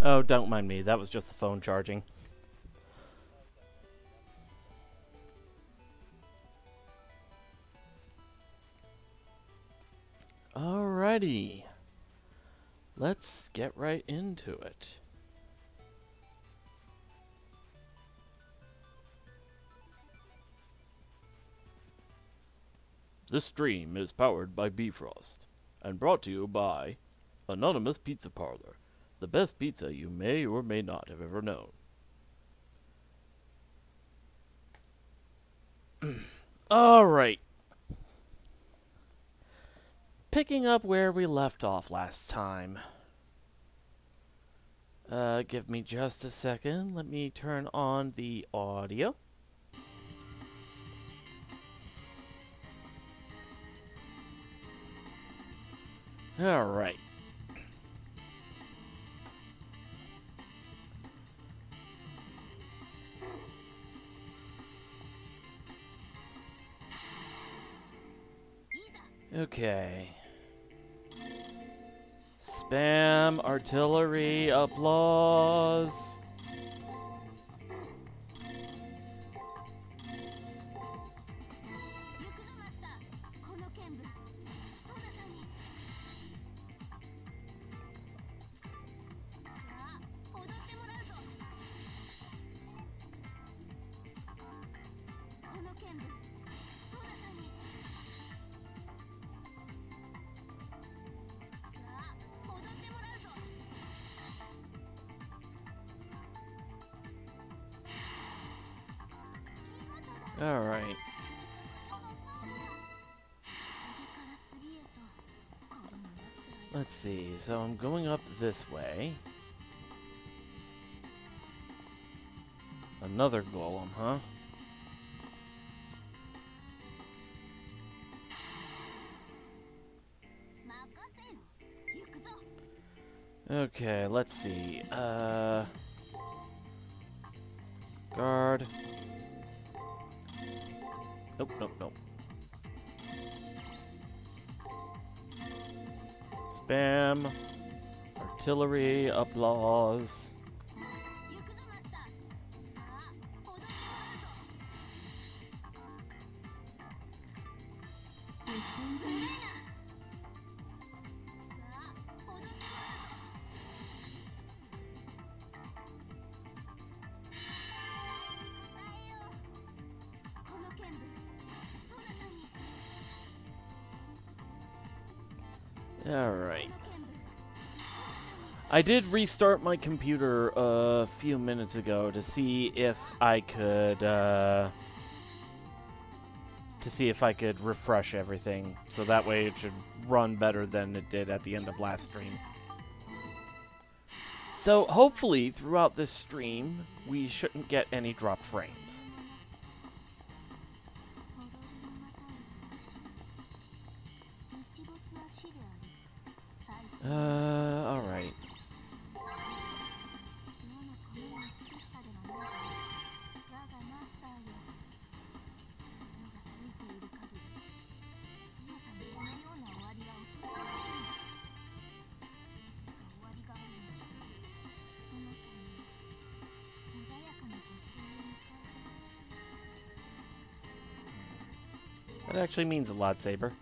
Oh, don't mind me. That was just the phone charging. Alrighty. Let's get right into it. This stream is powered by Bifrost and brought to you by Anonymous Pizza Parlor, the best pizza you may or may not have ever known. Alright. Picking up where we left off last time. Give me just a second. Let me turn on the audio. Alright. Okay. Spam, artillery, applause. Alright. Let's see, so I'm going up this way. Another golem, huh? Okay, let's see. Guard. Nope, nope, nope. Spam. Artillery, applause. Alright. I did restart my computer a few minutes ago to see if I could refresh everything, so that way it should run better than it did at the end of last stream. So hopefully throughout this stream we shouldn't get any dropped frames. Alright. That actually means a lot, Saber.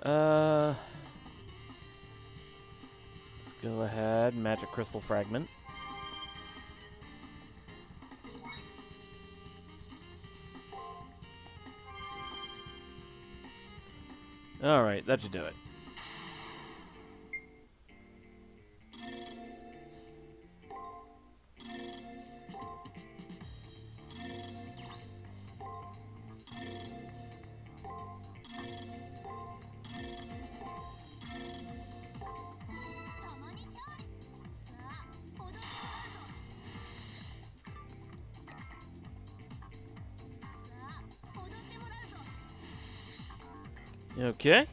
Let's go ahead, Magic Crystal Fragment. Alright, that should do it. Okay.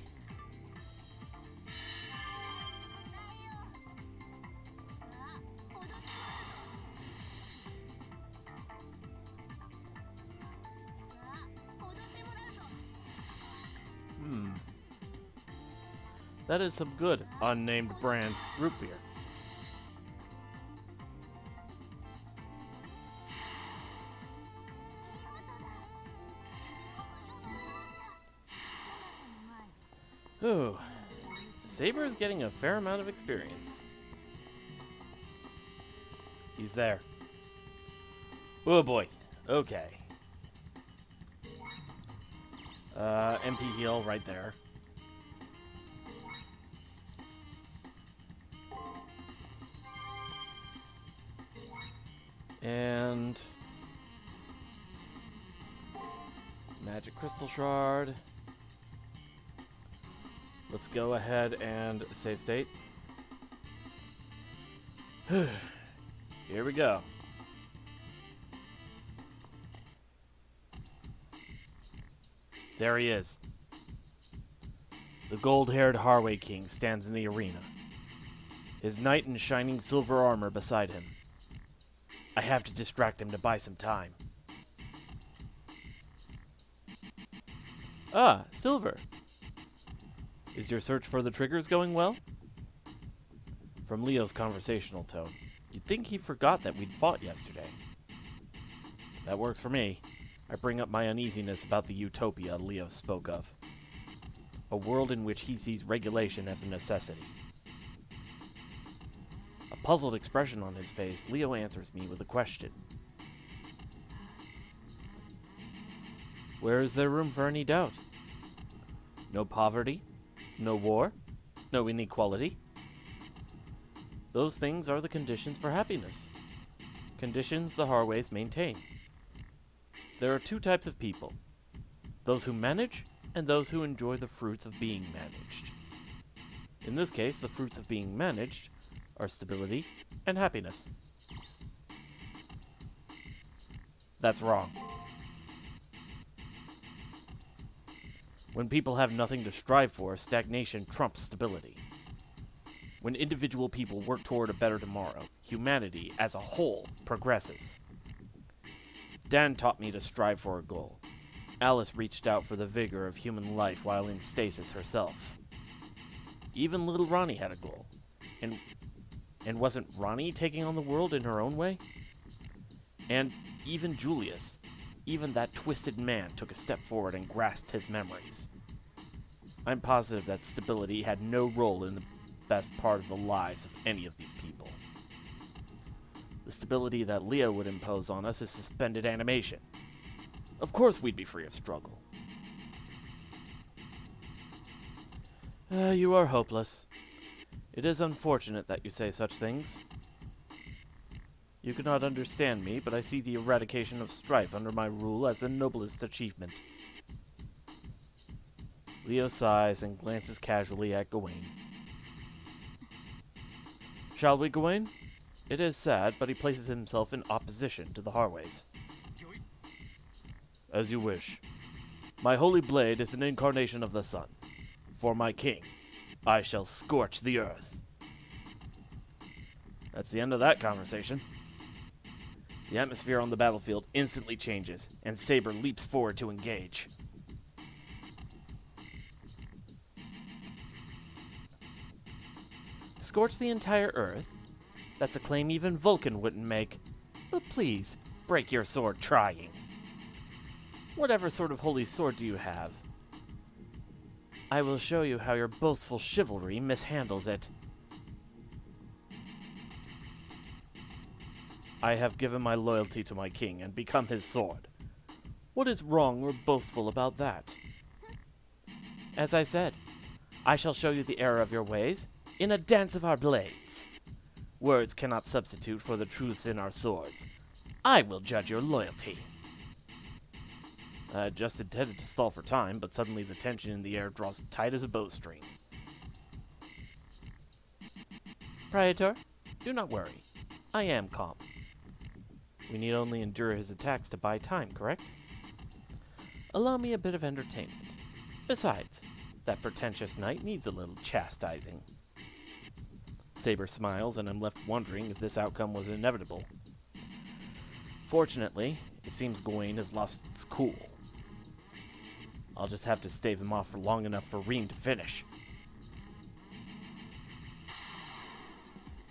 That is some good unnamed brand root beer. Ooh. Sabre is getting a fair amount of experience. He's there. Oh boy. Okay. MP heal right there. And magic crystal shard. Let's go ahead and save state. Here we go. There he is. The gold-haired Harway King stands in the arena, his knight in shining silver armor beside him. I have to distract him to buy some time. Ah, Silver. Is your search for the triggers going well? From Leo's conversational tone, you'd think he forgot that we'd fought yesterday. That works for me. I bring up my uneasiness about the utopia Leo spoke of. A world in which he sees regulation as a necessity. A puzzled expression on his face, Leo answers me with a question. Where is there room for any doubt? No poverty? No war? No inequality? Those things are the conditions for happiness. Conditions the Harways maintain. There are two types of people. Those who manage, and those who enjoy the fruits of being managed. In this case, the fruits of being managed are stability and happiness. That's wrong. When people have nothing to strive for, stagnation trumps stability. When individual people work toward a better tomorrow, humanity as a whole progresses. Dan taught me to strive for a goal. Alice reached out for the vigor of human life while in stasis herself. Even little Ronnie had a goal. And wasn't Ronnie taking on the world in her own way? And even Julius, even that twisted man, took a step forward and grasped his memories. I'm positive that stability had no role in the best part of the lives of any of these people. The stability that Leo would impose on us is suspended animation. Of course we'd be free of struggle. You are hopeless. It is unfortunate that you say such things. You cannot understand me, but I see the eradication of strife under my rule as the noblest achievement. Leo sighs and glances casually at Gawain. Shall we, Gawain? It is sad, but he places himself in opposition to the Harways. As you wish. My holy blade is an incarnation of the sun. For my king, I shall scorch the earth. That's the end of that conversation. The atmosphere on the battlefield instantly changes, and Sabre leaps forward to engage. Scorch the entire earth? That's a claim even Vulcan wouldn't make. But please, break your sword trying. Whatever sort of holy sword do you have? I will show you how your boastful chivalry mishandles it. I have given my loyalty to my king and become his sword. What is wrong or boastful about that? As I said, I shall show you the error of your ways in a dance of our blades. Words cannot substitute for the truths in our swords. I will judge your loyalty. I just intended to stall for time, but suddenly the tension in the air draws tight as a bowstring. Praetor, do not worry. I am calm. We need only endure his attacks to buy time, correct? Allow me a bit of entertainment. Besides, that pretentious knight needs a little chastising. Sabre smiles, and I'm left wondering if this outcome was inevitable. Fortunately, it seems Gawain has lost its cool. I'll just have to stave him off for long enough for Reem to finish.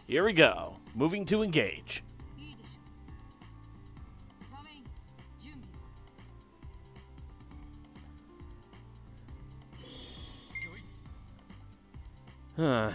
Here we go. Moving to engage. Huh.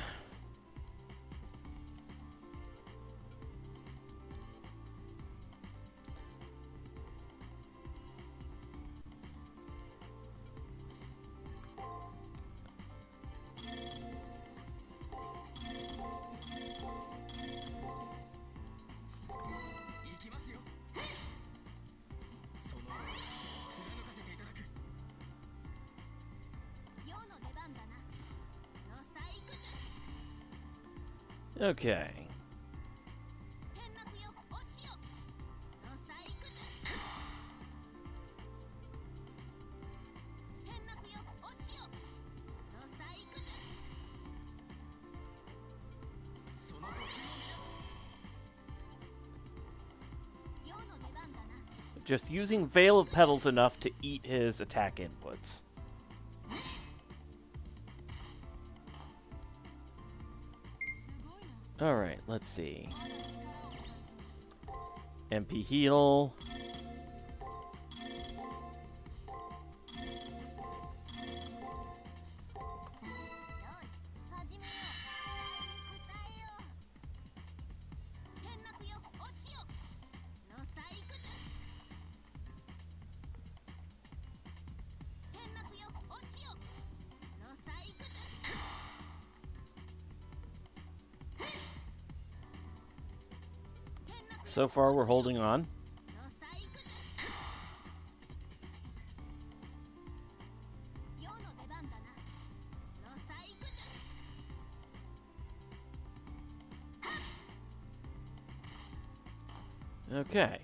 Okay. Just using Veil of Petals enough to eat his attack inputs. Alright, let's see. MP heal. So far, we're holding on. Okay.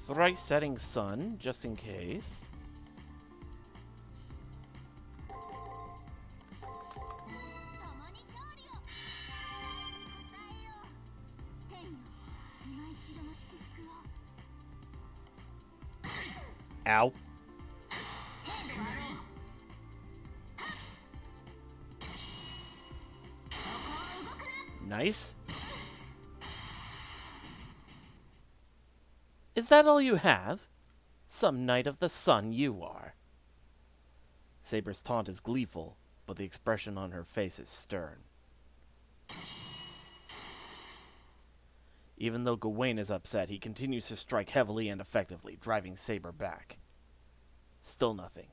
Thrice setting sun, just in case. Ow. Nice. Is that all you have? Some knight of the sun you are. Sabre's taunt is gleeful, but the expression on her face is stern. Even though Gawain is upset, he continues to strike heavily and effectively, driving Sabre back. Still nothing.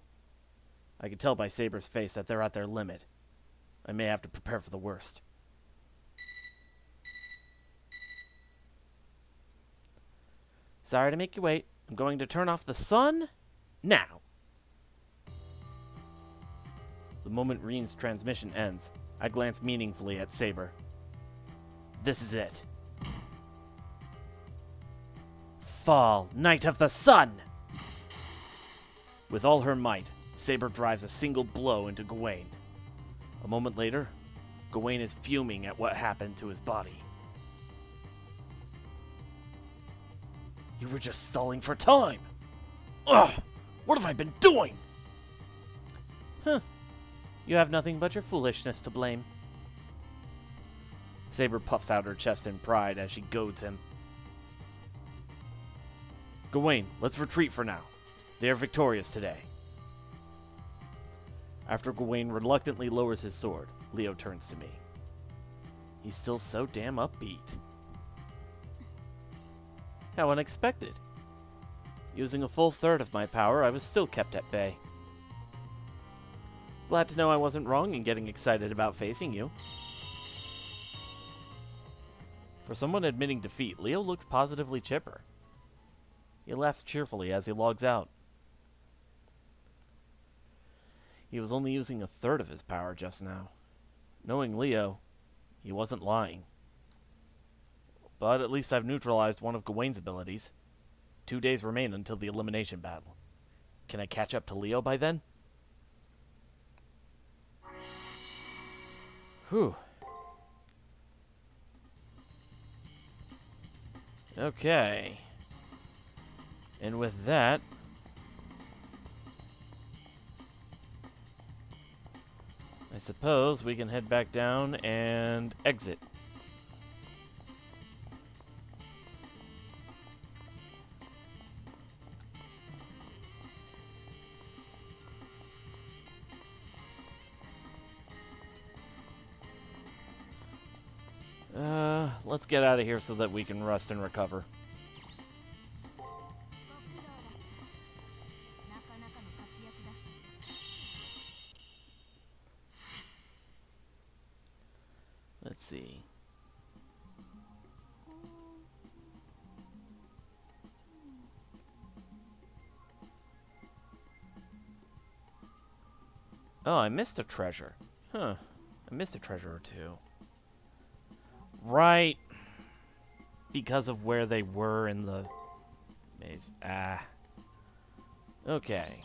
I can tell by Sabre's face that they're at their limit. I may have to prepare for the worst. Sorry to make you wait. I'm going to turn off the sun now. The moment Reen's transmission ends, I glance meaningfully at Sabre. This is it. Fall, Knight of the Sun! With all her might, Sabre drives a single blow into Gawain. A moment later, Gawain is fuming at what happened to his body. You were just stalling for time! Ugh! What have I been doing? Huh. You have nothing but your foolishness to blame. Sabre puffs out her chest in pride as she goads him. Gawain, let's retreat for now. They are victorious today. After Gawain reluctantly lowers his sword, Leo turns to me. He's still so damn upbeat. How unexpected. Using a full third of my power, I was still kept at bay. Glad to know I wasn't wrong in getting excited about facing you. For someone admitting defeat, Leo looks positively chipper. He laughs cheerfully as he logs out. He was only using a third of his power just now. Knowing Leo, he wasn't lying. But at least I've neutralized one of Gawain's abilities. 2 days remain until the elimination battle. Can I catch up to Leo by then? Whew. Okay. And with that, I suppose we can head back down and exit. Let's get out of here so that we can rest and recover. Let's see. Oh, I missed a treasure. Huh. I missed a treasure or two. Right. Because of where they were in the maze. Ah. Okay.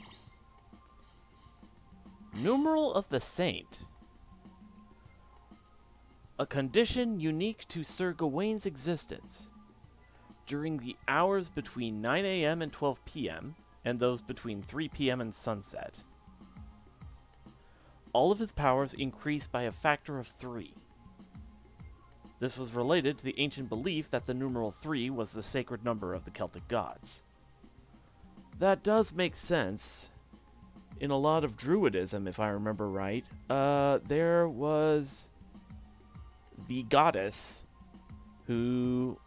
Numeral of the Saint. A condition unique to Sir Gawain's existence. During the hours between 9 a.m. and 12 p.m., and those between 3 p.m. and sunset. All of his powers increased by a factor of 3. This was related to the ancient belief that the numeral 3 was the sacred number of the Celtic gods. That does make sense. In a lot of Druidism, if I remember right, there was the goddess who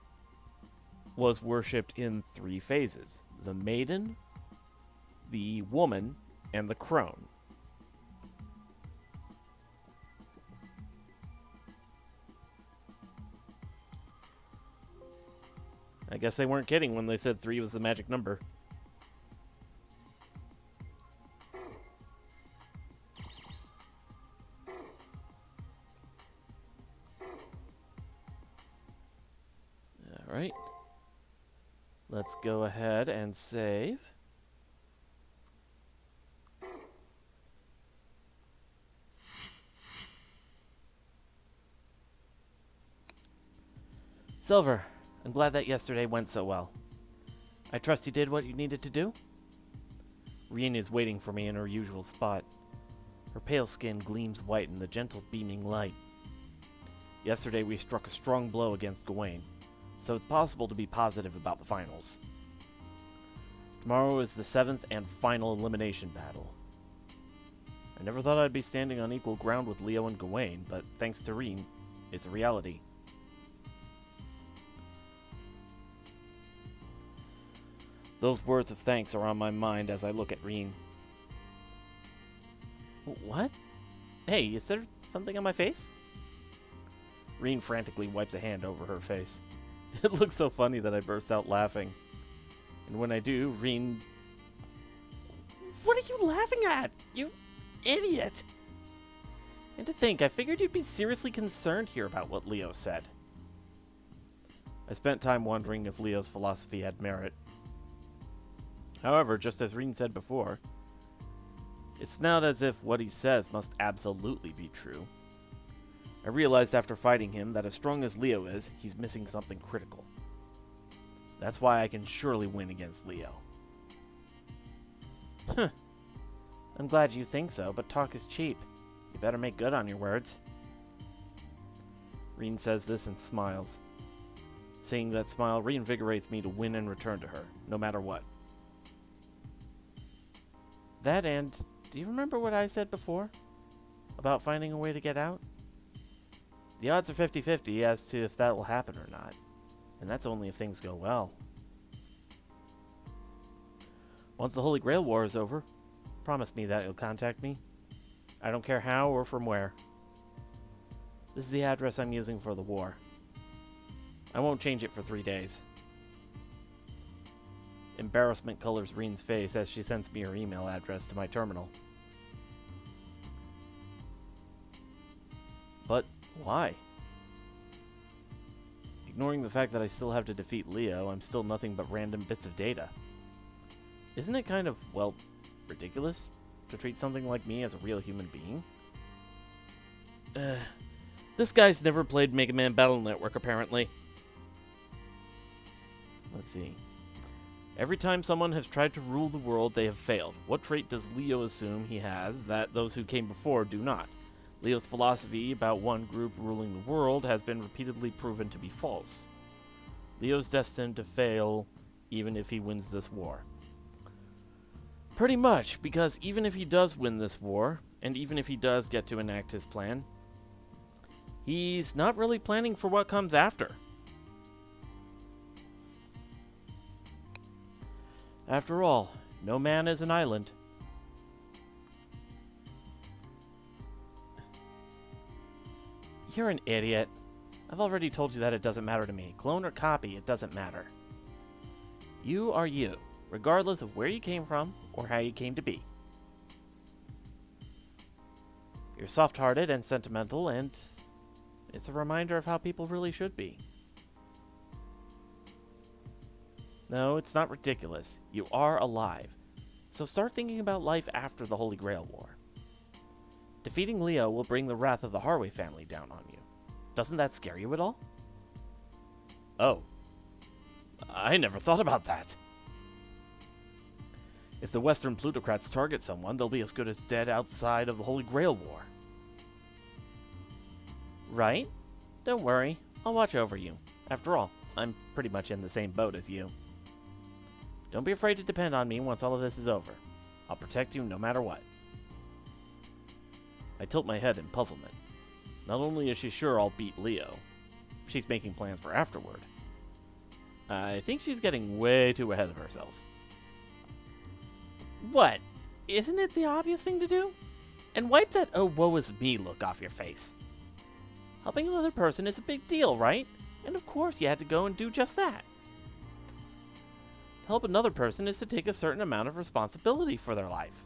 was worshipped in 3 phases. The maiden, the woman, and the crone. I guess they weren't kidding when they said 3 was the magic number. Alright. Let's go ahead and save. Silver. I'm glad that yesterday went so well. I trust you did what you needed to do? Rien is waiting for me in her usual spot. Her pale skin gleams white in the gentle beaming light. Yesterday we struck a strong blow against Gawain, so it's possible to be positive about the finals. Tomorrow is the 7th and final elimination battle. I never thought I'd be standing on equal ground with Leo and Gawain, but thanks to Rien, it's a reality. Those words of thanks are on my mind as I look at Rien. What? Hey, is there something on my face? Rien frantically wipes a hand over her face. It looks so funny that I burst out laughing. And when I do, Rien... What are you laughing at? You idiot! And to think, I figured you'd be seriously concerned here about what Leo said. I spent time wondering if Leo's philosophy had merit. However, just as Rien said before, it's not as if what he says must absolutely be true. I realized after fighting him that as strong as Leo is, he's missing something critical. That's why I can surely win against Leo. Huh. I'm glad you think so, but talk is cheap. You better make good on your words. Rien says this and smiles. Seeing that smile reinvigorates me to win and return to her, no matter what. That and, do you remember what I said before? About finding a way to get out? The odds are 50-50 as to if that will happen or not. And that's only if things go well. Once the Holy Grail War is over, promise me that you'll contact me. I don't care how or from where. This is the address I'm using for the war. I won't change it for 3 days. Embarrassment colors Rien's face as she sends me her email address to my terminal. But why? Ignoring the fact that I still have to defeat Leo, I'm still nothing but random bits of data. Isn't it kind of, well, ridiculous to treat something like me as a real human being? This guy's never played Mega Man Battle Network, apparently. Let's see. Every time someone has tried to rule the world, they have failed. What trait does Leo assume he has that those who came before do not? Leo's philosophy about one group ruling the world has been repeatedly proven to be false. Leo's destined to fail even if he wins this war. Pretty much, because even if he does win this war, and even if he does get to enact his plan, he's not really planning for what comes after. After all, no man is an island. You're an idiot. I've already told you that it doesn't matter to me. Clone or copy, it doesn't matter. You are you, regardless of where you came from or how you came to be. You're soft-hearted and sentimental, and it's a reminder of how people really should be. No, it's not ridiculous. You are alive. So start thinking about life after the Holy Grail War. Defeating Leo will bring the wrath of the Harway family down on you. Doesn't that scare you at all? Oh. I never thought about that. If the Western plutocrats target someone, they'll be as good as dead outside of the Holy Grail War. Right? Don't worry. I'll watch over you. After all, I'm pretty much in the same boat as you. Don't be afraid to depend on me once all of this is over. I'll protect you no matter what. I tilt my head in puzzlement. Not only is she sure I'll beat Leo, she's making plans for afterward. I think she's getting way too ahead of herself. What? Isn't it the obvious thing to do? And wipe that oh woe is me look off your face. Helping another person is a big deal, right? And of course you had to go and do just that. To help another person is to take a certain amount of responsibility for their life.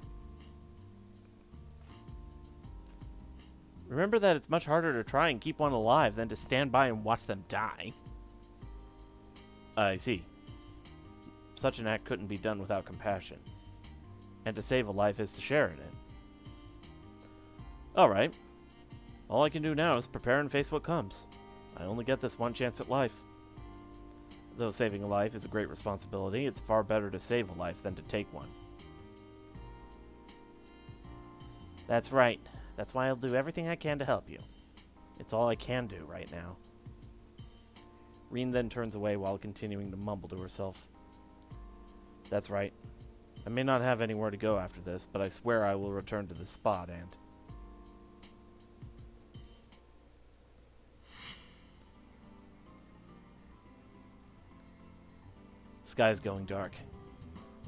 Remember that it's much harder to try and keep one alive than to stand by and watch them die. I see. Such an act couldn't be done without compassion. And to save a life is to share in it. Alright. All I can do now is prepare and face what comes. I only get this one chance at life. Though saving a life is a great responsibility, it's far better to save a life than to take one. That's right. That's why I'll do everything I can to help you. It's all I can do right now. Reen then turns away while continuing to mumble to herself. That's right. I may not have anywhere to go after this, but I swear I will return to this spot and... Sky's going dark.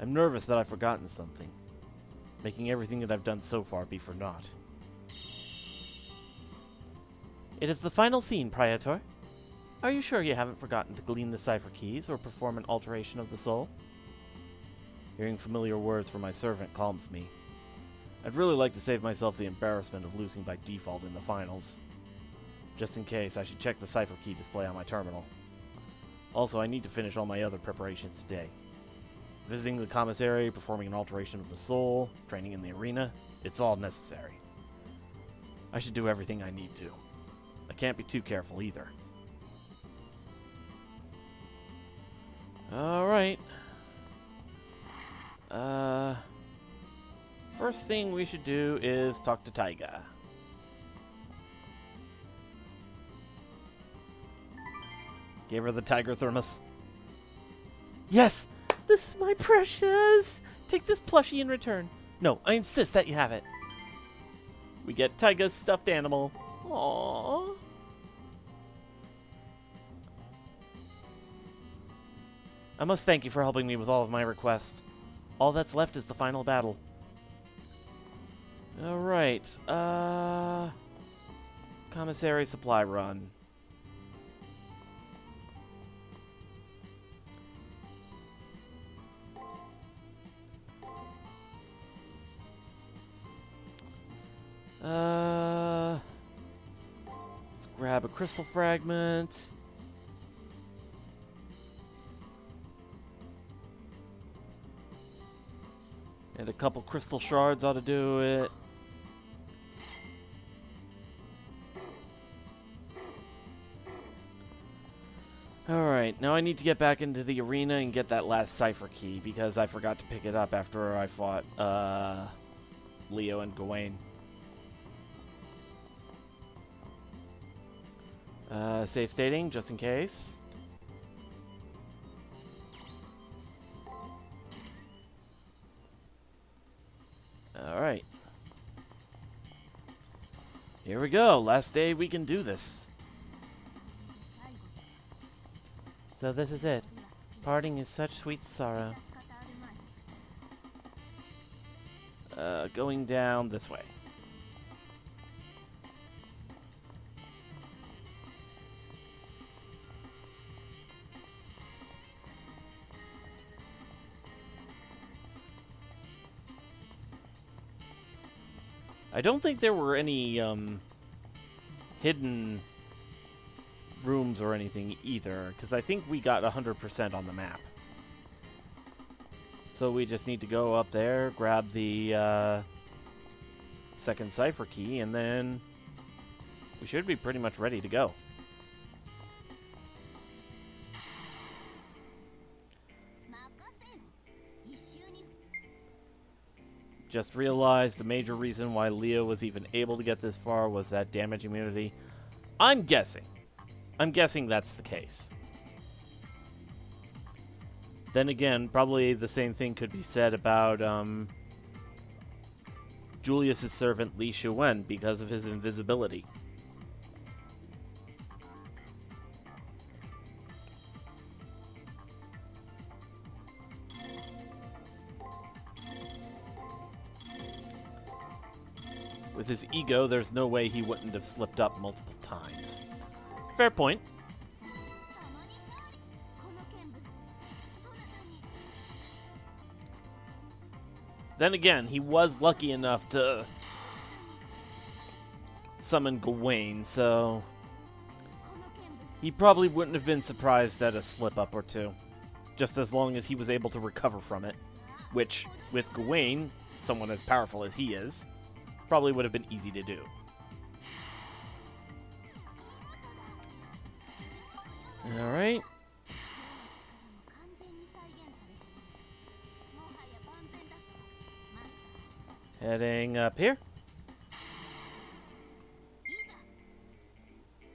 I'm nervous that I've forgotten something, making everything that I've done so far be for naught. It is the final scene, Praetor. Are you sure you haven't forgotten to glean the Cipher Keys or perform an alteration of the soul? Hearing familiar words from my servant calms me. I'd really like to save myself the embarrassment of losing by default in the finals. Just in case, I should check the Cipher Key display on my terminal. Also, I need to finish all my other preparations today. Visiting the commissary, performing an alteration of the soul, training in the arena, it's all necessary. I should do everything I need to. I can't be too careful either. Alright. First thing we should do is talk to Taiga. Gave her the tiger thermos. Yes! This is my precious! Take this plushie in return. No, I insist that you have it. We get Taiga's stuffed animal. Aww. I must thank you for helping me with all of my requests. All that's left is the final battle. Alright, commissary supply run. Let's grab a crystal fragment. And a couple crystal shards ought to do it. Alright, now I need to get back into the arena and get that last Cipher Key, because I forgot to pick it up after I fought, Leo and Gawain. Save stating, just in case. Alright. Here we go, last day we can do this. So this is it. Parting is such sweet sorrow. Going down this way. I don't think there were any hidden rooms or anything either, because I think we got 100% on the map. So we just need to go up there, grab the second Cipher Key, and then we should be pretty much ready to go. Just realized the major reason why Leo was even able to get this far was that damage immunity. I'm guessing that's the case. Then again, probably the same thing could be said about Julius's servant Li Shuwen because of his invisibility. With his ego, there's no way he wouldn't have slipped up multiple times. Fair point. Then again, he was lucky enough to summon Gawain, so he probably wouldn't have been surprised at a slip-up or two, just as long as he was able to recover from it, which, with Gawain, someone as powerful as he is, probably would have been easy to do. Alright. Heading up here.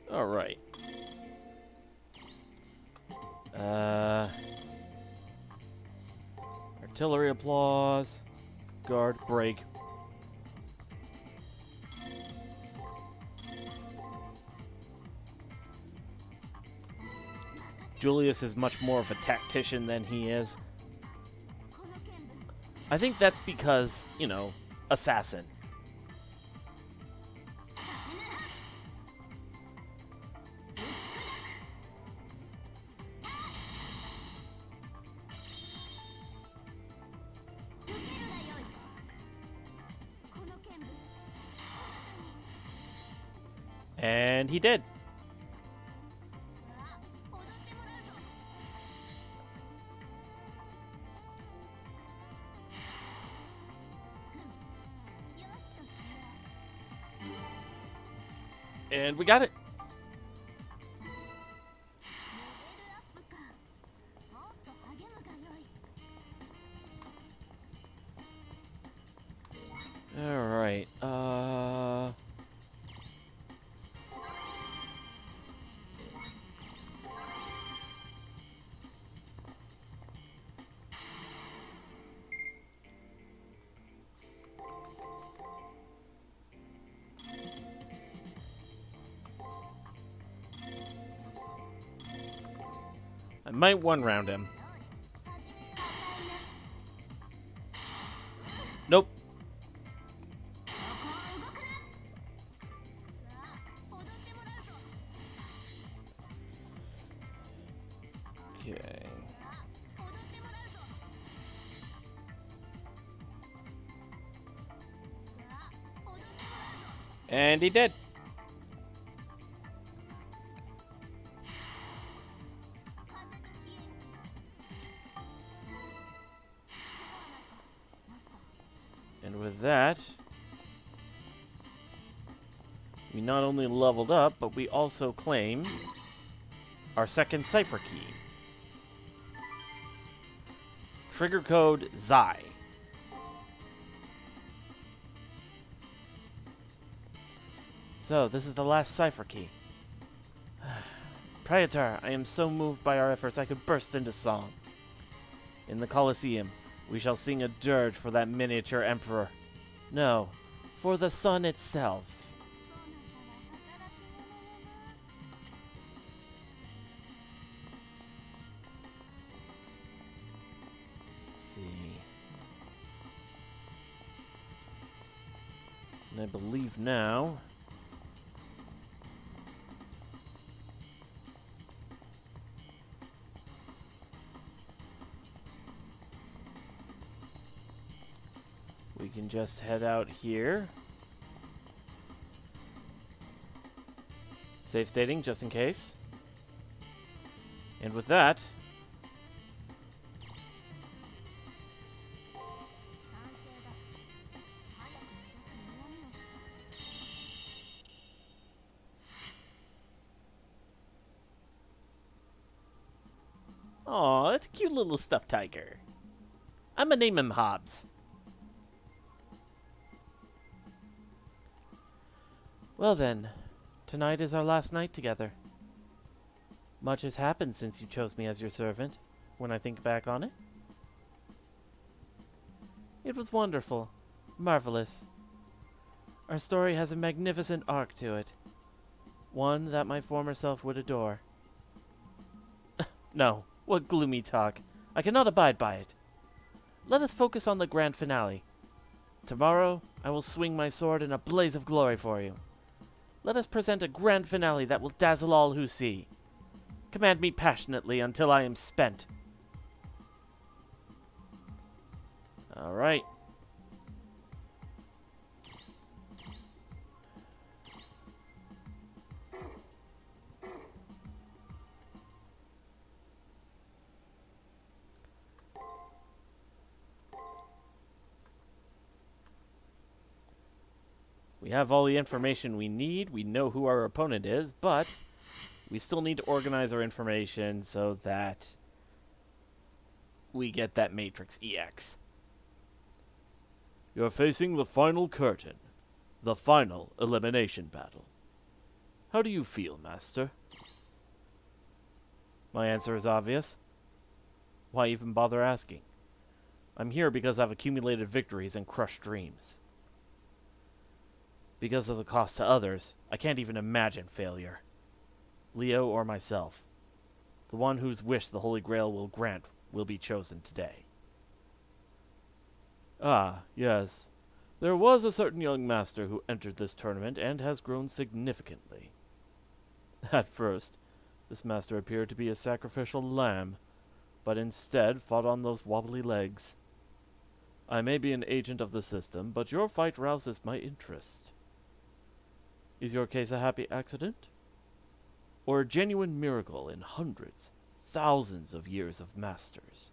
Alright. Artillery applause. Guard break. Julius is much more of a tactician than he is. I think that's because, you know, assassin. And he did. And we got it. All right. I might one-round him. Nope. Okay. And he did. And with that, we not only leveled up, but we also claim our second cipher key. Trigger code Xi. So, this is the last cipher key. Praetor, I am so moved by our efforts I could burst into song. In the Colosseum, we shall sing a dirge for that miniature emperor. No, for the sun itself. Let's see. And I believe now... we can just head out here. Safe stating, just in case. And with that... Aw, that's a cute little stuffed tiger. I'ma name him Hobbs. Well then, tonight is our last night together. Much has happened since you chose me as your servant, when I think back on it. It was wonderful, marvelous. Our story has a magnificent arc to it, one that my former self would adore. No, what gloomy talk. I cannot abide by it. Let us focus on the grand finale. Tomorrow, I will swing my sword in a blaze of glory for you. Let us present a grand finale that will dazzle all who see. Command me passionately until I am spent. All right. We have all the information we need. We know who our opponent is, but we still need to organize our information so that we get that Matrix EX. You're facing the final curtain, the final elimination battle. How do you feel, Master? My answer is obvious. Why even bother asking? I'm here because I've accumulated victories and crushed dreams. Because of the cost to others, I can't even imagine failure. Leo or myself, the one whose wish the Holy Grail will grant will be chosen today. Ah, yes. There was a certain young master who entered this tournament and has grown significantly. At first, this master appeared to be a sacrificial lamb, but instead fought on those wobbly legs. I may be an agent of the system, but your fight rouses my interest. Is your case a happy accident? Or a genuine miracle in hundreds, thousands of years of masters?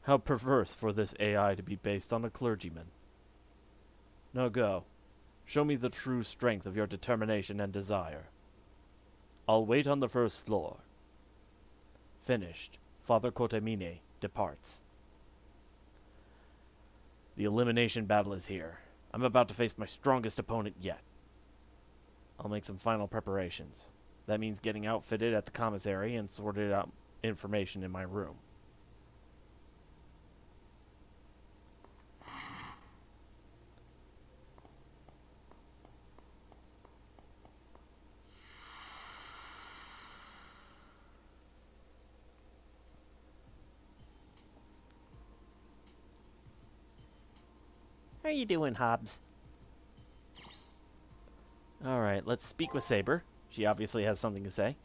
How perverse for this AI to be based on a clergyman. Now go. Show me the true strength of your determination and desire. I'll wait on the first floor. Finished. Father Kotemine departs. The elimination battle is here. I'm about to face my strongest opponent yet. I'll make some final preparations. That means getting outfitted at the commissary and sorted out information in my room. How you doing, Hobbs? Alright, let's speak with Sabre. She obviously has something to say.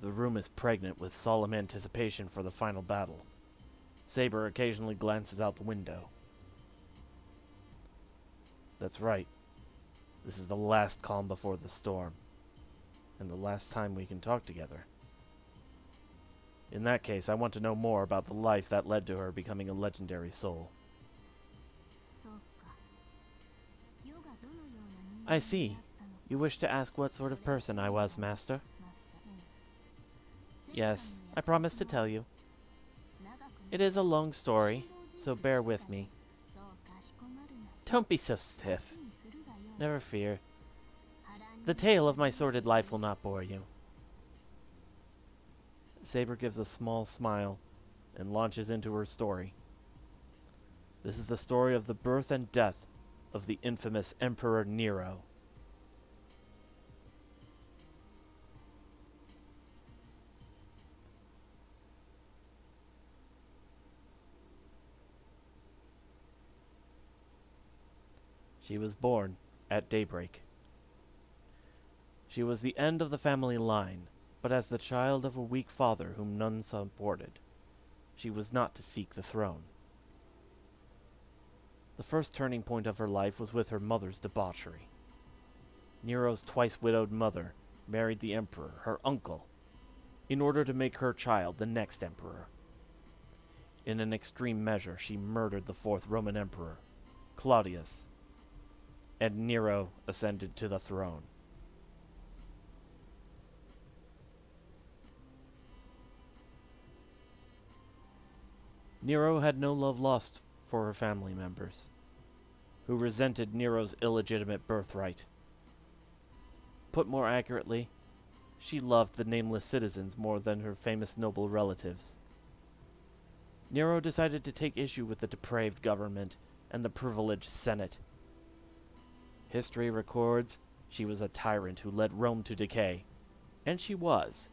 The room is pregnant with solemn anticipation for the final battle. Sabre occasionally glances out the window. That's right. This is the last calm before the storm. And the last time we can talk together. In that case, I want to know more about the life that led to her becoming a legendary soul. I see. You wish to ask what sort of person I was, Master? Yes, I promise to tell you. It is a long story, so bear with me. Don't be so stiff. Never fear. The tale of my sordid life will not bore you. Sabre gives a small smile and launches into her story. This is the story of the birth and death of the infamous Emperor Nero. She was born at daybreak. She was the end of the family line, but as the child of a weak father whom none supported, she was not to seek the throne. The first turning point of her life was with her mother's debauchery. Nero's twice-widowed mother married the emperor, her uncle, in order to make her child the next emperor. In an extreme measure, she murdered the fourth Roman emperor, Claudius, and Nero ascended to the throne. Nero had no love lost for her family members, who resented Nero's illegitimate birthright. Put more accurately, she loved the nameless citizens more than her famous noble relatives. Nero decided to take issue with the depraved government and the privileged Senate. History records she was a tyrant who led Rome to decay, and she was,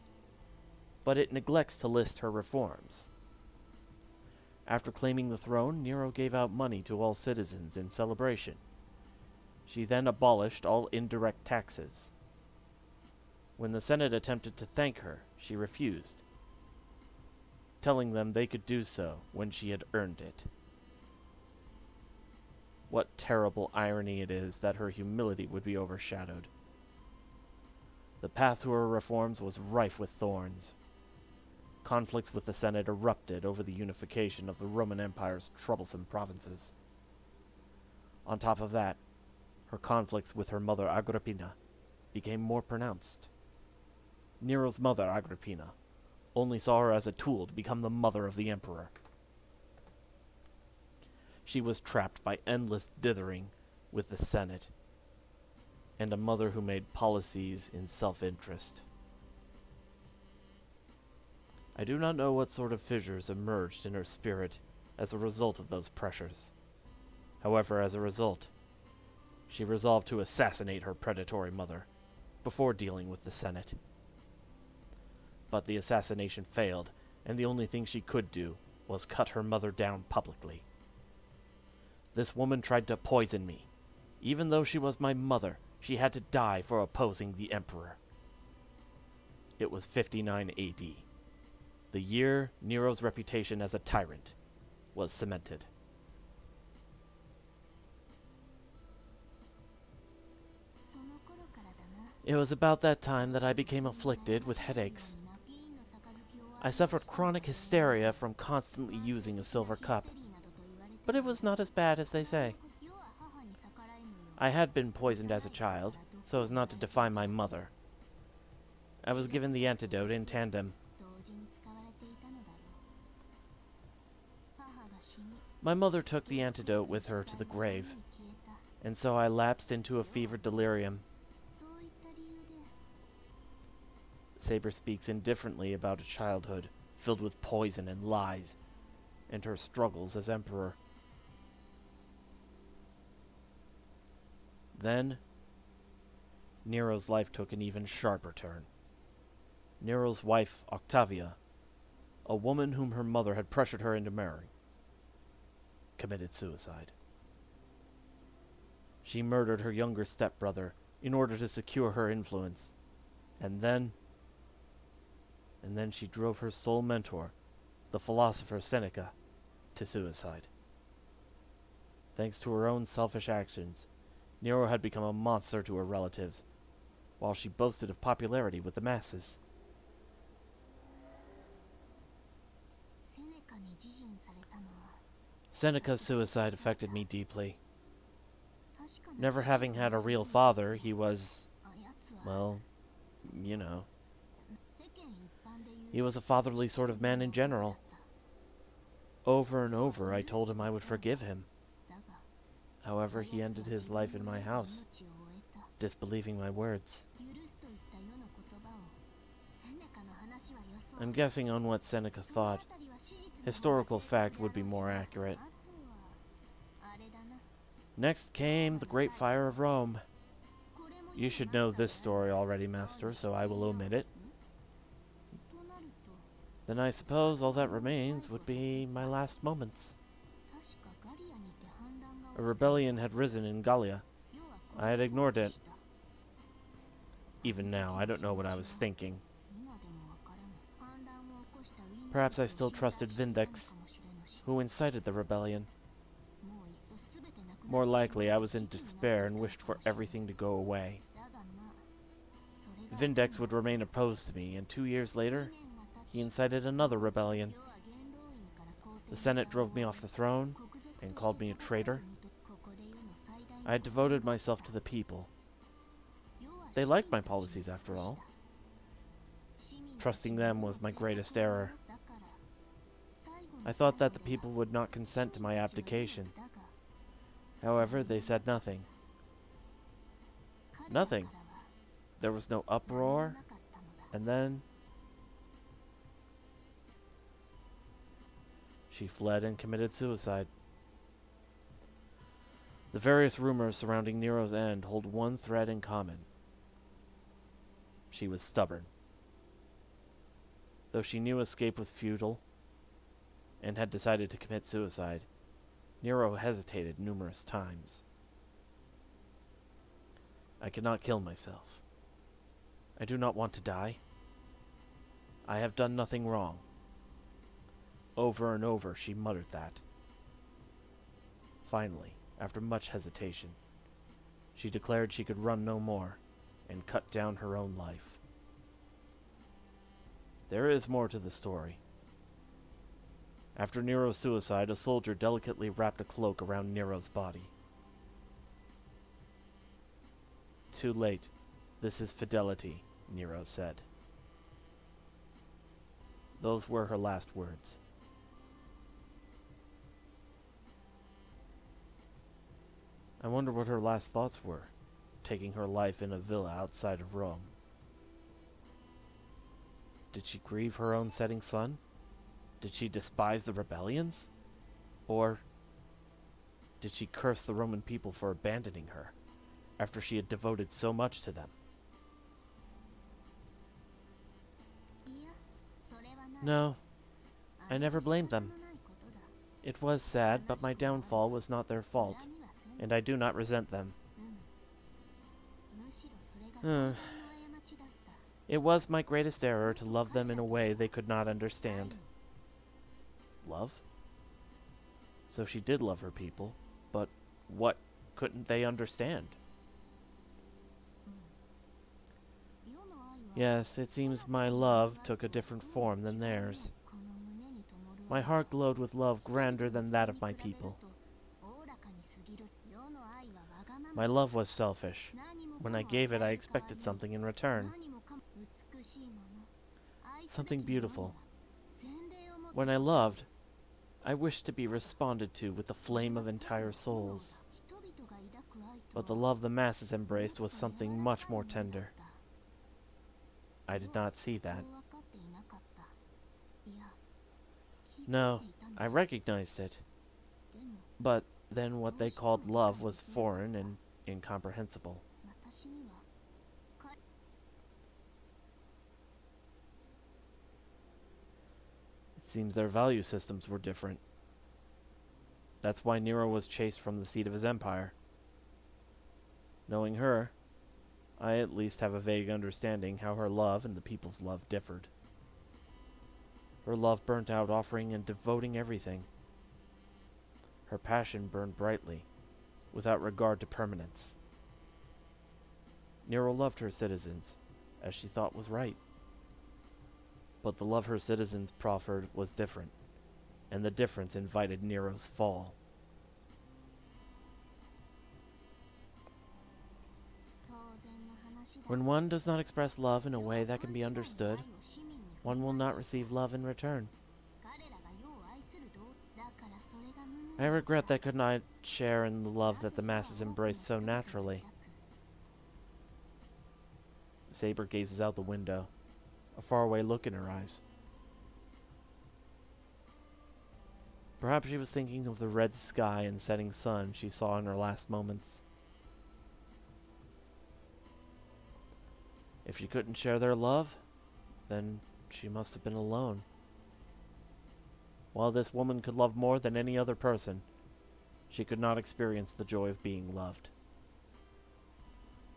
but it neglects to list her reforms. After claiming the throne, Nero gave out money to all citizens in celebration. She then abolished all indirect taxes. When the Senate attempted to thank her, she refused, telling them they could do so when she had earned it. What terrible irony it is that her humility would be overshadowed. The path to her reforms was rife with thorns. Conflicts with the Senate erupted over the unification of the Roman Empire's troublesome provinces. On top of that, her conflicts with her mother Agrippina became more pronounced. Nero's mother, Agrippina, only saw her as a tool to become the mother of the emperor. She was trapped by endless dithering with the Senate, and a mother who made policies in self-interest. I do not know what sort of fissures emerged in her spirit as a result of those pressures. However, as a result, she resolved to assassinate her predatory mother before dealing with the Senate. But the assassination failed, and the only thing she could do was cut her mother down publicly. This woman tried to poison me. Even though she was my mother, she had to die for opposing the emperor. It was 59 AD. The year Nero's reputation as a tyrant was cemented. It was about that time that I became afflicted with headaches. I suffered chronic hysteria from constantly using a silver cup, but it was not as bad as they say. I had been poisoned as a child, so as not to defy my mother. I was given the antidote in tandem. My mother took the antidote with her to the grave, and so I lapsed into a fevered delirium. Sabre speaks indifferently about a childhood filled with poison and lies, and her struggles as emperor. Then, Nero's life took an even sharper turn. Nero's wife, Octavia, a woman whom her mother had pressured her into marrying, committed suicide. She murdered her younger stepbrother in order to secure her influence, and then she drove her sole mentor, the philosopher Seneca, to suicide. Thanks to her own selfish actions, Nero had become a monster to her relatives, while she boasted of popularity with the masses. Seneca's suicide affected me deeply. Never having had a real father, he was, well, you know. He was a fatherly sort of man in general. Over and over, I told him I would forgive him. However, he ended his life in my house, disbelieving my words. I'm guessing on what Seneca thought. Historical fact would be more accurate. Next came the Great Fire of Rome. You should know this story already, Master, so I will omit it. Then I suppose all that remains would be my last moments. A rebellion had risen in Gallia. I had ignored it. Even now, I don't know what I was thinking. Perhaps I still trusted Vindex, who incited the rebellion. More likely, I was in despair and wished for everything to go away. Vindex would remain opposed to me, and 2 years later, he incited another rebellion. The Senate drove me off the throne and called me a traitor. I had devoted myself to the people. They liked my policies, after all. Trusting them was my greatest error. I thought that the people would not consent to my abdication. However, they said nothing. Nothing. There was no uproar, and then she fled and committed suicide. The various rumors surrounding Nero's end hold one thread in common. She was stubborn. Though she knew escape was futile and had decided to commit suicide, Nero hesitated numerous times. I cannot kill myself. I do not want to die. I have done nothing wrong. Over and over she muttered that. Finally, after much hesitation, she declared she could run no more and cut down her own life. There is more to the story. After Nero's suicide, a soldier delicately wrapped a cloak around Nero's body. Too late. This is fidelity, Nero said. Those were her last words. I wonder what her last thoughts were, taking her life in a villa outside of Rome. Did she grieve her own setting sun? Did she despise the rebellions? Or did she curse the Roman people for abandoning her, after she had devoted so much to them? No, I never blamed them. It was sad, but my downfall was not their fault, and I do not resent them. It was my greatest error to love them in a way they could not understand. Love? So she did love her people, but what couldn't they understand? Yes, it seems my love took a different form than theirs. My heart glowed with love grander than that of my people. My love was selfish. When I gave it, I expected something in return. Something beautiful. When I loved, I wished to be responded to with the flame of entire souls. But the love the masses embraced was something much more tender. I did not see that. No, I recognized it. But then what they called love was foreign and incomprehensible. It seems their value systems were different. That's why Nero was chased from the seat of his empire. Knowing her, I at least have a vague understanding how her love and the people's love differed. Her love burnt out offering and devoting everything. Her passion burned brightly, without regard to permanence. Nero loved her citizens, as she thought was right. But the love her citizens proffered was different, and the difference invited Nero's fall. When one does not express love in a way that can be understood, one will not receive love in return. I regret that I could not share in the love that the masses embraced so naturally. Saber gazes out the window, a faraway look in her eyes. Perhaps she was thinking of the red sky and setting sun she saw in her last moments. If she couldn't share their love, then she must have been alone. While this woman could love more than any other person, she could not experience the joy of being loved.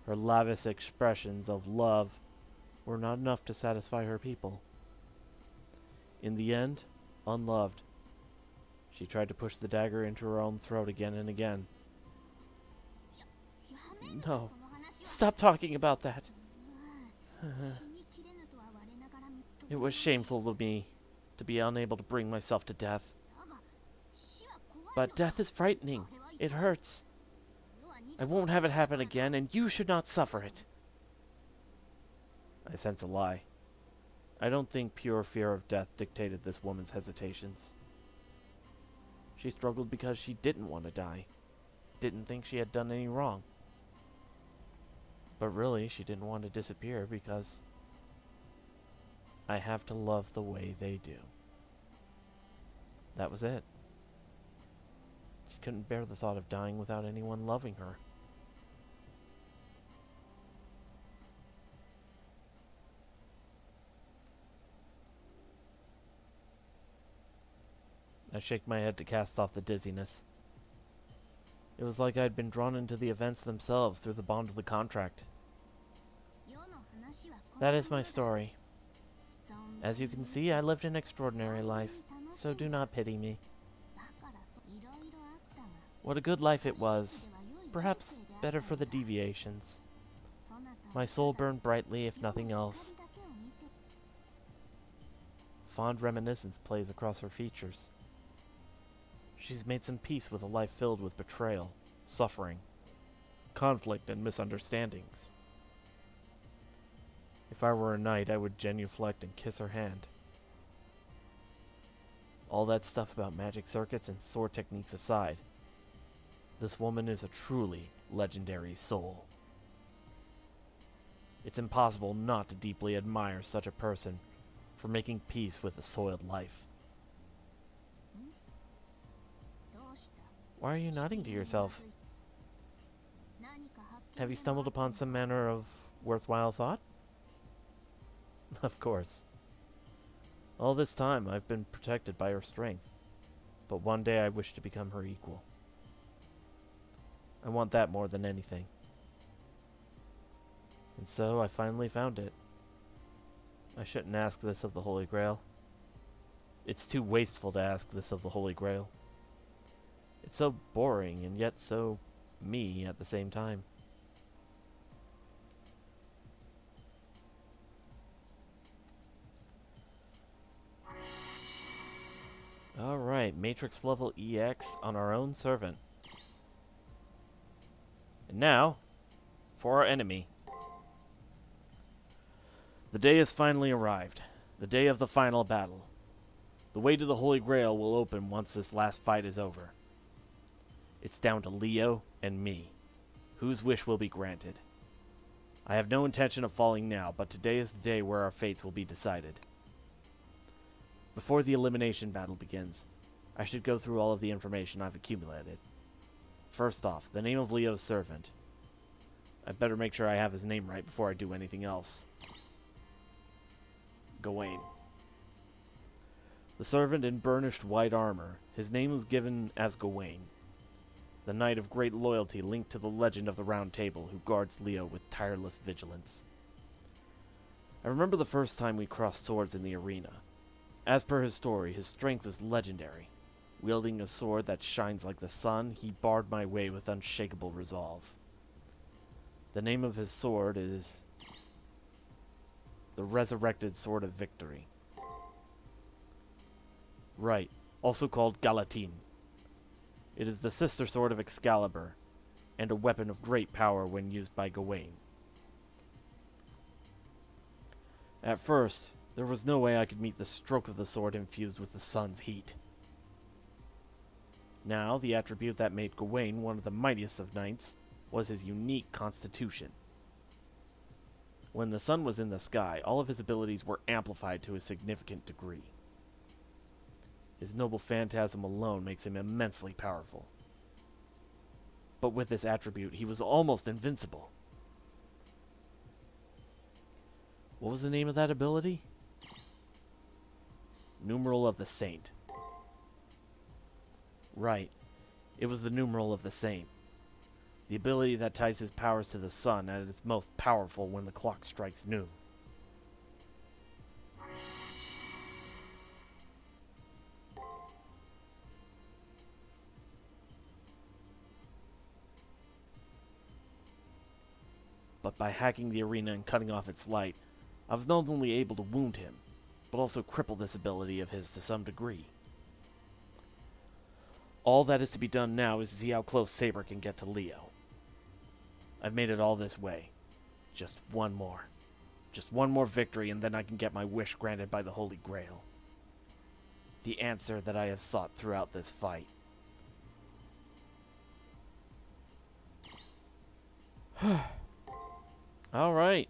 Her lavish expressions of love were not enough to satisfy her people. In the end, unloved, she tried to push the dagger into her own throat again and again. No, stop talking about that. It was shameful of me to be unable to bring myself to death. But death is frightening. It hurts. I won't have it happen again, and you should not suffer it. I sense a lie. I don't think pure fear of death dictated this woman's hesitations. She struggled because she didn't want to die. Didn't think she had done any wrong. But really, she didn't want to disappear because I have to love the way they do. That was it. She couldn't bear the thought of dying without anyone loving her. I shake my head to cast off the dizziness. It was like I had been drawn into the events themselves through the bond of the contract. That is my story. As you can see, I lived an extraordinary life, so do not pity me. What a good life it was, perhaps better for the deviations. My soul burned brightly, if nothing else. Fond reminiscence plays across her features. She's made some peace with a life filled with betrayal, suffering, conflict, and misunderstandings. If I were a knight, I would genuflect and kiss her hand. All that stuff about magic circuits and sword techniques aside, this woman is a truly legendary soul. It's impossible not to deeply admire such a person for making peace with a soiled life. Why are you nodding to yourself? Have you stumbled upon some manner of worthwhile thought? Of course. All this time I've been protected by her strength, but one day I wish to become her equal. I want that more than anything. And so I finally found it. I shouldn't ask this of the Holy Grail. It's too wasteful to ask this of the Holy Grail. It's so boring and yet so me at the same time. Alright, Matrix level EX on our own servant. And now, for our enemy. The day has finally arrived. The day of the final battle. The way to the Holy Grail will open once this last fight is over. It's down to Leo and me. Whose wish will be granted? I have no intention of falling now, but today is the day where our fates will be decided. Before the elimination battle begins, I should go through all of the information I've accumulated. First off, the name of Leo's servant. I'd better make sure I have his name right before I do anything else. Gawain. The servant in burnished white armor. His name was given as Gawain, the knight of great loyalty linked to the legend of the Round Table who guards Leo with tireless vigilance. I remember the first time we crossed swords in the arena. As per his story, his strength was legendary. Wielding a sword that shines like the sun, he barred my way with unshakable resolve. The name of his sword is the Resurrected Sword of Victory. Right, also called Galatine. It is the sister sword of Excalibur, and a weapon of great power when used by Gawain. At first, there was no way I could meet the stroke of the sword infused with the sun's heat. Now, the attribute that made Gawain one of the mightiest of knights was his unique constitution. When the sun was in the sky, all of his abilities were amplified to a significant degree. His noble phantasm alone makes him immensely powerful. But with this attribute, he was almost invincible. What was the name of that ability? Numeral of the Saint. Right. It was the Numeral of the Saint. The ability that ties his powers to the sun at its most powerful when the clock strikes noon. But by hacking the arena and cutting off its light, I was not only able to wound him, but also cripple this ability of his to some degree. All that is to be done now is to see how close Sabre can get to Leo. I've made it all this way. Just one more. Just one more victory, and then I can get my wish granted by the Holy Grail. The answer that I have sought throughout this fight. All right.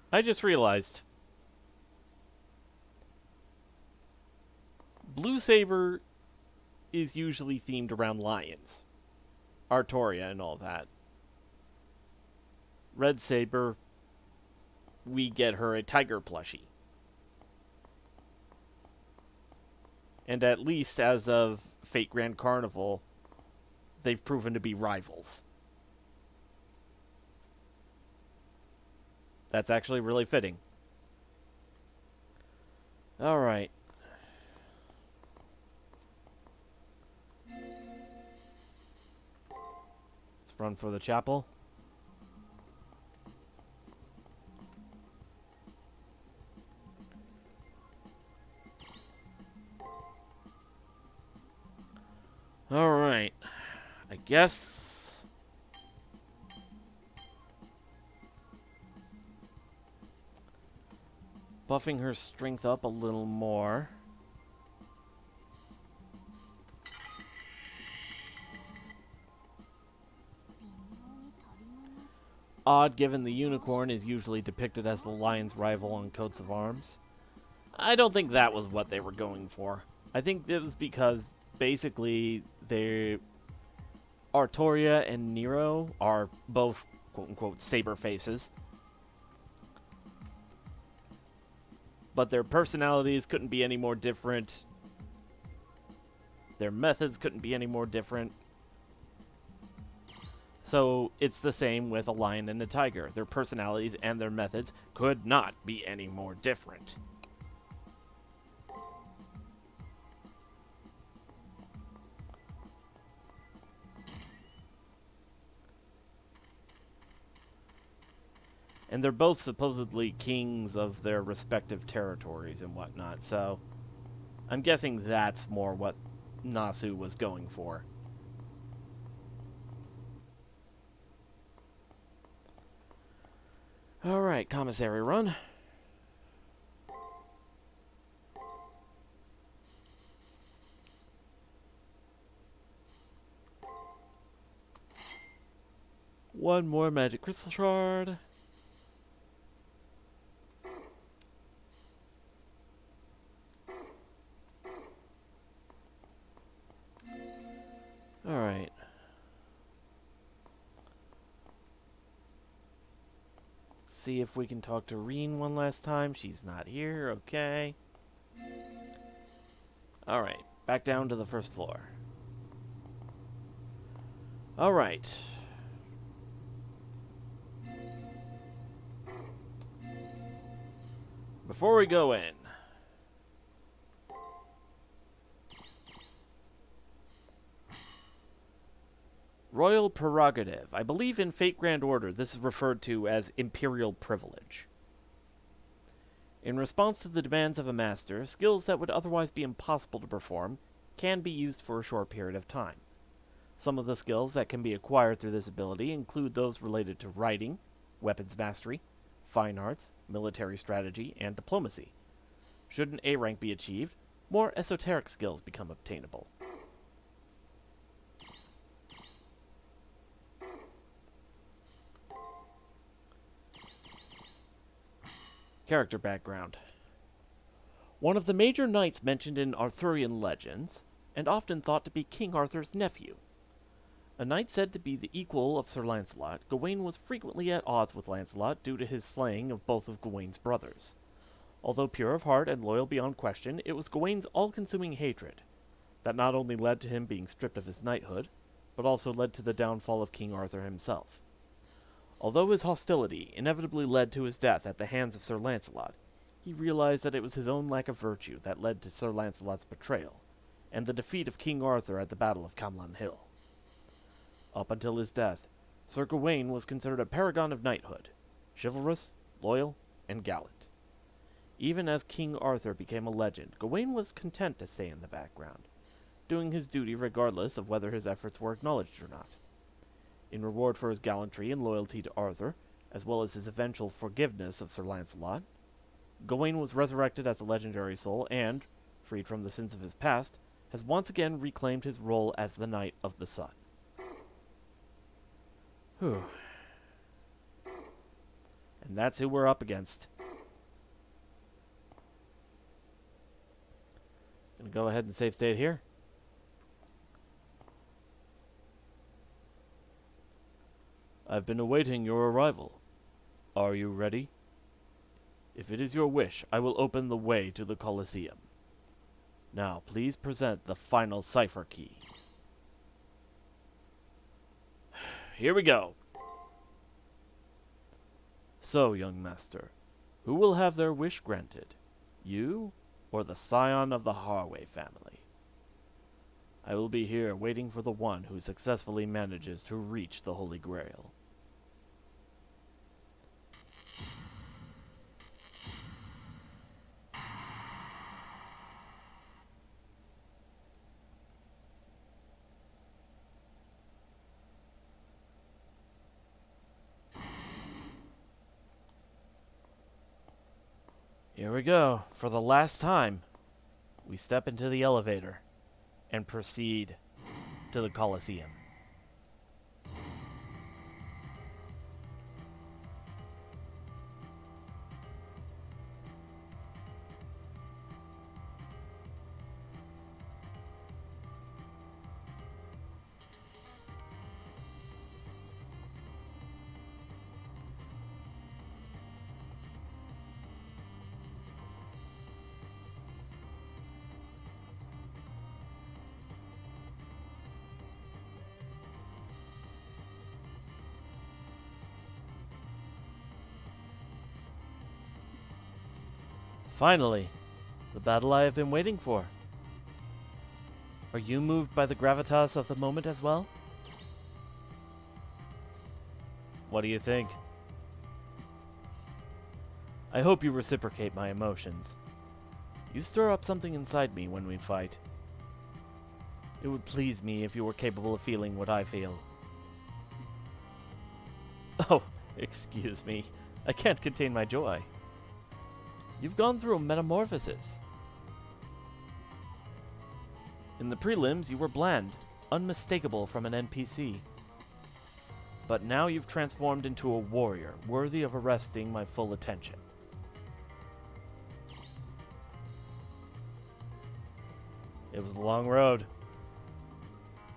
I just realized Blue Saber is usually themed around lions, Artoria and all that. Red Saber, we get her a tiger plushie. And at least as of Fate Grand Carnival, they've proven to be rivals. That's actually really fitting. Alright. Let's run for the chapel. Alright. I guess buffing her strength up a little more. Odd, given the unicorn is usually depicted as the lion's rival on coats of arms. I don't think that was what they were going for. I think it was because basically Artoria and Nero are both quote-unquote saber faces. But their personalities couldn't be any more different. Their methods couldn't be any more different. So it's the same with a lion and a tiger. Their personalities and their methods could not be any more different. And they're both supposedly kings of their respective territories and whatnot, so I'm guessing that's more what Nasu was going for. Alright, commissary run. One more magic crystal shard. Alright. See if we can talk to Reen one last time. She's not here. Okay. Alright. Back down to the first floor. Alright. Before we go in, Royal Prerogative. I believe in Fate Grand Order this is referred to as Imperial Privilege. In response to the demands of a master, skills that would otherwise be impossible to perform can be used for a short period of time. Some of the skills that can be acquired through this ability include those related to writing, weapons mastery, fine arts, military strategy, and diplomacy. Should an A rank be achieved, more esoteric skills become obtainable. Character background. One of the major knights mentioned in Arthurian legends, and often thought to be King Arthur's nephew. A knight said to be the equal of Sir Lancelot, Gawain was frequently at odds with Lancelot due to his slaying of both of Gawain's brothers. Although pure of heart and loyal beyond question, it was Gawain's all-consuming hatred that not only led to him being stripped of his knighthood, but also led to the downfall of King Arthur himself. Although his hostility inevitably led to his death at the hands of Sir Lancelot, he realized that it was his own lack of virtue that led to Sir Lancelot's betrayal, and the defeat of King Arthur at the Battle of Camlan Hill. Up until his death, Sir Gawain was considered a paragon of knighthood, chivalrous, loyal, and gallant. Even as King Arthur became a legend, Gawain was content to stay in the background, doing his duty regardless of whether his efforts were acknowledged or not. In reward for his gallantry and loyalty to Arthur, as well as his eventual forgiveness of Sir Lancelot, Gawain was resurrected as a legendary soul and, freed from the sins of his past, has once again reclaimed his role as the Knight of the Sun. Whew. And that's who we're up against. Gonna go ahead and save state here. I've been awaiting your arrival. Are you ready? If it is your wish, I will open the way to the Colosseum. Now, please present the final Cipher Key. Here we go. So, young master, who will have their wish granted? You or the scion of the Harway family? I will be here waiting for the one who successfully manages to reach the Holy Grail. Here we go. For the last time, we step into the elevator and proceed to the Colosseum. Finally, the battle I have been waiting for. Are you moved by the gravitas of the moment as well? What do you think? I hope you reciprocate my emotions. You stir up something inside me when we fight. It would please me if you were capable of feeling what I feel. Oh, excuse me. I can't contain my joy. You've gone through a metamorphosis. In the prelims, you were bland, unmistakable from an NPC. But now you've transformed into a warrior, worthy of arresting my full attention. It was a long road.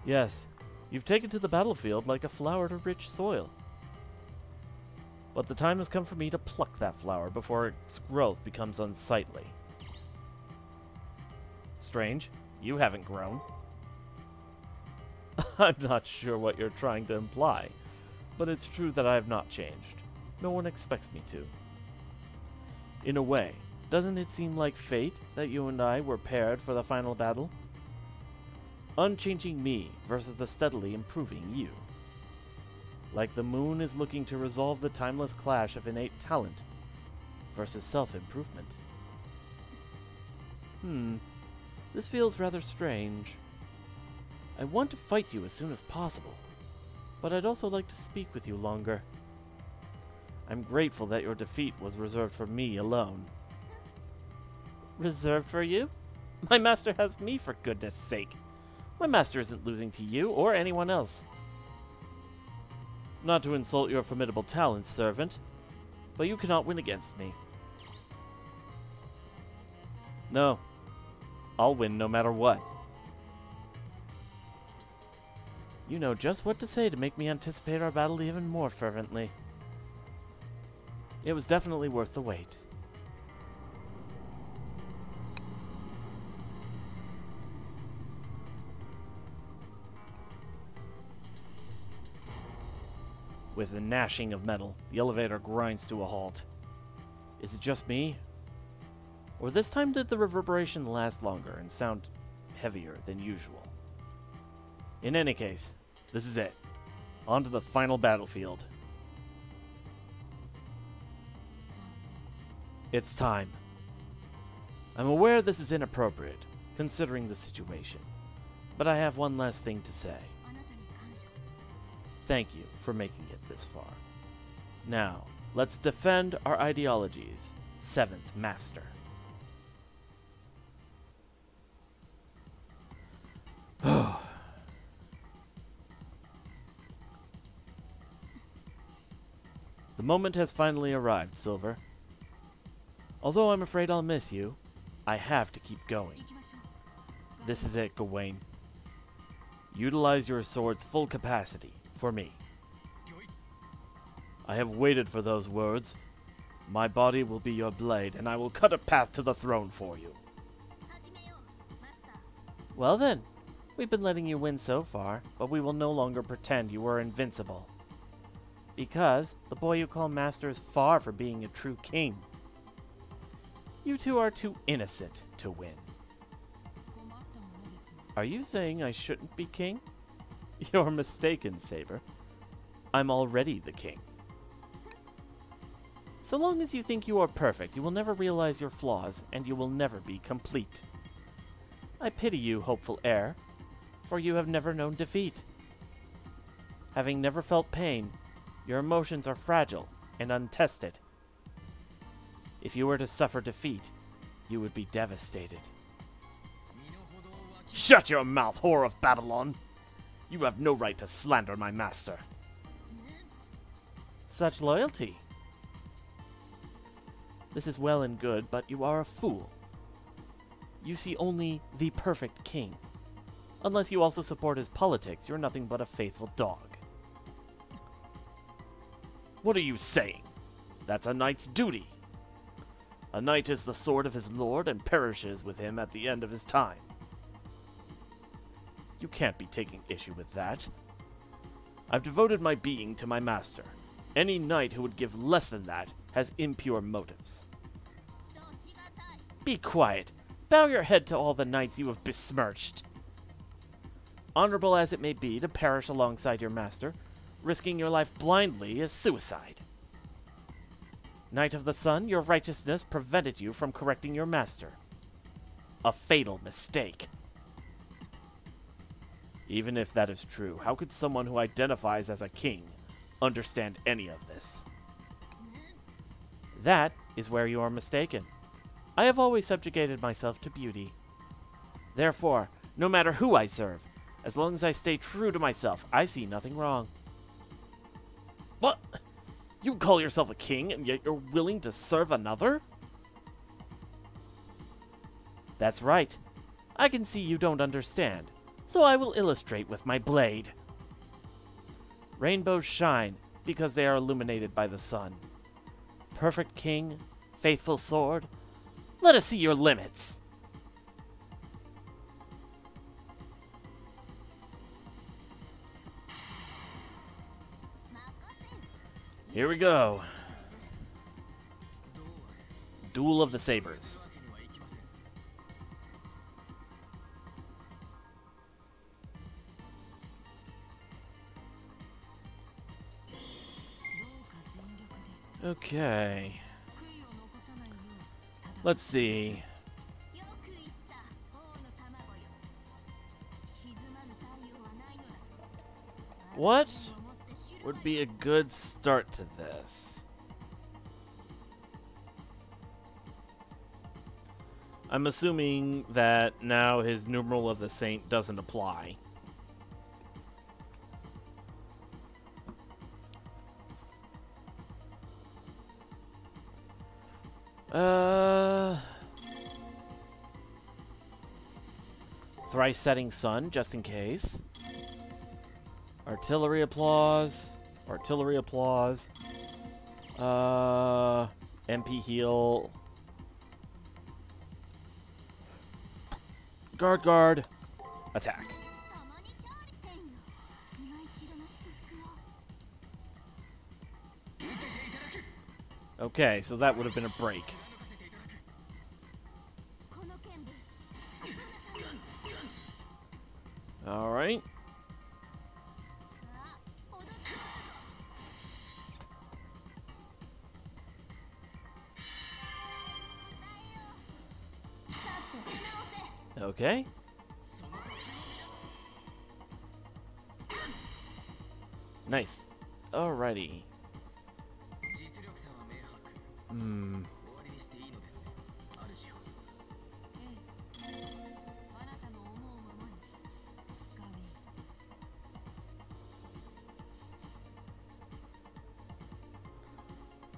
Yes, you've taken to the battlefield like a flower to rich soil. But the time has come for me to pluck that flower before its growth becomes unsightly. Strange, you haven't grown. I'm not sure what you're trying to imply, but it's true that I have not changed. No one expects me to. In a way, doesn't it seem like fate that you and I were paired for the final battle? Unchanging me versus the steadily improving you. Like the moon is looking to resolve the timeless clash of innate talent versus self-improvement. This feels rather strange. I want to fight you as soon as possible, but I'd also like to speak with you longer. I'm grateful that your defeat was reserved for me alone. Reserved for you? My master has me, for goodness sake. My master isn't losing to you or anyone else. Not to insult your formidable talents, servant, but you cannot win against me. No, I'll win no matter what. You know just what to say to make me anticipate our battle even more fervently. It was definitely worth the wait. With the gnashing of metal, the elevator grinds to a halt. Is it just me? Or this time did the reverberation last longer and sound heavier than usual? In any case, this is it. On to the final battlefield. It's time. I'm aware this is inappropriate, considering the situation, but I have one last thing to say. Thank you for making it this far. Now, let's defend our ideologies, 7th Master. The moment has finally arrived, Silver. Although I'm afraid I'll miss you, I have to keep going. This is it, Gawain. Utilize your sword's full capacity for me. I have waited for those words. My body will be your blade, and I will cut a path to the throne for you. Well then, we've been letting you win so far, but we will no longer pretend you are invincible. Because the boy you call master is far from being a true king. You two are too innocent to win. Are you saying I shouldn't be king? You're mistaken, Saber. I'm already the king. So long as you think you are perfect, you will never realize your flaws, and you will never be complete. I pity you, hopeful heir, for you have never known defeat. Having never felt pain, your emotions are fragile and untested. If you were to suffer defeat, you would be devastated. Shut your mouth, whore of Babylon! You have no right to slander my master. Such loyalty. This is well and good, but you are a fool. You see only the perfect king. Unless you also support his politics, you're nothing but a faithful dog. What are you saying? That's a knight's duty. A knight is the sword of his lord and perishes with him at the end of his time. You can't be taking issue with that. I've devoted my being to my master. Any knight who would give less than that has impure motives. Be quiet. Bow your head to all the knights you have besmirched. Honorable as it may be to perish alongside your master, risking your life blindly is suicide. Knight of the Sun, your righteousness prevented you from correcting your master. A fatal mistake. Even if that is true, how could someone who identifies as a king understand any of this? That is where you are mistaken. I have always subjugated myself to beauty. Therefore, no matter who I serve, as long as I stay true to myself, I see nothing wrong. What? You call yourself a king, and yet you're willing to serve another? That's right. I can see you don't understand, so I will illustrate with my blade. Rainbows shine because they are illuminated by the sun. Perfect king, faithful sword, let us see your limits. Here we go. Duel of the Sabres. Okay. Let's see. What would be a good start to this? I'm assuming that now his Numeral of the Saint doesn't apply. Thrice Setting Sun, just in case. Artillery Applause. Artillery Applause. MP Heal. Guard, guard. Attack. Okay, so that would have been a break. All right. Okay. Nice. Alrighty.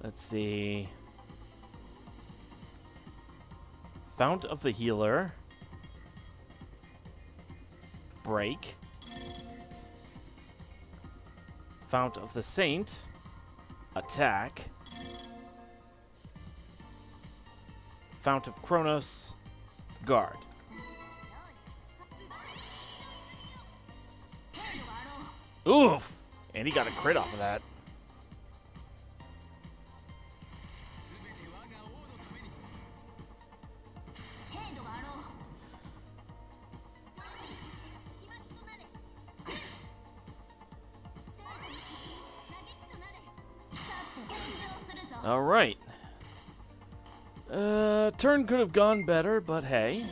Let's see. Fount of the Healer. Break. Fount of the Saint. Attack. Fount of Kronos. Guard. Oof! And he got a crit off of that. All right. Turn could have gone better, but hey.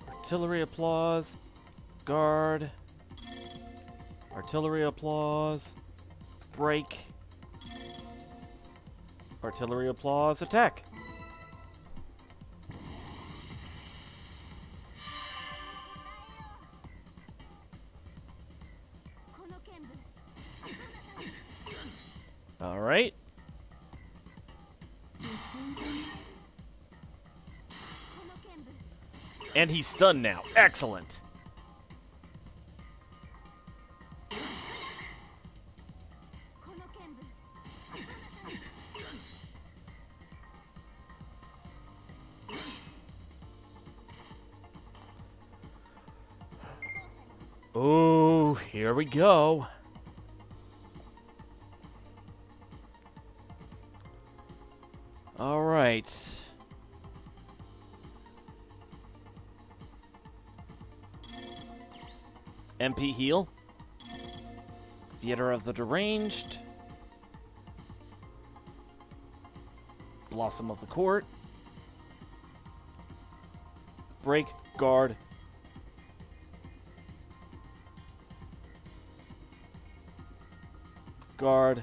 Artillery Applause. Guard. Artillery Applause. Break. Artillery Applause. Attack. All right. And he's stunned now. Excellent. Oh, here we go. All right. MP Heal. Theater of the Deranged. Blossom of the Court. Break, guard. Guard.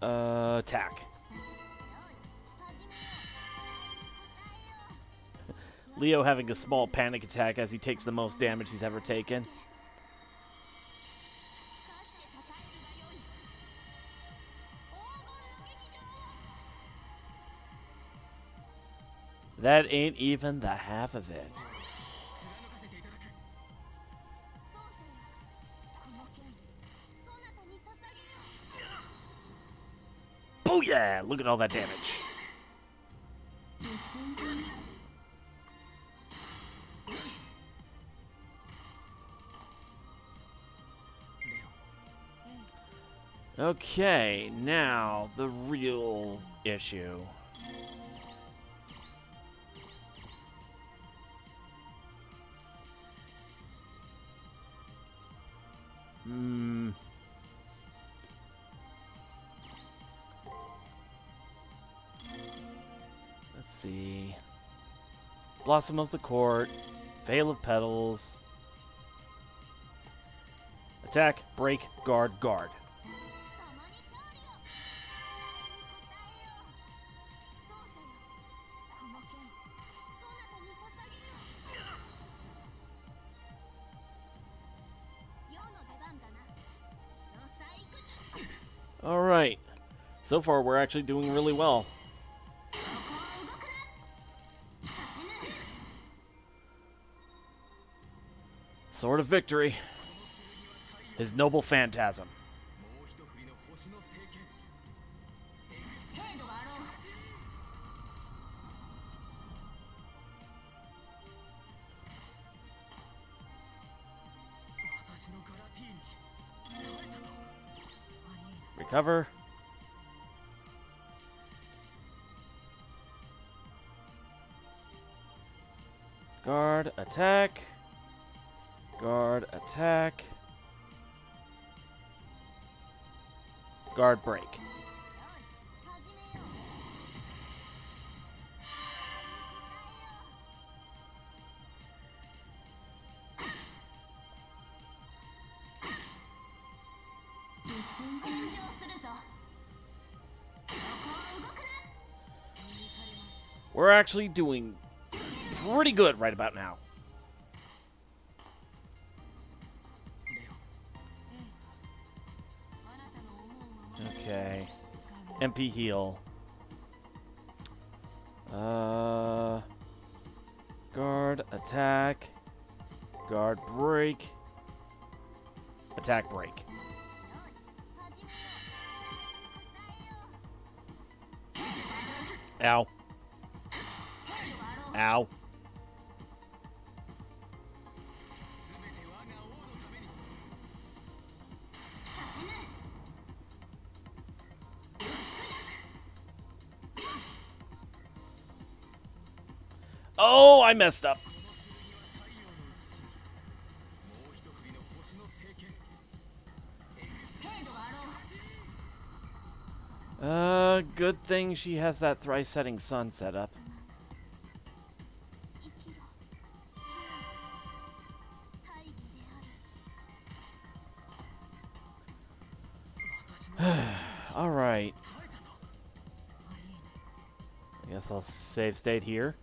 Attack. Leo having a small panic attack as he takes the most damage he's ever taken. That ain't even the half of it. Booyah! Look at all that damage. Okay, now the real issue. see. Blossom of the Court. Veil of Petals. Attack, break, guard, guard. Alright. So far, we're actually doing really well. Sword of Victory. His Noble Phantasm. Recover. Guard, attack. Guard, attack. Guard, break. We're actually doing pretty good right about now. Okay. MP heal. Guard, attack. Guard, break. Attack, break. Ow. Ow. Oh, I messed up. Good thing she has that thrice setting sun set up. Alright. I guess I'll save state here.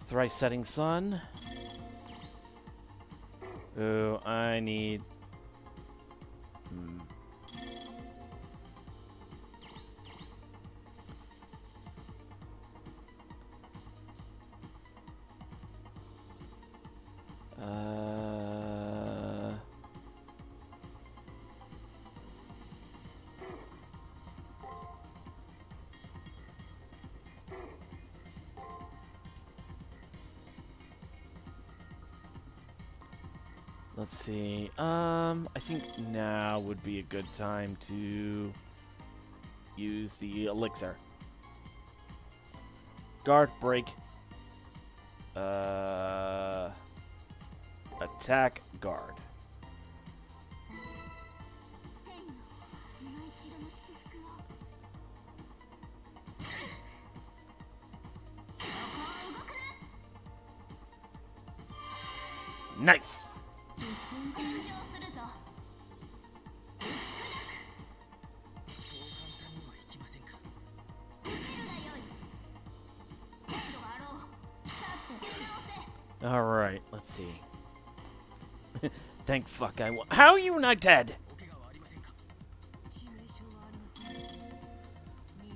Thrice setting sun. Ooh, I need... Let's see. I think now would be a good time to use the elixir. Guard, break. Attack, guard. Nice. Alright, let's see. Thank fuck I won. How are you not dead?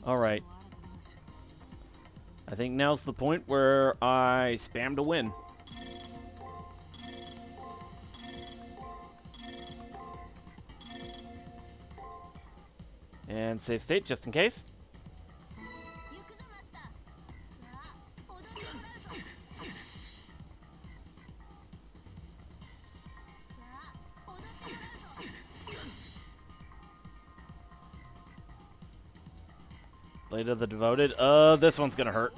Alright. I think now's the point where I spam to win. And save state just in case. Blade of the Devoted. This one's gonna hurt.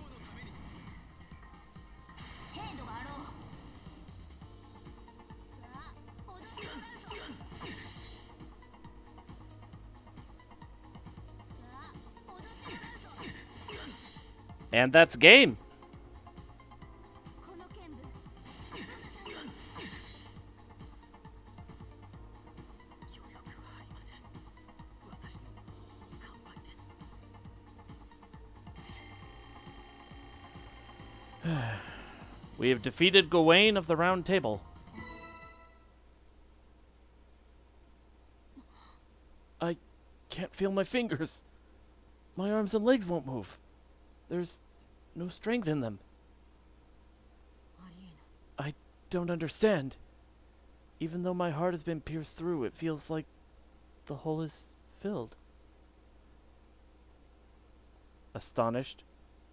And that's game. We have defeated Gawain of the Round Table. I can't feel my fingers. My arms and legs won't move. There's no strength in them. I don't understand. Even though my heart has been pierced through, it feels like the hole is filled. Astonished,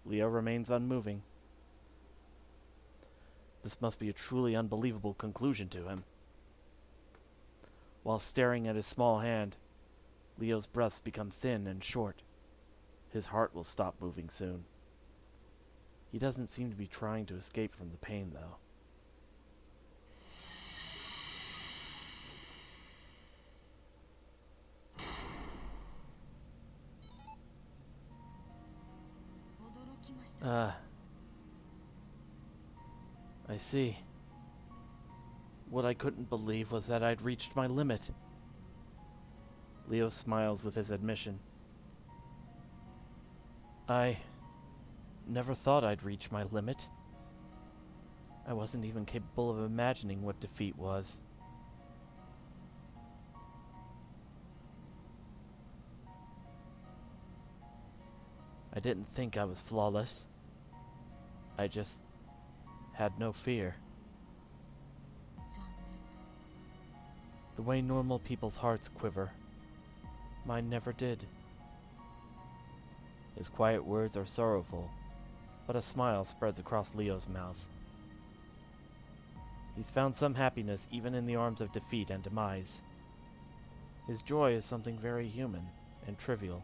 Leo remains unmoving. This must be a truly unbelievable conclusion to him. While staring at his small hand, Leo's breaths become thin and short. His heart will stop moving soon. He doesn't seem to be trying to escape from the pain, though. I see. What I couldn't believe was that I'd reached my limit. Leo smiles with his admission. I never thought I'd reach my limit. I wasn't even capable of imagining what defeat was. I didn't think I was flawless. I just had no fear. The way normal people's hearts quiver, mine never did. His quiet words are sorrowful, but a smile spreads across Leo's mouth. He's found some happiness even in the arms of defeat and demise. His joy is something very human and trivial.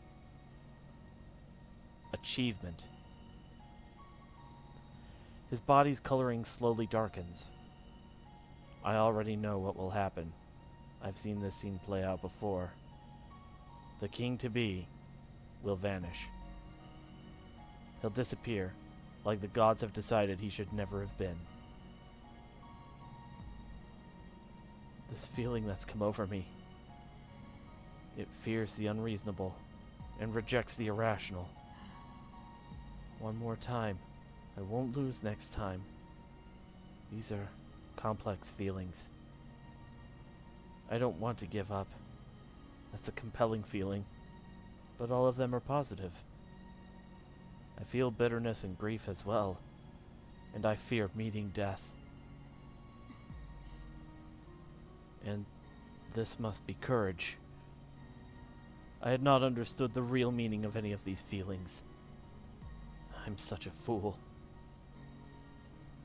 Achievement. His body's coloring slowly darkens. I already know what will happen. I've seen this scene play out before. The king-to-be will vanish. He'll disappear, like the gods have decided he should never have been. This feeling that's come over me, it fears the unreasonable and rejects the irrational. One more time. I won't lose next time. These are complex feelings. I don't want to give up. That's a compelling feeling, but all of them are positive. I feel bitterness and grief as well, and I fear meeting death. And this must be courage. I had not understood the real meaning of any of these feelings. I'm such a fool.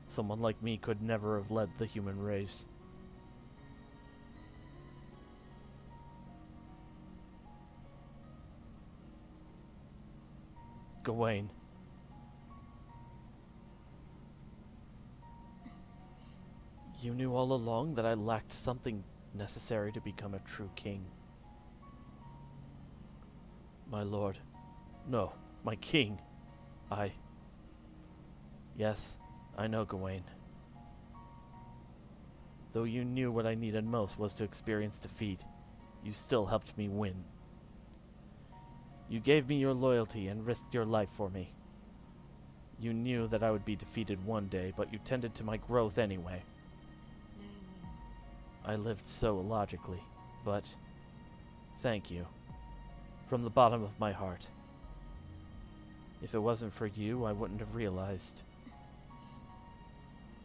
Someone like me could never have led the human race. Gawain. You knew all along that I lacked something necessary to become a true king. My lord. No, my king. Yes, I know, Gawain. Though you knew what I needed most was to experience defeat, you still helped me win. You gave me your loyalty and risked your life for me. You knew that I would be defeated one day, but you tended to my growth anyway. I lived so illogically, but thank you. From the bottom of my heart. If it wasn't for you, I wouldn't have realized.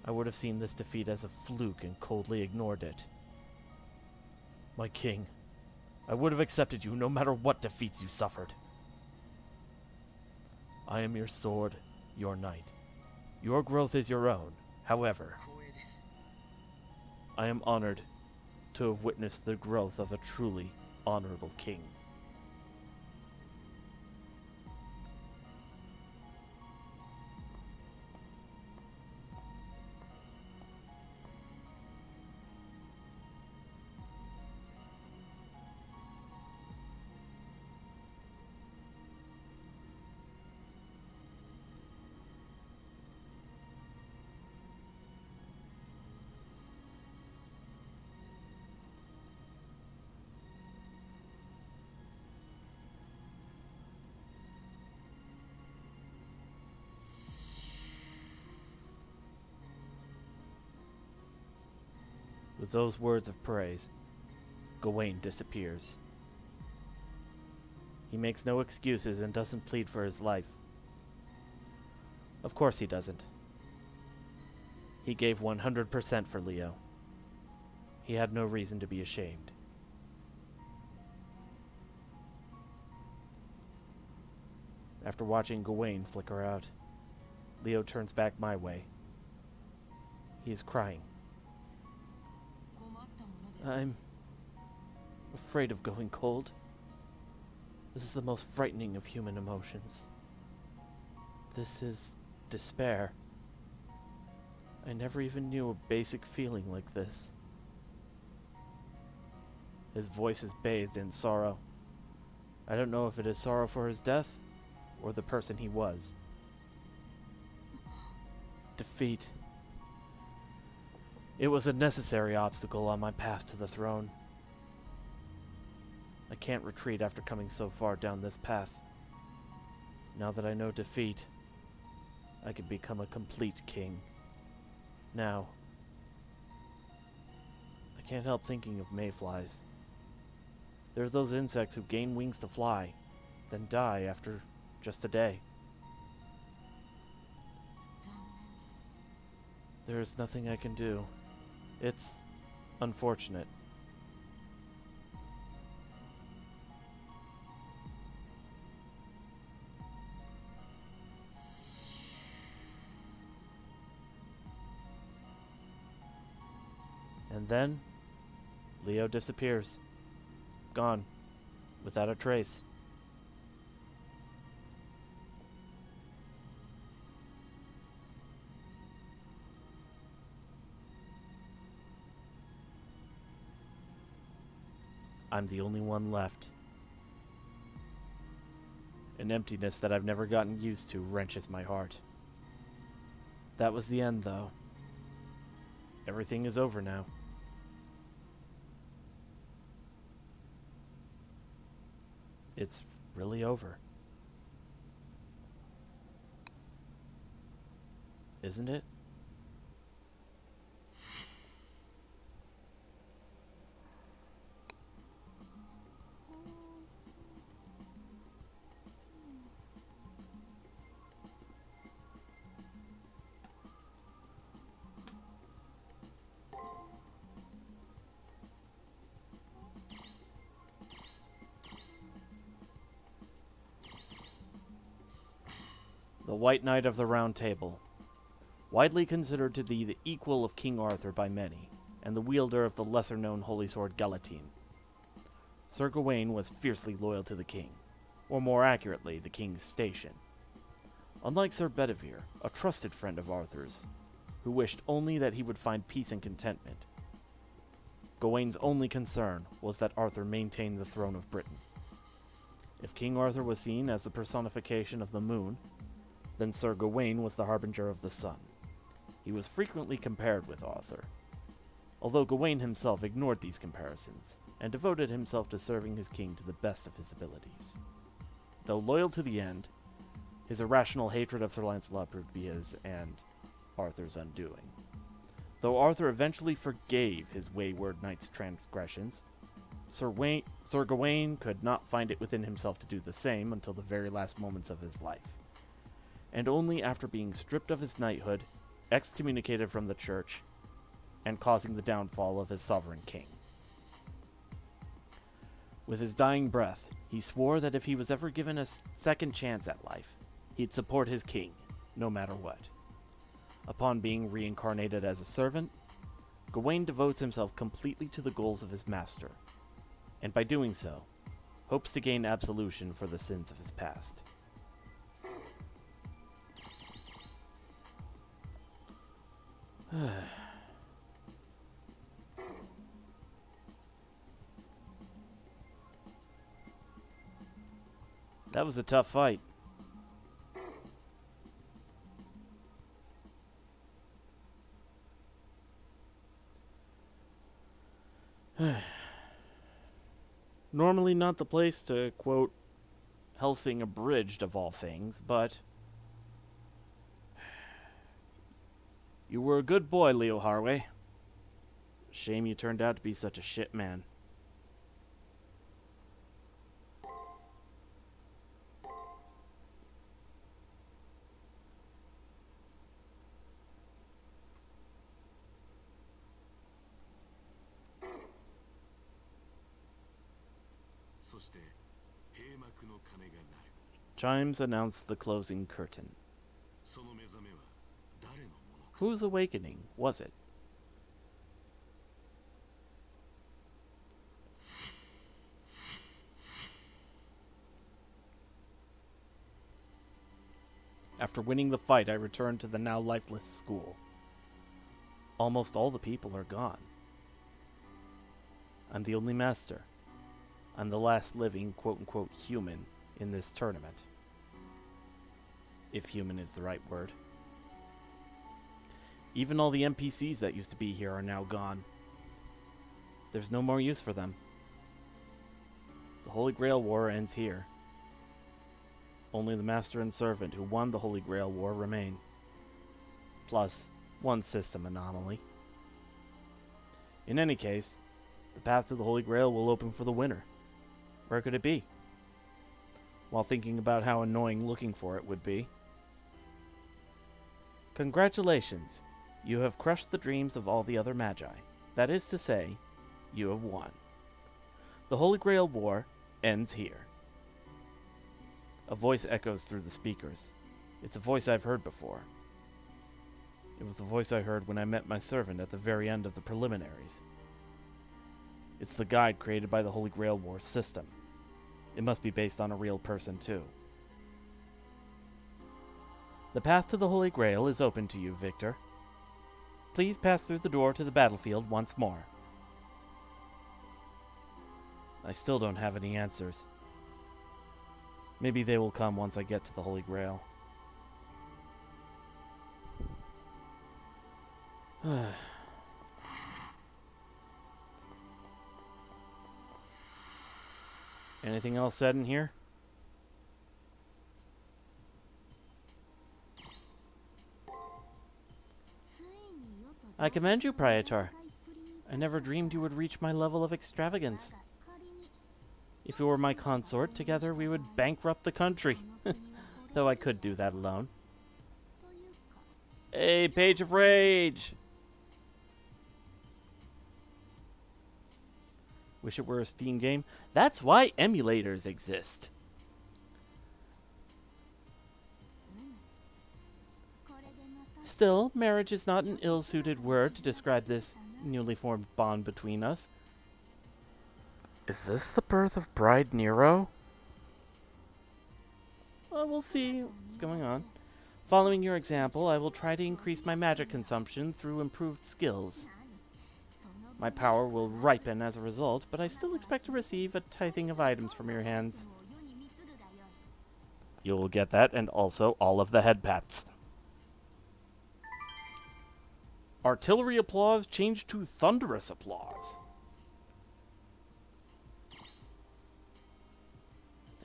I would have seen this defeat as a fluke and coldly ignored it. My king, I would have accepted you no matter what defeats you suffered. I am your sword, your knight. Your growth is your own. However, I am honored to have witnessed the growth of a truly honorable king. With those words of praise, Gawain disappears. He makes no excuses and doesn't plead for his life. Of course he doesn't. He gave 100% for Leo. He had no reason to be ashamed. After watching Gawain flicker out, Leo turns back my way. He is crying. I'm afraid of going cold. This is the most frightening of human emotions. This is despair. I never even knew a basic feeling like this. His voice is bathed in sorrow. I don't know if it is sorrow for his death or the person he was. Defeat. It was a necessary obstacle on my path to the throne. I can't retreat after coming so far down this path. Now that I know defeat, I can become a complete king. Now, I can't help thinking of mayflies. There's those insects who gain wings to fly, then die after just a day. There is nothing I can do. It's unfortunate. And then, Leo disappears. Gone. Without a trace. I'm the only one left. An emptiness that I've never gotten used to wrenches my heart. That was the end, though. Everything is over now. It's really over. Isn't it? The White Knight of the Round Table. Widely considered to be the equal of King Arthur by many, and the wielder of the lesser-known holy sword Galatine. Sir Gawain was fiercely loyal to the king, or more accurately, the king's station. Unlike Sir Bedivere, a trusted friend of Arthur's, who wished only that he would find peace and contentment, Gawain's only concern was that Arthur maintain the throne of Britain. If King Arthur was seen as the personification of the moon, then Sir Gawain was the harbinger of the sun. He was frequently compared with Arthur, although Gawain himself ignored these comparisons, and devoted himself to serving his king to the best of his abilities. Though loyal to the end, his irrational hatred of Sir Lancelot proved to be his and Arthur's undoing. Though Arthur eventually forgave his wayward knight's transgressions, Sir Gawain could not find it within himself to do the same until the very last moments of his life, and only after being stripped of his knighthood, excommunicated from the church, and causing the downfall of his sovereign king. With his dying breath, he swore that if he was ever given a second chance at life, he'd support his king, no matter what. Upon being reincarnated as a servant, Gawain devotes himself completely to the goals of his master, and by doing so, hopes to gain absolution for the sins of his past. That was a tough fight. Normally not the place to quote Helsing abridged of all things, but you were a good boy, Leo Harway. Shame you turned out to be such a shit man. Chimes announced the closing curtain. Whose awakening was it? After winning the fight, I returned to the now lifeless school. Almost all the people are gone. I'm the only master. I'm the last living, quote-unquote, human in this tournament. If human is the right word. Even all the NPCs that used to be here are now gone. There's no more use for them. The Holy Grail War ends here. Only the Master and Servant who won the Holy Grail War remain. Plus, one system anomaly. In any case, the path to the Holy Grail will open for the winner. Where could it be? While thinking about how annoying looking for it would be. Congratulations, you have crushed the dreams of all the other Magi. That is to say, you have won. The Holy Grail War ends here. A voice echoes through the speakers. It's a voice I've heard before. It was the voice I heard when I met my servant at the very end of the preliminaries. It's the guide created by the Holy Grail War system. It must be based on a real person, too. The path to the Holy Grail is open to you, Victor. Please pass through the door to the battlefield once more. I still don't have any answers. Maybe they will come once I get to the Holy Grail. Anything else said in here? I commend you, Praetor. I never dreamed you would reach my level of extravagance. If you were my consort, together we would bankrupt the country. Though I could do that alone. Hey, Page of Rage! Wish it were a Steam game. That's why emulators exist. Still, marriage is not an ill-suited word to describe this newly formed bond between us. Is this the birth of Bride Nero? Well, we'll see what's going on. Following your example, I will try to increase my magic consumption through improved skills. My power will ripen as a result, but I still expect to receive a tithing of items from your hands. You'll get that, and also all of the head pats. Artillery applause changed to thunderous applause.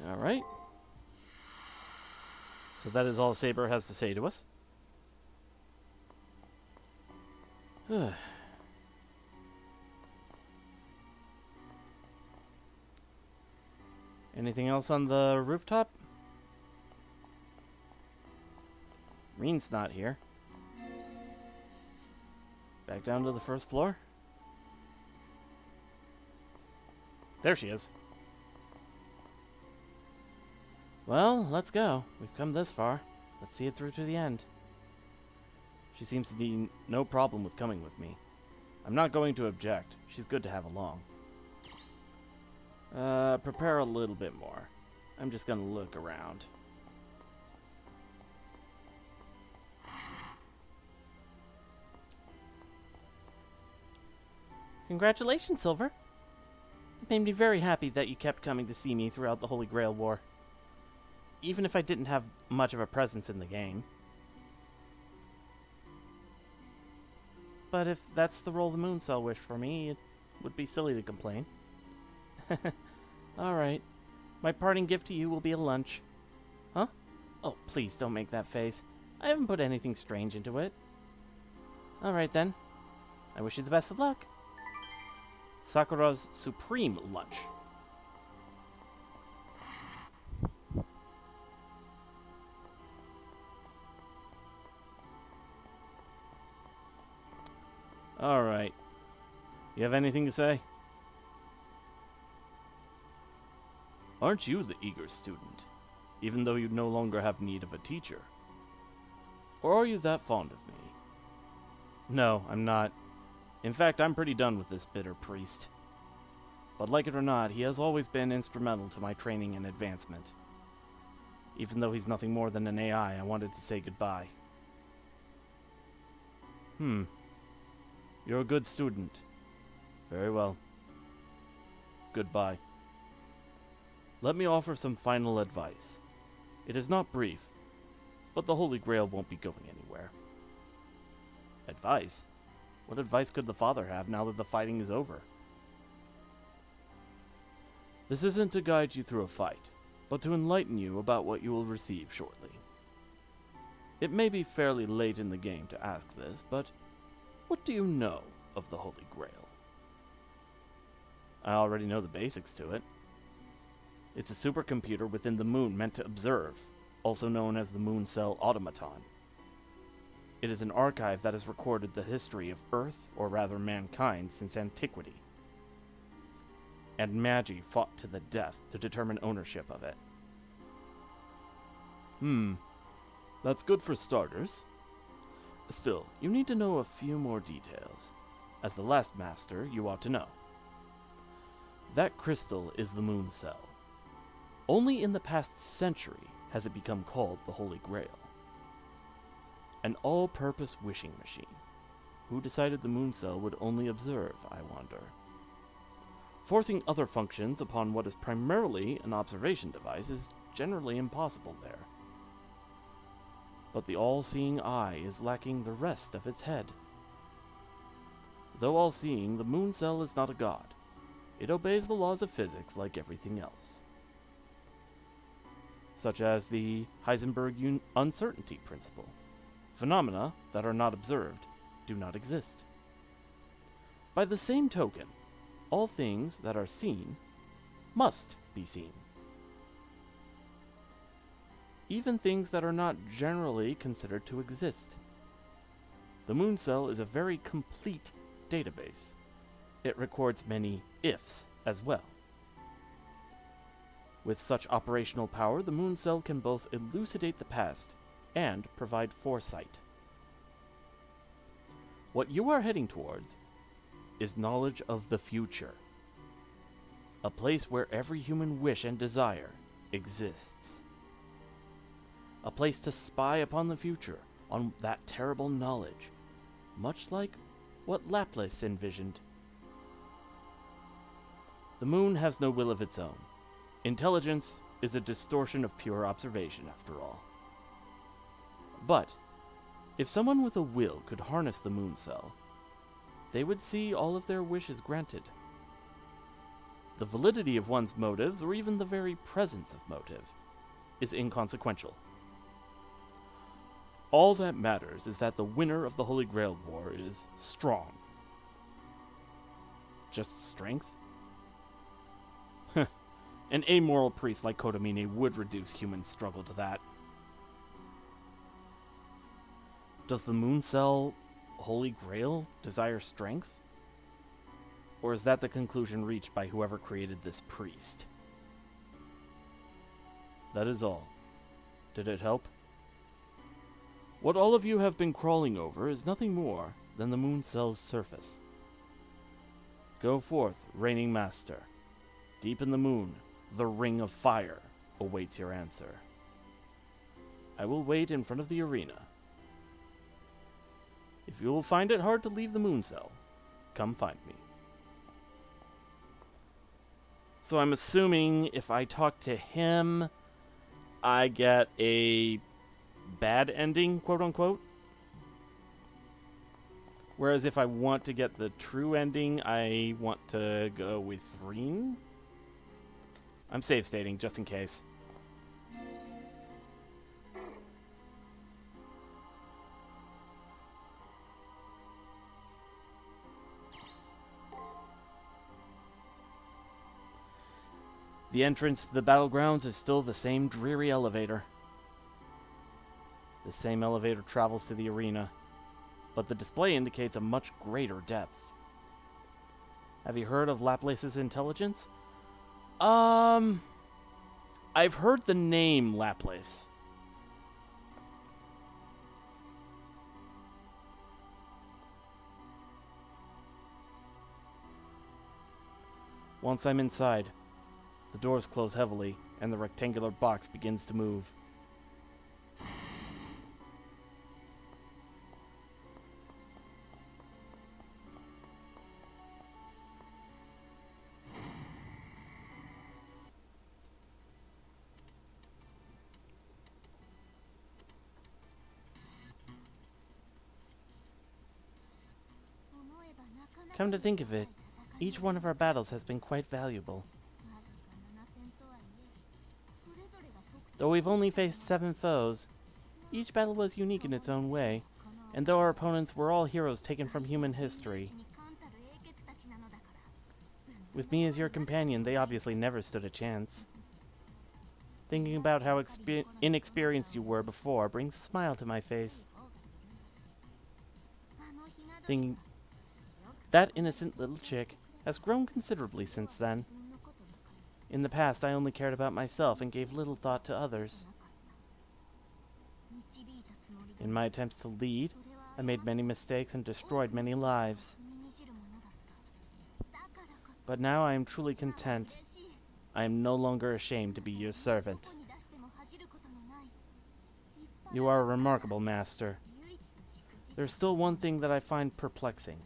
Alright. So that is all Saber has to say to us. Anything else on the rooftop? Reen's not here. Back down to the first floor. There she is. Well, let's go. We've come this far. Let's see it through to the end. She seems to need no problem with coming with me. I'm not going to object. She's good to have along. Prepare a little bit more. I'm just gonna look around. Congratulations, Silver. It made me very happy that you kept coming to see me throughout the Holy Grail War. Even if I didn't have much of a presence in the game. But if that's the role the Mooncell wished for me, it would be silly to complain. Alright. My parting gift to you will be a lunch. Huh? Oh, please don't make that face. I haven't put anything strange into it. Alright then. I wish you the best of luck. Sakura's supreme lunch. Alright. You have anything to say? Aren't you the eager student, even though you no longer have need of a teacher? Or are you that fond of me? No, I'm not. In fact, I'm pretty done with this bitter priest. But like it or not, he has always been instrumental to my training and advancement. Even though he's nothing more than an AI, I wanted to say goodbye. You're a good student. Very well. Goodbye. Let me offer some final advice. It is not brief, but the Holy Grail won't be going anywhere. Advice? What advice could the father have now that the fighting is over? This isn't to guide you through a fight, but to enlighten you about what you will receive shortly. It may be fairly late in the game to ask this, but what do you know of the Holy Grail? I already know the basics to it. It's a supercomputer within the moon meant to observe, also known as the Moon Cell Automaton. It is an archive that has recorded the history of Earth, or rather mankind, since antiquity. And Magi fought to the death to determine ownership of it. That's good for starters. Still, you need to know a few more details. As the last master, you ought to know. That crystal is the Moon Cell. Only in the past century has it become called the Holy Grail. An all-purpose wishing machine. Who decided the Moon Cell would only observe, I wonder? Forcing other functions upon what is primarily an observation device is generally impossible there. But the all-seeing eye is lacking the rest of its head. Though all-seeing, the Moon Cell is not a god. It obeys the laws of physics like everything else, such as the Heisenberg uncertainty principle. Phenomena that are not observed do not exist. By the same token, all things that are seen must be seen. Even things that are not generally considered to exist. The Moon Cell is a very complete database. It records many ifs as well. With such operational power, the Moon Cell can both elucidate the past and provide foresight. What you are heading towards is knowledge of the future. A place where every human wish and desire exists. A place to spy upon the future, on that terrible knowledge, much like what Laplace envisioned. The moon has no will of its own. Intelligence is a distortion of pure observation, after all. But, if someone with a will could harness the Moon Cell, they would see all of their wishes granted. The validity of one's motives, or even the very presence of motive, is inconsequential. All that matters is that the winner of the Holy Grail War is strong. Just strength? An amoral priest like Kodomine would reduce human struggle to that. Does the Moon Cell Holy Grail desire strength? Or is that the conclusion reached by whoever created this priest? That is all. Did it help? What all of you have been crawling over is nothing more than the Moon Cell's surface. Go forth, reigning master. Deep in the moon, the ring of fire awaits your answer. I will wait in front of the arena. If you will find it hard to leave the Moon Cell, come find me. So I'm assuming if I talk to him, I get a bad ending, quote-unquote. Whereas if I want to get the true ending, I want to go with Reen. I'm save stating, just in case. The entrance to the battlegrounds is still the same dreary elevator. The same elevator travels to the arena, but the display indicates a much greater depth. Have you heard of Laplace's intelligence? I've heard the name Laplace. Once I'm inside, the doors close heavily, and the rectangular box begins to move. Come to think of it, each one of our battles has been quite valuable. Though we've only faced 7 foes, each battle was unique in its own way, and though our opponents were all heroes taken from human history, with me as your companion, they obviously never stood a chance. Thinking about how inexperienced you were before brings a smile to my face. Thinking that innocent little chick has grown considerably since then. In the past, I only cared about myself and gave little thought to others. In my attempts to lead, I made many mistakes and destroyed many lives. But now I am truly content. I am no longer ashamed to be your servant. You are a remarkable master. There's still one thing that I find perplexing.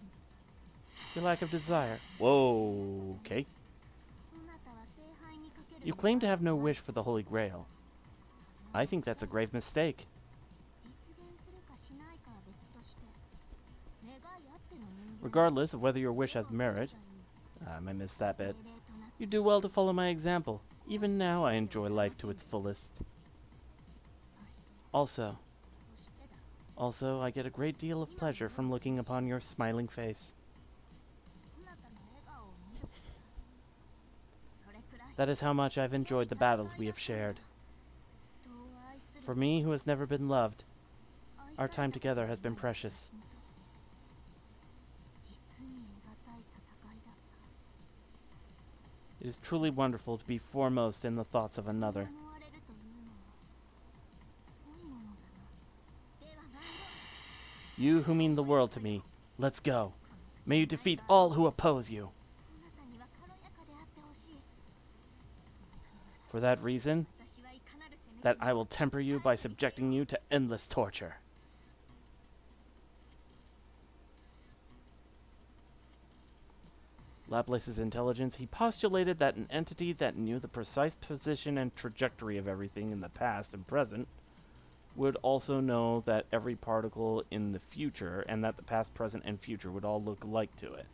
Your lack of desire. Whoa, okay. You claim to have no wish for the Holy Grail. I think that's a grave mistake. Regardless of whether your wish has merit, I missed that bit, you do well to follow my example. Even now I enjoy life to its fullest. Also, I get a great deal of pleasure from looking upon your smiling face. That is how much I've enjoyed the battles we have shared. For me, who has never been loved, our time together has been precious. It is truly wonderful to be foremost in the thoughts of another. You who mean the world to me, let's go. May you defeat all who oppose you. For that reason, that I will temper you by subjecting you to endless torture. Laplace's intelligence, he postulated that an entity that knew the precise position and trajectory of everything in the past and present would also know that every particle in the future, and that the past, present, and future would all look alike to it.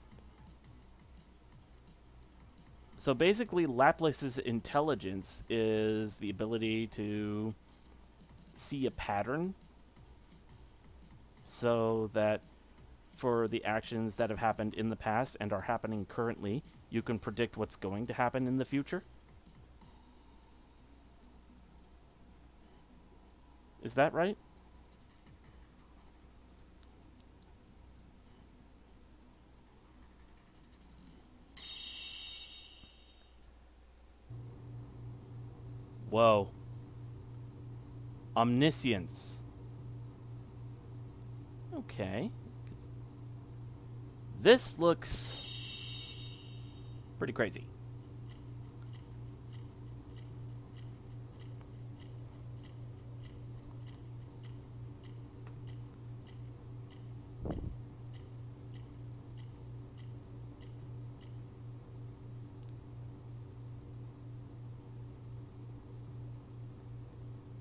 So basically, Laplace's intelligence is the ability to see a pattern, so that for the actions that have happened in the past and are happening currently, you can predict what's going to happen in the future. Is that right? Whoa. Omniscience. Okay. This looks pretty crazy.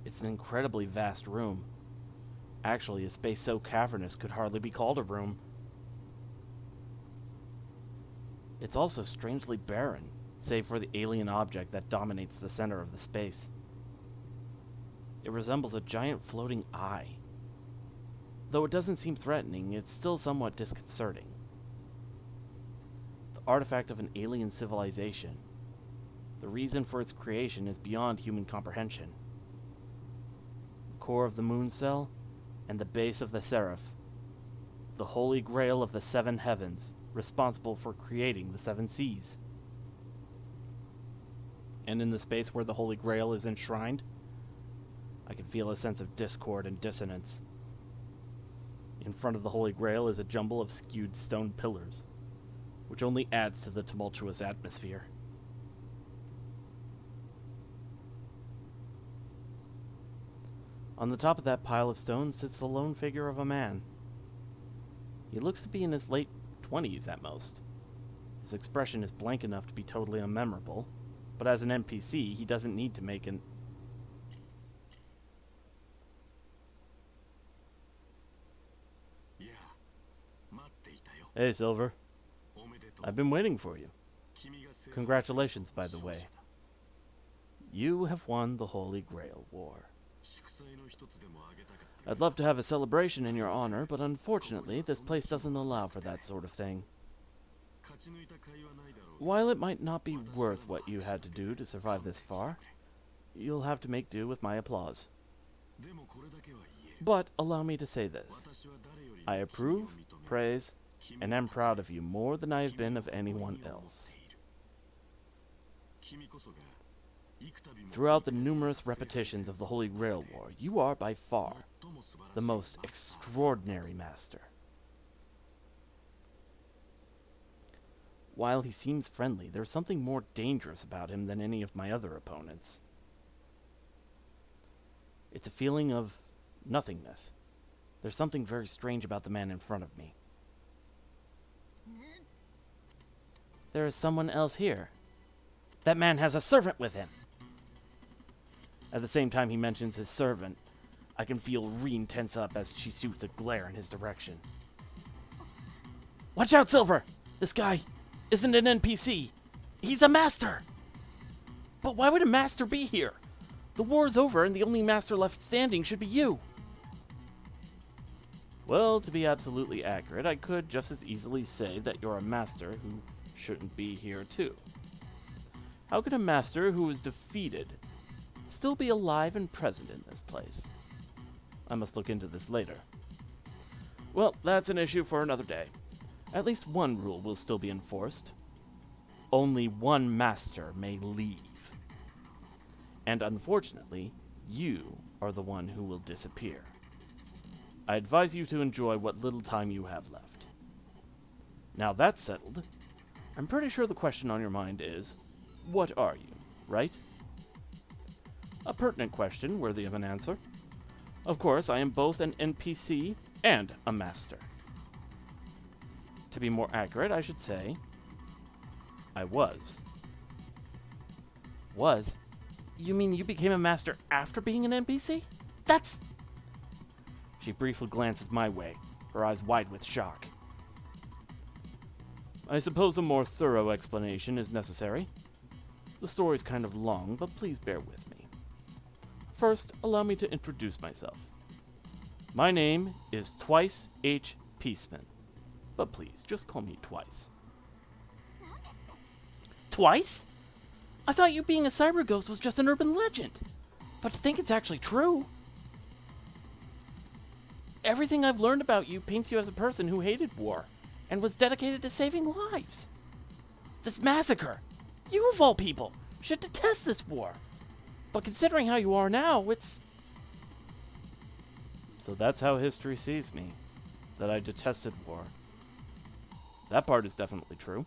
It's an incredibly vast room. Actually, a space so cavernous could hardly be called a room. It's also strangely barren, save for the alien object that dominates the center of the space. It resembles a giant floating eye. Though it doesn't seem threatening, it's still somewhat disconcerting. The artifact of an alien civilization. The reason for its creation is beyond human comprehension. The core of the moon cell and the base of the seraph, the holy grail of the seven heavens, responsible for creating the seven seas. And in the space where the holy grail is enshrined, I can feel a sense of discord and dissonance. In front of the holy grail is a jumble of skewed stone pillars, which only adds to the tumultuous atmosphere. On the top of that pile of stones sits the lone figure of a man. He looks to be in his late 20s at most. His expression is blank enough to be totally unmemorable, but as an NPC, he doesn't need to make an... Hey, Silver. I've been waiting for you. Congratulations, by the way. You have won the Holy Grail War. I'd love to have a celebration in your honor, but unfortunately, this place doesn't allow for that sort of thing. While it might not be worth what you had to do to survive this far, you'll have to make do with my applause. But allow me to say this. I approve, praise, and am proud of you more than I have been of anyone else. Throughout the numerous repetitions of the Holy Grail War, you are by far the most extraordinary master. While he seems friendly, there's something more dangerous about him than any of my other opponents. It's a feeling of nothingness. There's something very strange about the man in front of me. There is someone else here. That man has a servant with him. At the same time he mentions his servant, I can feel Reen tense up as she shoots a glare in his direction. Watch out, Silver! This guy isn't an NPC. He's a master! But why would a master be here? The war's over and the only master left standing should be you. Well, to be absolutely accurate, I could just as easily say that you're a master who shouldn't be here too. How can a master who is defeated still be alive and present in this place? I must look into this later. Well, that's an issue for another day. At least one rule will still be enforced. Only one master may leave. And unfortunately, you are the one who will disappear. I advise you to enjoy what little time you have left. Now that's settled, I'm pretty sure the question on your mind is, what are you, right? A pertinent question worthy of an answer. Of course, I am both an NPC and a master. To be more accurate, I should say, I was. Was? You mean you became a master after being an NPC? That's... She briefly glances my way, her eyes wide with shock. I suppose a more thorough explanation is necessary. The story's kind of long, but please bear with me. First, allow me to introduce myself. My name is Twice H. Peaceman, but please, just call me Twice. Twice? I thought you being a cyber ghost was just an urban legend, but to think it's actually true. Everything I've learned about you paints you as a person who hated war and was dedicated to saving lives. This massacre, you of all people, should detest this war. But considering how you are now, it's... So that's how history sees me, that I detested war. That part is definitely true.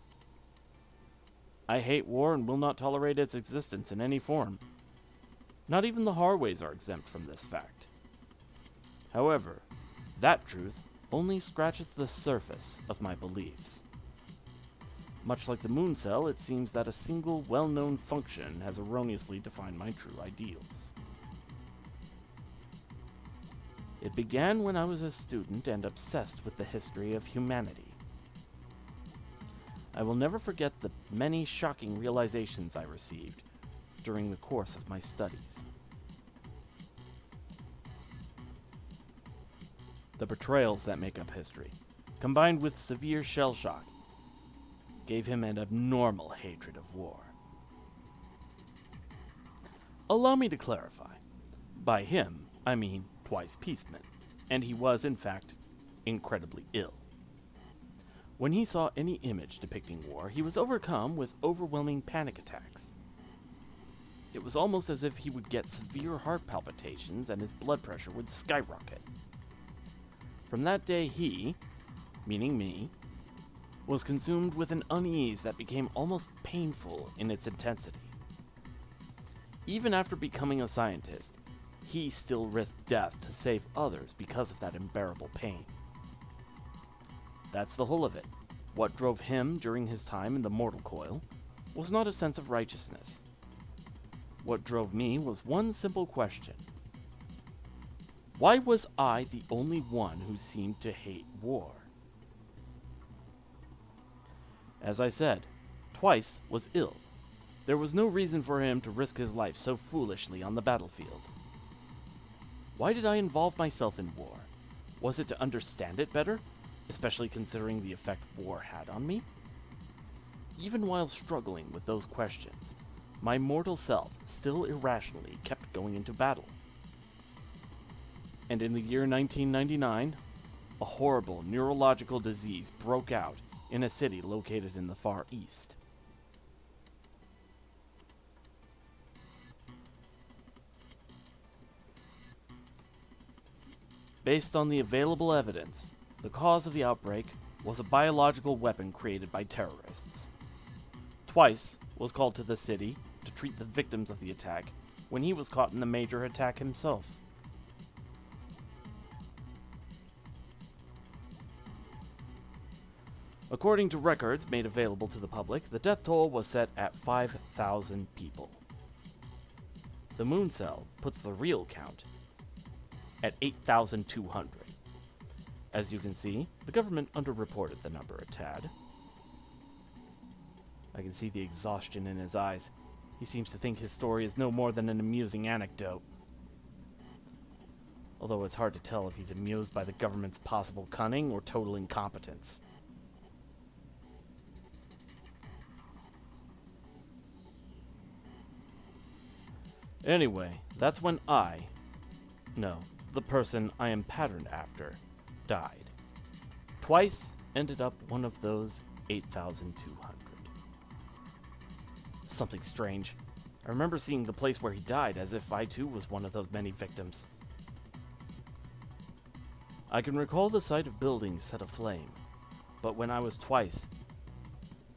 I hate war and will not tolerate its existence in any form. Not even the Harways are exempt from this fact. However, that truth only scratches the surface of my beliefs. Much like the moon cell, it seems that a single well-known function has erroneously defined my true ideals. It began when I was a student and obsessed with the history of humanity. I will never forget the many shocking realizations I received during the course of my studies. The betrayals that make up history, combined with severe shell shock, gave him an abnormal hatred of war. Allow me to clarify. By him, I mean Twice Peaceman, and he was, in fact, incredibly ill. When he saw any image depicting war, he was overcome with overwhelming panic attacks. It was almost as if he would get severe heart palpitations and his blood pressure would skyrocket. From that day he, meaning me, was consumed with an unease that became almost painful in its intensity. Even after becoming a scientist, he still risked death to save others because of that unbearable pain. That's the whole of it. What drove him during his time in the mortal coil was not a sense of righteousness. What drove me was one simple question. Why was I the only one who seemed to hate war? As I said, Twice was ill. There was no reason for him to risk his life so foolishly on the battlefield. Why did I involve myself in war? Was it to understand it better, especially considering the effect war had on me? Even while struggling with those questions, my mortal self still irrationally kept going into battle. And in the year 1999, a horrible neurological disease broke out in a city located in the Far East. Based on the available evidence, the cause of the outbreak was a biological weapon created by terrorists. Twice was called to the city to treat the victims of the attack when he was caught in the major attack himself. According to records made available to the public, the death toll was set at 5,000 people. The Moon Cell puts the real count at 8,200. As you can see, the government underreported the number a tad. I can see the exhaustion in his eyes. He seems to think his story is no more than an amusing anecdote. Although it's hard to tell if he's amused by the government's possible cunning or total incompetence. Anyway, that's when the person I am patterned after, died. Twice ended up one of those 8,200. Something strange. I remember seeing the place where he died as if I too was one of those many victims. I can recall the sight of buildings set aflame, but when I was Twice,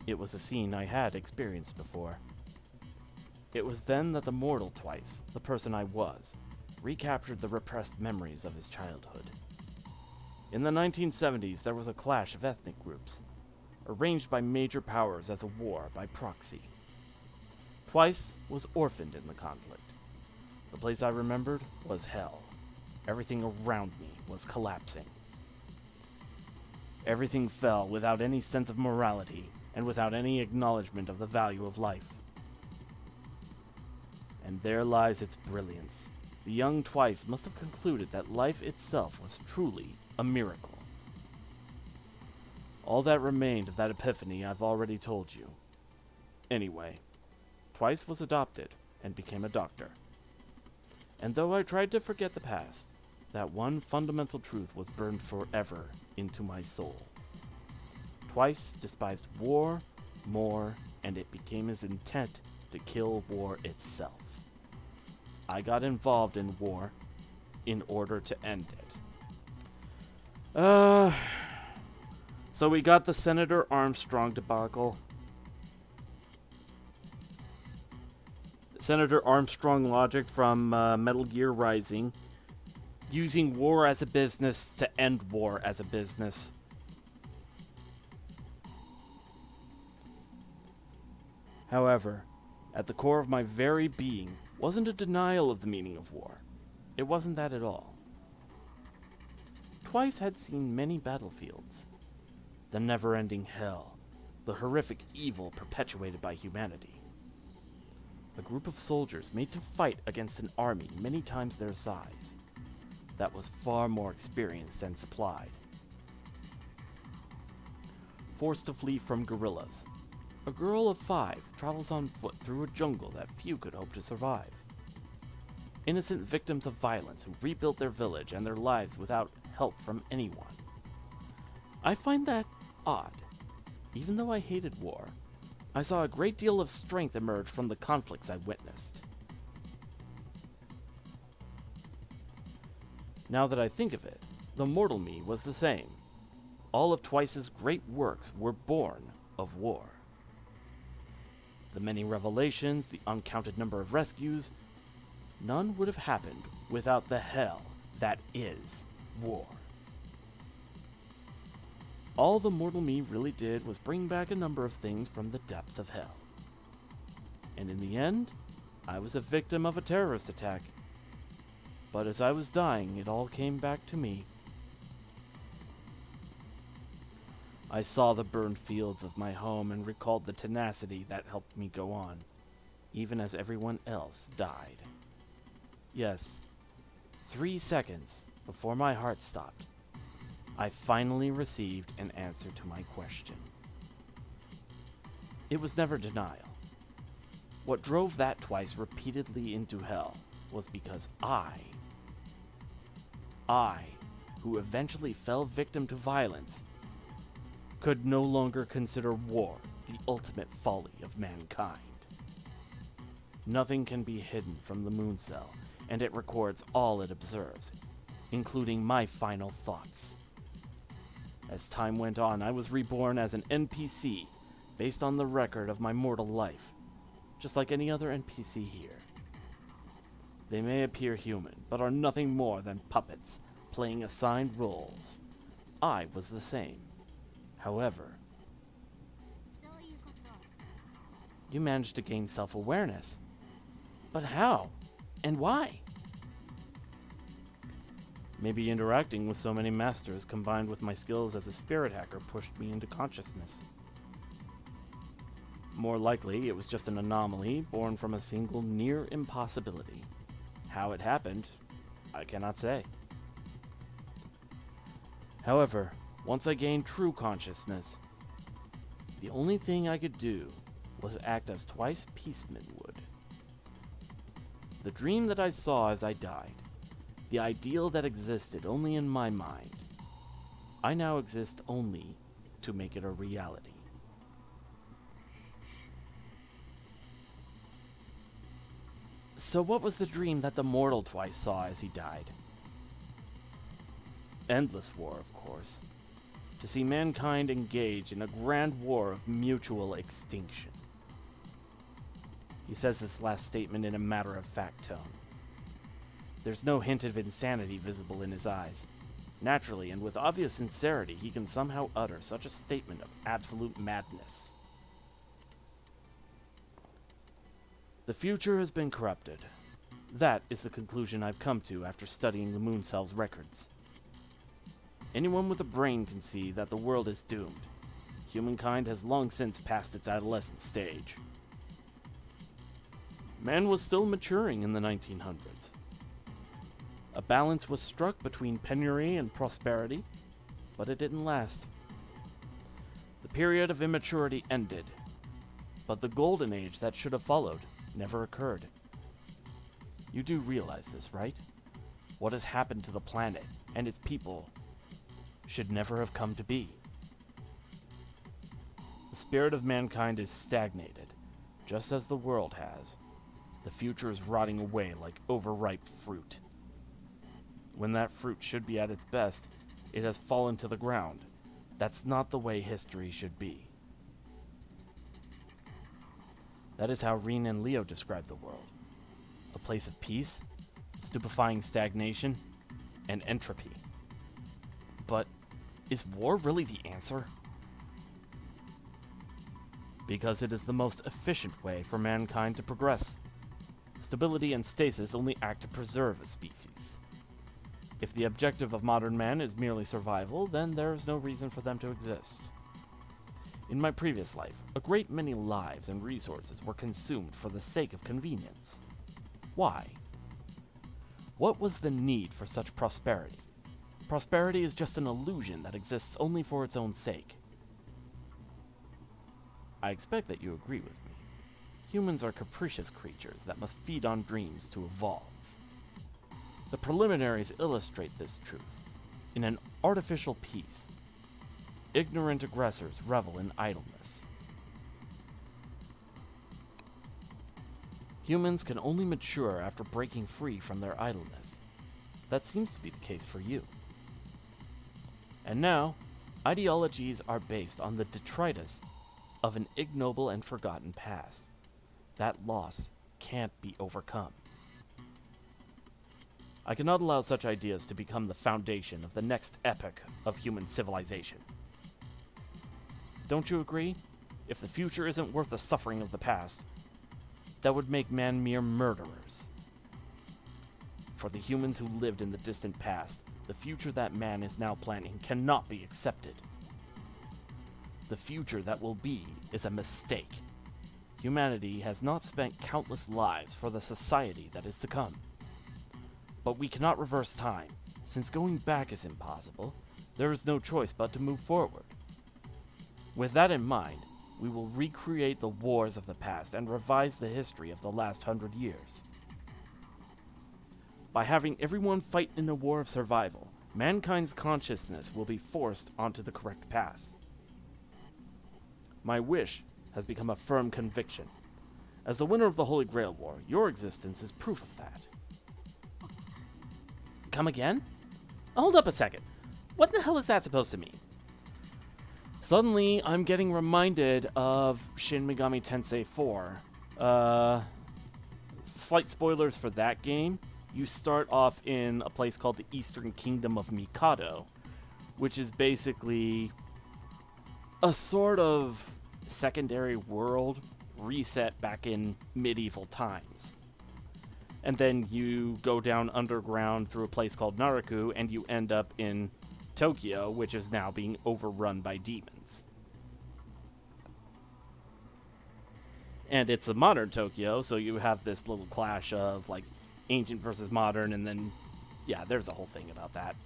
it was a scene I had experienced before. It was then that the mortal Twice, the person I was, recaptured the repressed memories of his childhood. In the 1970s, there was a clash of ethnic groups, arranged by major powers as a war by proxy. Twice was orphaned in the conflict. The place I remembered was hell. Everything around me was collapsing. Everything fell without any sense of morality and without any acknowledgement of the value of life. And there lies its brilliance. The young Twice must have concluded that life itself was truly a miracle. All that remained of that epiphany I've already told you. Anyway, Twice was adopted and became a doctor. And though I tried to forget the past, that one fundamental truth was burned forever into my soul. Twice despised war more, and it became his intent to kill war itself. I got involved in war in order to end it. So we got the Senator Armstrong debacle. Senator Armstrong logic from Metal Gear Rising. Using war as a business to end war as a business. However, at the core of my very being wasn't a denial of the meaning of war. It wasn't that at all. Twice had seen many battlefields. The never-ending hell, the horrific evil perpetuated by humanity. A group of soldiers made to fight against an army many times their size, that was far more experienced and supplied. Forced to flee from guerrillas, a girl of 5 travels on foot through a jungle that few could hope to survive. innocent victims of violence who rebuilt their village and their lives without help from anyone. I find that odd. Even though I hated war, I saw a great deal of strength emerge from the conflicts I witnessed. Now that I think of it, the mortal me was the same. All of Twice's great works were born of war. The many revelations, the uncounted number of rescues, none would have happened without the hell that is war. All the mortal me really did was bring back a number of things from the depths of hell. And in the end, I was a victim of a terrorist attack. But as I was dying, it all came back to me. I saw the burned fields of my home and recalled the tenacity that helped me go on, even as everyone else died. Yes, 3 seconds before my heart stopped, I finally received an answer to my question. It was never denial. What drove that Twice repeatedly into hell was because I, who eventually fell victim to violence, could no longer consider war the ultimate folly of mankind. Nothing can be hidden from the moon cell, and it records all it observes, including my final thoughts. As time went on, I was reborn as an NPC based on the record of my mortal life, just like any other NPC here. They may appear human, but are nothing more than puppets playing assigned roles. I was the same. However, you managed to gain self-awareness. But how? And why? Maybe interacting with so many masters combined with my skills as a spirit hacker pushed me into consciousness. More likely, it was just an anomaly born from a single near impossibility. How it happened, I cannot say. However, once I gained true consciousness, the only thing I could do was act as Twice Peaceman would. The dream that I saw as I died, the ideal that existed only in my mind, I now exist only to make it a reality. So what was the dream that the mortal Twice saw as he died? Endless war, of course. To see mankind engage in a grand war of mutual extinction. He says this last statement in a matter-of-fact tone. There's no hint of insanity visible in his eyes. Naturally, and with obvious sincerity, he can somehow utter such a statement of absolute madness. The future has been corrupted. That is the conclusion I've come to after studying the Moon Cell's records. Anyone with a brain can see that the world is doomed. Humankind has long since passed its adolescent stage. Man was still maturing in the 1900s. A balance was struck between penury and prosperity, but it didn't last. The period of immaturity ended, but the golden age that should have followed never occurred. You do realize this, right? What has happened to the planet and its people should never have come to be. The spirit of mankind is stagnated, just as the world has. The future is rotting away like overripe fruit. When that fruit should be at its best, it has fallen to the ground. That's not the way history should be. That is how Reen and Leo describe the world. A place of peace, stupefying stagnation, and entropy. But is war really the answer? Because it is the most efficient way for mankind to progress. Stability and stasis only act to preserve a species. If the objective of modern man is merely survival, then there is no reason for them to exist. In my previous life, a great many lives and resources were consumed for the sake of convenience. Why? What was the need for such prosperity? Prosperity is just an illusion that exists only for its own sake. I expect that you agree with me. Humans are capricious creatures that must feed on dreams to evolve. The preliminaries illustrate this truth. In an artificial peace, ignorant aggressors revel in idleness. Humans can only mature after breaking free from their idleness. That seems to be the case for you. And now, ideologies are based on the detritus of an ignoble and forgotten past. That loss can't be overcome. I cannot allow such ideas to become the foundation of the next epoch of human civilization. Don't you agree? If the future isn't worth the suffering of the past, that would make man mere murderers. For the humans who lived in the distant past, the future that man is now planning cannot be accepted. The future that will be is a mistake. Humanity has not spent countless lives for the society that is to come. But we cannot reverse time. Since going back is impossible, there is no choice but to move forward. With that in mind, we will recreate the wars of the past and revise the history of the last 100 years. By having everyone fight in a war of survival, mankind's consciousness will be forced onto the correct path. My wish has become a firm conviction. As the winner of the Holy Grail War, your existence is proof of that. Come again? Hold up a second. What the hell is that supposed to mean? Suddenly, I'm getting reminded of Shin Megami Tensei 4. Slight spoilers for that game. You start off in a place called the Eastern Kingdom of Mikado, which is basically a sort of secondary world reset back in medieval times. And then you go down underground through a place called Naraku, and you end up in Tokyo, which is now being overrun by demons. And it's a modern Tokyo, so you have this little clash of, like, ancient versus modern, and then, yeah, there's a whole thing about that.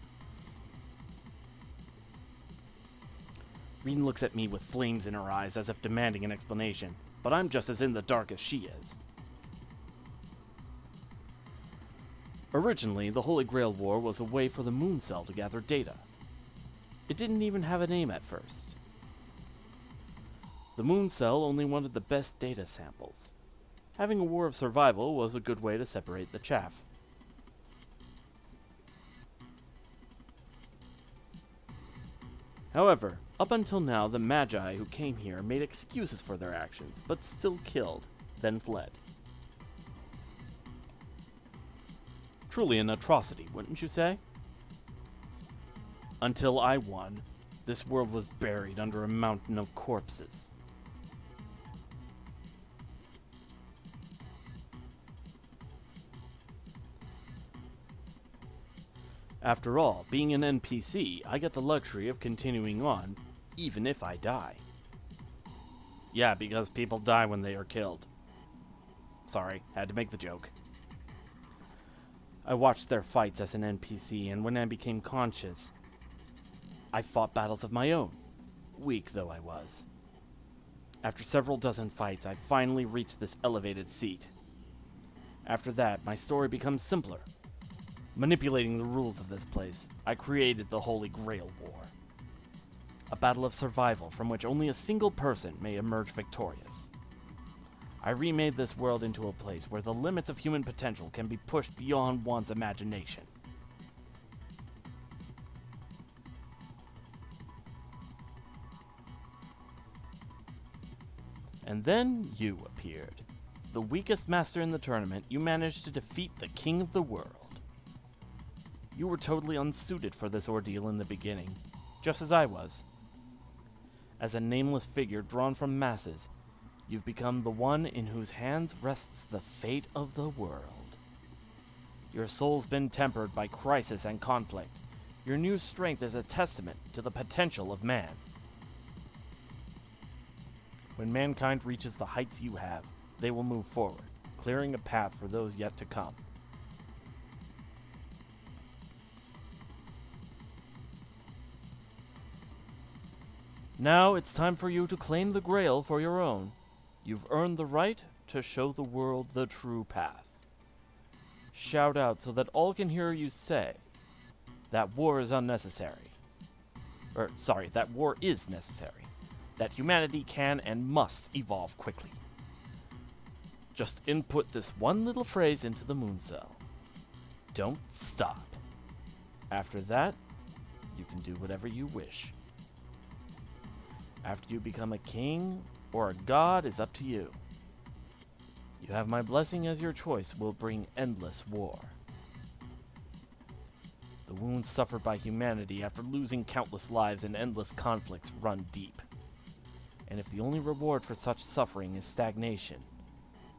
Reen looks at me with flames in her eyes as if demanding an explanation, but I'm just as in the dark as she is. Originally, the Holy Grail War was a way for the Moon Cell to gather data. It didn't even have a name at first. The Moon Cell only wanted the best data samples. Having a war of survival was a good way to separate the chaff. However, up until now, the Magi who came here made excuses for their actions, but still killed, then fled. Truly an atrocity, wouldn't you say? Until I won, this world was buried under a mountain of corpses. After all, being an NPC, I get the luxury of continuing on, even if I die. Yeah, because people die when they are killed. Sorry, had to make the joke. I watched their fights as an NPC, and when I became conscious, I fought battles of my own, weak though I was. After several dozen fights, I finally reached this elevated seat. After that, my story becomes simpler. Manipulating the rules of this place, I created the Holy Grail War. A battle of survival from which only a single person may emerge victorious. I remade this world into a place where the limits of human potential can be pushed beyond one's imagination. And then you appeared. The weakest master in the tournament, you managed to defeat the king of the world. You were totally unsuited for this ordeal in the beginning, just as I was. As a nameless figure drawn from masses, you've become the one in whose hands rests the fate of the world. Your soul's been tempered by crisis and conflict. Your new strength is a testament to the potential of man. When mankind reaches the heights you have, they will move forward, clearing a path for those yet to come. Now it's time for you to claim the Grail for your own. You've earned the right to show the world the true path. Shout out so that all can hear you say that war is unnecessary. That war is necessary. That humanity can and must evolve quickly. Just input this one little phrase into the moon cell. Don't stop. After that, you can do whatever you wish. After you become a king or a god is up to you. You have my blessing as your choice will bring endless war. The wounds suffered by humanity after losing countless lives in endless conflicts run deep. And if the only reward for such suffering is stagnation,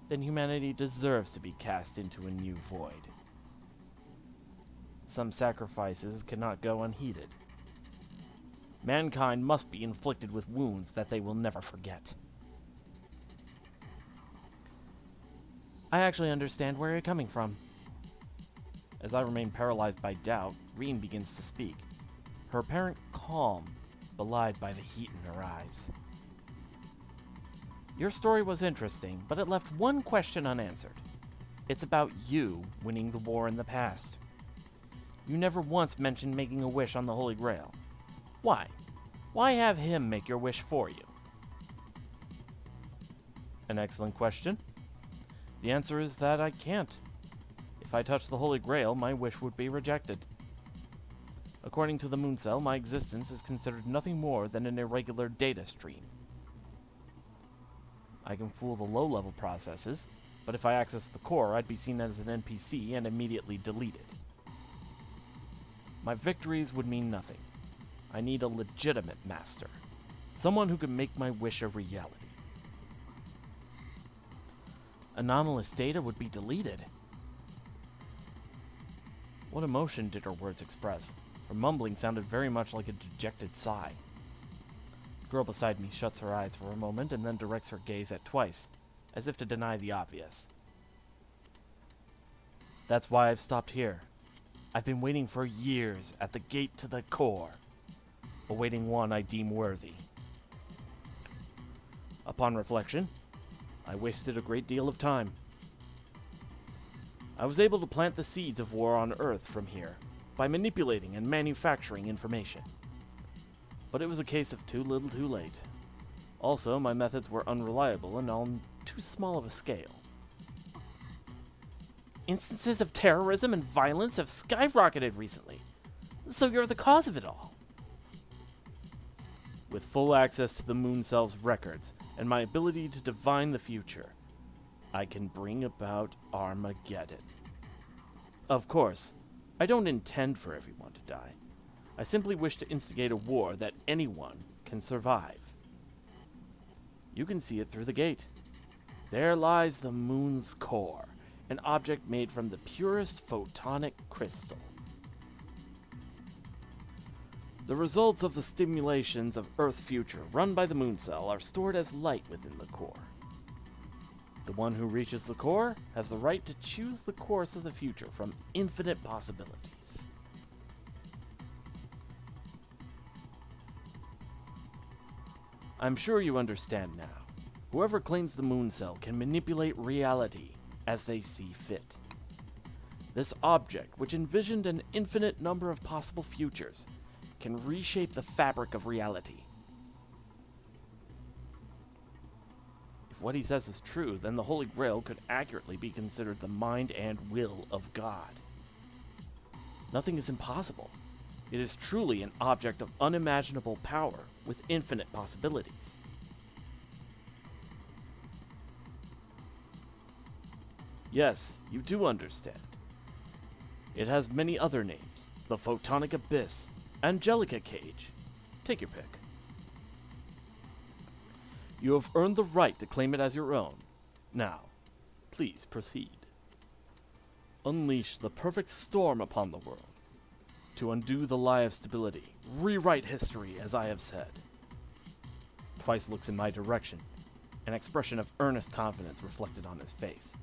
then humanity deserves to be cast into a new void. Some sacrifices cannot go unheeded. Mankind must be inflicted with wounds that they will never forget. I actually understand where you're coming from. As I remain paralyzed by doubt, Reen begins to speak, her apparent calm belied by the heat in her eyes. Your story was interesting, but it left one question unanswered. It's about you winning the war in the past. You never once mentioned making a wish on the Holy Grail. Why? Why have him make your wish for you? An excellent question. The answer is that I can't. If I touched the Holy Grail, my wish would be rejected. According to the moon cell, my existence is considered nothing more than an irregular data stream. I can fool the low-level processes, but if I access the core, I'd be seen as an NPC and immediately deleted. My victories would mean nothing. I need a legitimate master. Someone who can make my wish a reality. Anomalous data would be deleted. What emotion did her words express? Her mumbling sounded very much like a dejected sigh. The girl beside me shuts her eyes for a moment and then directs her gaze at Twice, as if to deny the obvious. That's why I've stopped here. I've been waiting for years at the gate to the core, awaiting one I deem worthy. Upon reflection, I wasted a great deal of time. I was able to plant the seeds of war on Earth from here, by manipulating and manufacturing information. But it was a case of too little too late. Also, my methods were unreliable and on too small of a scale. Instances of terrorism and violence have skyrocketed recently, so you're the cause of it all. With full access to the moon cell's records and my ability to divine the future, I can bring about Armageddon. Of course, I don't intend for everyone to die. I simply wish to instigate a war that anyone can survive. You can see it through the gate. There lies the moon's core, an object made from the purest photonic crystal. The results of the stimulations of Earth's future run by the moon cell are stored as light within the core. The one who reaches the core has the right to choose the course of the future from infinite possibilities. I'm sure you understand now. Whoever claims the moon cell can manipulate reality as they see fit. This object, which envisioned an infinite number of possible futures, can reshape the fabric of reality. If what he says is true, then the Holy Grail could accurately be considered the mind and will of God. Nothing is impossible. It is truly an object of unimaginable power with infinite possibilities. Yes, you do understand. It has many other names. The Photonic Abyss, Angelica Cage. Take your pick. You have earned the right to claim it as your own. Now, please proceed. Unleash the perfect storm upon the world. To undo the lie of stability. Rewrite history, as I have said. Twice looks in my direction, an expression of earnest confidence reflected on his face.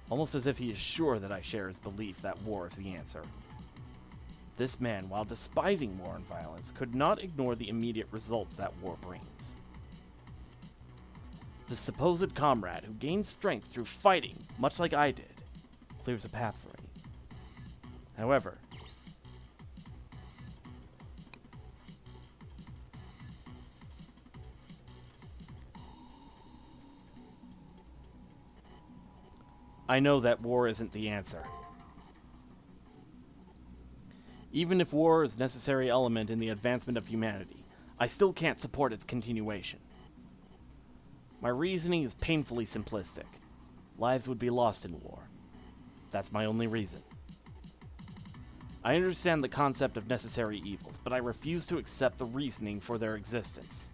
Almost as if he is sure that I share his belief that war is the answer. This man, while despising war and violence, could not ignore the immediate results that war brings. The supposed comrade who gained strength through fighting, much like I did, clears a path for me. However, I know that war isn't the answer. Even if war is a necessary element in the advancement of humanity, I still can't support its continuation. My reasoning is painfully simplistic. Lives would be lost in war. That's my only reason. I understand the concept of necessary evils, but I refuse to accept the reasoning for their existence.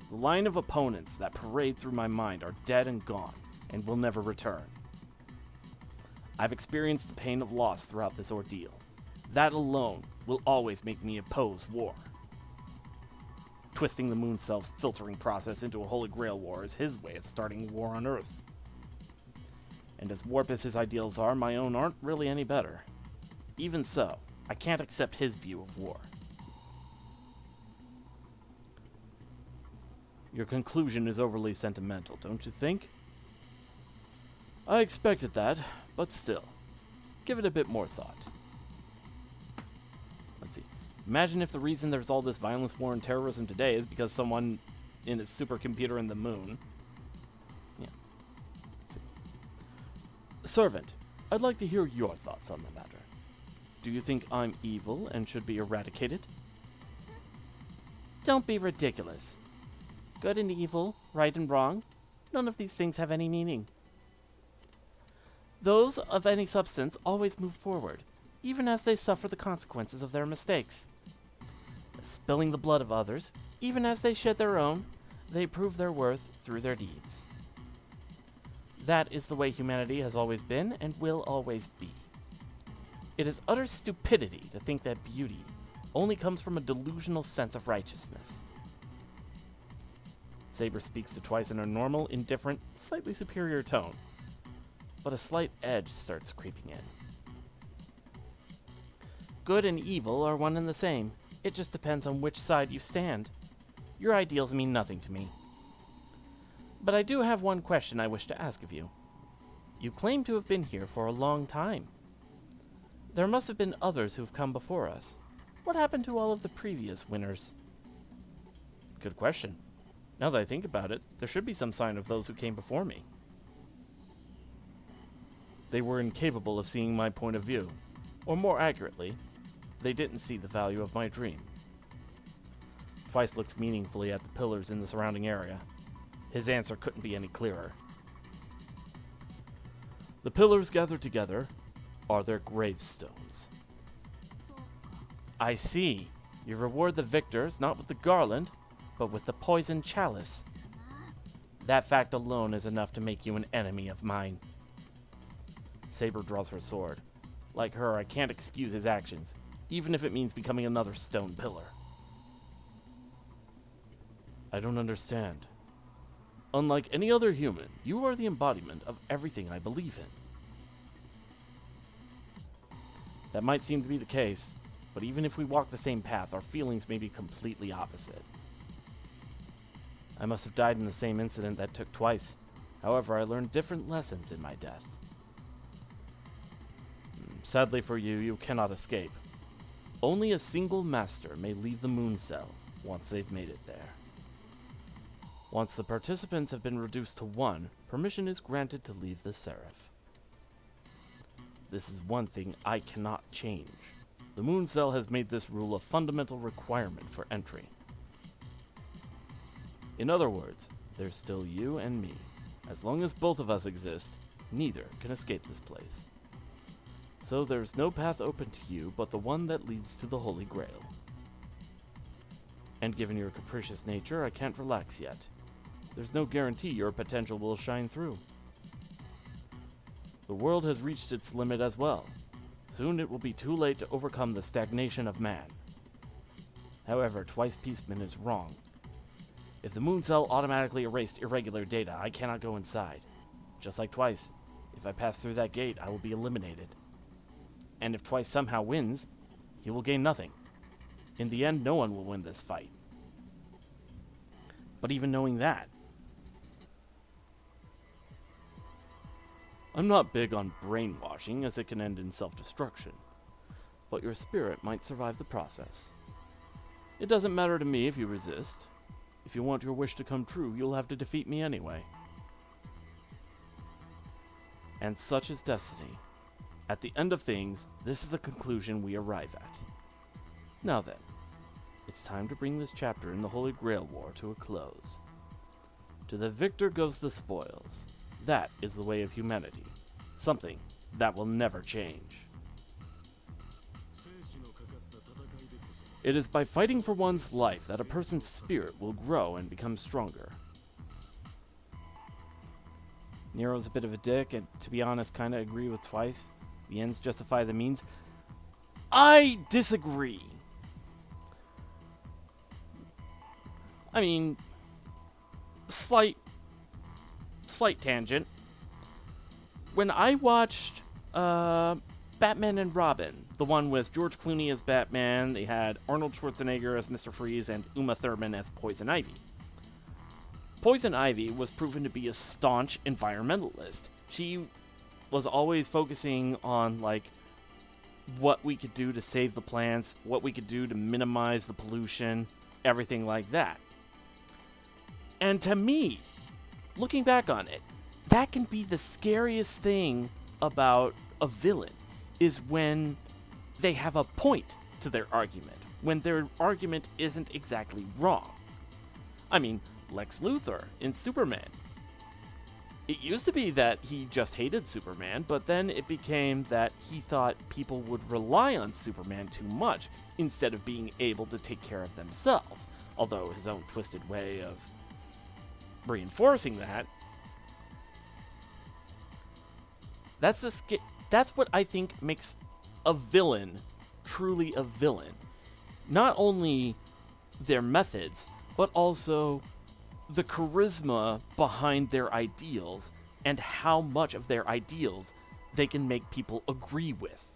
The line of opponents that parade through my mind are dead and gone, and will never return. I've experienced the pain of loss throughout this ordeal. That alone will always make me oppose war. Twisting the Moon Cell's filtering process into a Holy Grail war is his way of starting war on Earth. And as warped as his ideals are, my own aren't really any better. Even so, I can't accept his view of war. Your conclusion is overly sentimental, don't you think? I expected that, but still, give it a bit more thought. Let's see. Imagine if the reason there's all this violence, war, and terrorism today is because someone in a supercomputer in the moon. Yeah. Let's see. Servant, I'd like to hear your thoughts on the matter. Do you think I'm evil and should be eradicated? Don't be ridiculous. Good and evil, right and wrong, none of these things have any meaning. Those of any substance always move forward, even as they suffer the consequences of their mistakes. Spilling the blood of others, even as they shed their own, they prove their worth through their deeds. That is the way humanity has always been and will always be. It is utter stupidity to think that beauty only comes from a delusional sense of righteousness. Saber speaks to Twice in a normal, indifferent, slightly superior tone, but a slight edge starts creeping in. Good and evil are one and the same. It just depends on which side you stand. Your ideals mean nothing to me. But I do have one question I wish to ask of you. You claim to have been here for a long time. There must have been others who've come before us. What happened to all of the previous winners? Good question. Now that I think about it, there should be some sign of those who came before me. They were incapable of seeing my point of view. Or more accurately, they didn't see the value of my dream. Twice looks meaningfully at the pillars in the surrounding area. His answer couldn't be any clearer. The pillars gathered together are their gravestones. I see. You reward the victors not with the garland, but with the poison chalice. That fact alone is enough to make you an enemy of mine. Saber draws her sword. Like her, I can't excuse his actions, even if it means becoming another stone pillar. I don't understand. Unlike any other human, you are the embodiment of everything I believe in. That might seem to be the case, but even if we walk the same path, our feelings may be completely opposite. I must have died in the same incident that took Twice. However, I learned different lessons in my death. Sadly for you, you cannot escape. Only a single master may leave the Moon Cell once they've made it there. Once the participants have been reduced to one, permission is granted to leave the Seraph. This is one thing I cannot change. The Moon Cell has made this rule a fundamental requirement for entry. In other words, there's still you and me. As long as both of us exist, neither can escape this place. So there's no path open to you but the one that leads to the Holy Grail. And given your capricious nature, I can't relax yet. There's no guarantee your potential will shine through. The world has reached its limit as well. Soon it will be too late to overcome the stagnation of man. However, Twice Peaceman is wrong. If the Moon Cell automatically erased irregular data, I cannot go inside. Just like Twice, if I pass through that gate, I will be eliminated. And if Twice somehow wins, he will gain nothing. In the end, no one will win this fight. But even knowing that, I'm not big on brainwashing, as it can end in self-destruction. But your spirit might survive the process. It doesn't matter to me if you resist. If you want your wish to come true, you'll have to defeat me anyway. And such is destiny. At the end of things, this is the conclusion we arrive at. Now then, it's time to bring this chapter in the Holy Grail War to a close. To the victor goes the spoils. That is the way of humanity. Something that will never change. It is by fighting for one's life that a person's spirit will grow and become stronger. Nero's a bit of a dick, and to be honest, kind of agree with Twice. The ends justify the means. I disagree. I mean, slight tangent. When I watched Batman and Robin, the one with George Clooney as Batman, they had Arnold Schwarzenegger as Mr. Freeze and Uma Thurman as Poison Ivy. Poison Ivy was proven to be a staunch environmentalist. She was always focusing on, like, what we could do to save the plants, what we could do to minimize the pollution, everything like that. And to me, looking back on it, that can be the scariest thing about a villain, is when they have a point to their argument, when their argument isn't exactly wrong. I mean, Lex Luthor in Superman. It used to be that he just hated Superman, but then it became that he thought people would rely on Superman too much instead of being able to take care of themselves, although his own twisted way of reinforcing that. That's what I think makes a villain truly a villain. Not only their methods, but also the charisma behind their ideals and how much of their ideals they can make people agree with.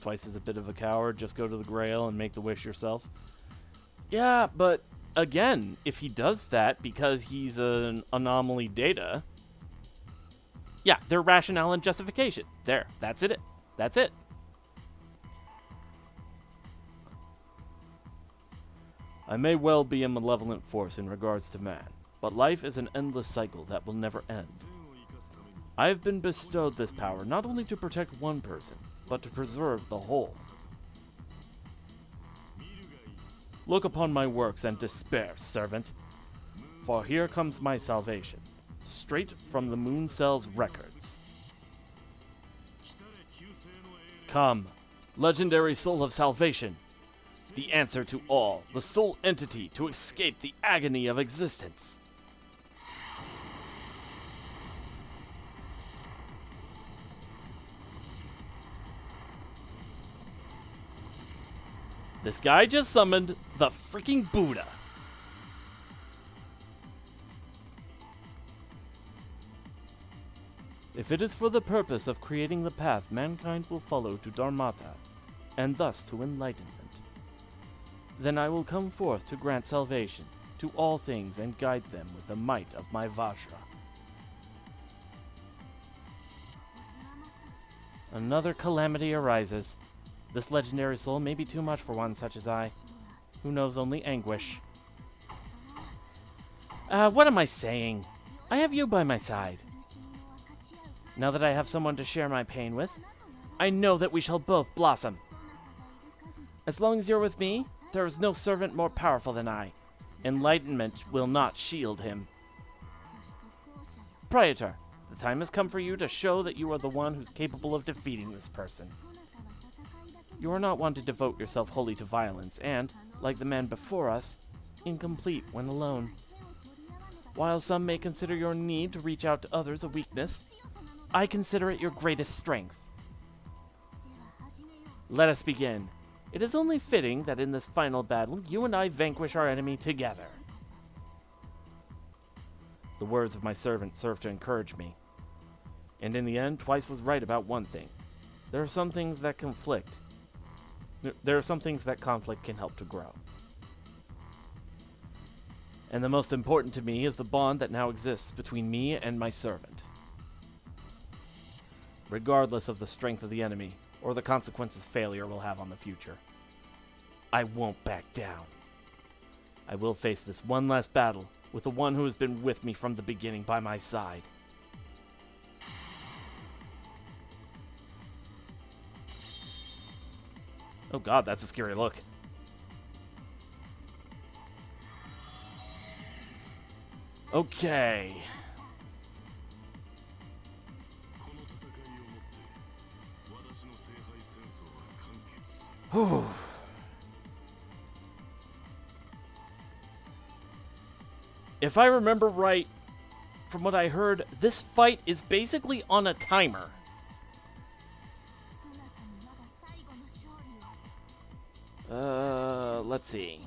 Twice is a bit of a coward, just go to the Grail and make the wish yourself. Yeah, but again, if he does that because he's an anomaly data, yeah, their rationale and justification. There, that's it. That's it. I may well be a malevolent force in regards to man, but life is an endless cycle that will never end. I have been bestowed this power not only to protect one person, but to preserve the whole. Look upon my works and despair, servant, for here comes my salvation, straight from the Moon Cell's records. Come, legendary soul of salvation, the answer to all, the sole entity to escape the agony of existence. This guy just summoned the freaking Buddha. If it is for the purpose of creating the path mankind will follow to Dharmata, and thus to enlightenment, then I will come forth to grant salvation to all things and guide them with the might of my Vajra. Another calamity arises. This legendary soul may be too much for one such as I, who knows only anguish. What am I saying? I have you by my side. Now that I have someone to share my pain with, I know that we shall both blossom. As long as you're with me, there is no servant more powerful than I. Enlightenment will not shield him. Praetor, the time has come for you to show that you are the one who's capable of defeating this person. You are not one to devote yourself wholly to violence, and, like the man before us, incomplete when alone. While some may consider your need to reach out to others a weakness, I consider it your greatest strength. Let us begin. It is only fitting that in this final battle, you and I vanquish our enemy together. The words of my servant served to encourage me. And in the end, Twice was right about one thing. There are some things that conflict. There are some things that conflict can help to grow. And the most important to me is the bond that now exists between me and my servant. Regardless of the strength of the enemy, or the consequences failure will have on the future, I won't back down. I will face this one last battle with the one who has been with me from the beginning by my side. Oh god, that's a scary look. Okay. Whew. If I remember right, from what I heard, this fight is basically on a timer. Let's see.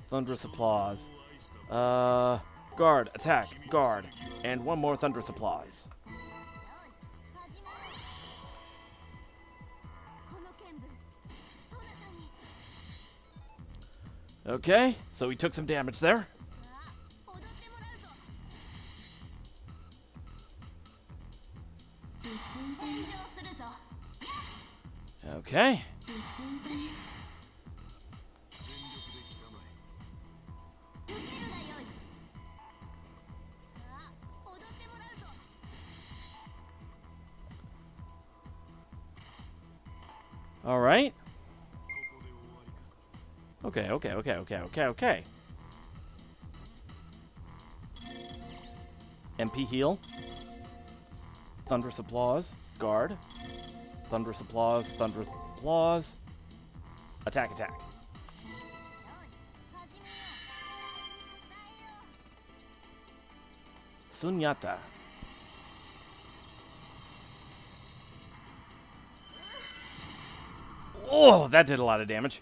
Thunderous applause. Guard, attack, guard, and one more thunderous applause. Okay, so he took some damage there. Okay. All right. Okay. MP heal. Thunderous applause. Guard. Thunderous applause. Thunderous applause. Attack, attack. Sunyata. Oh, that did a lot of damage.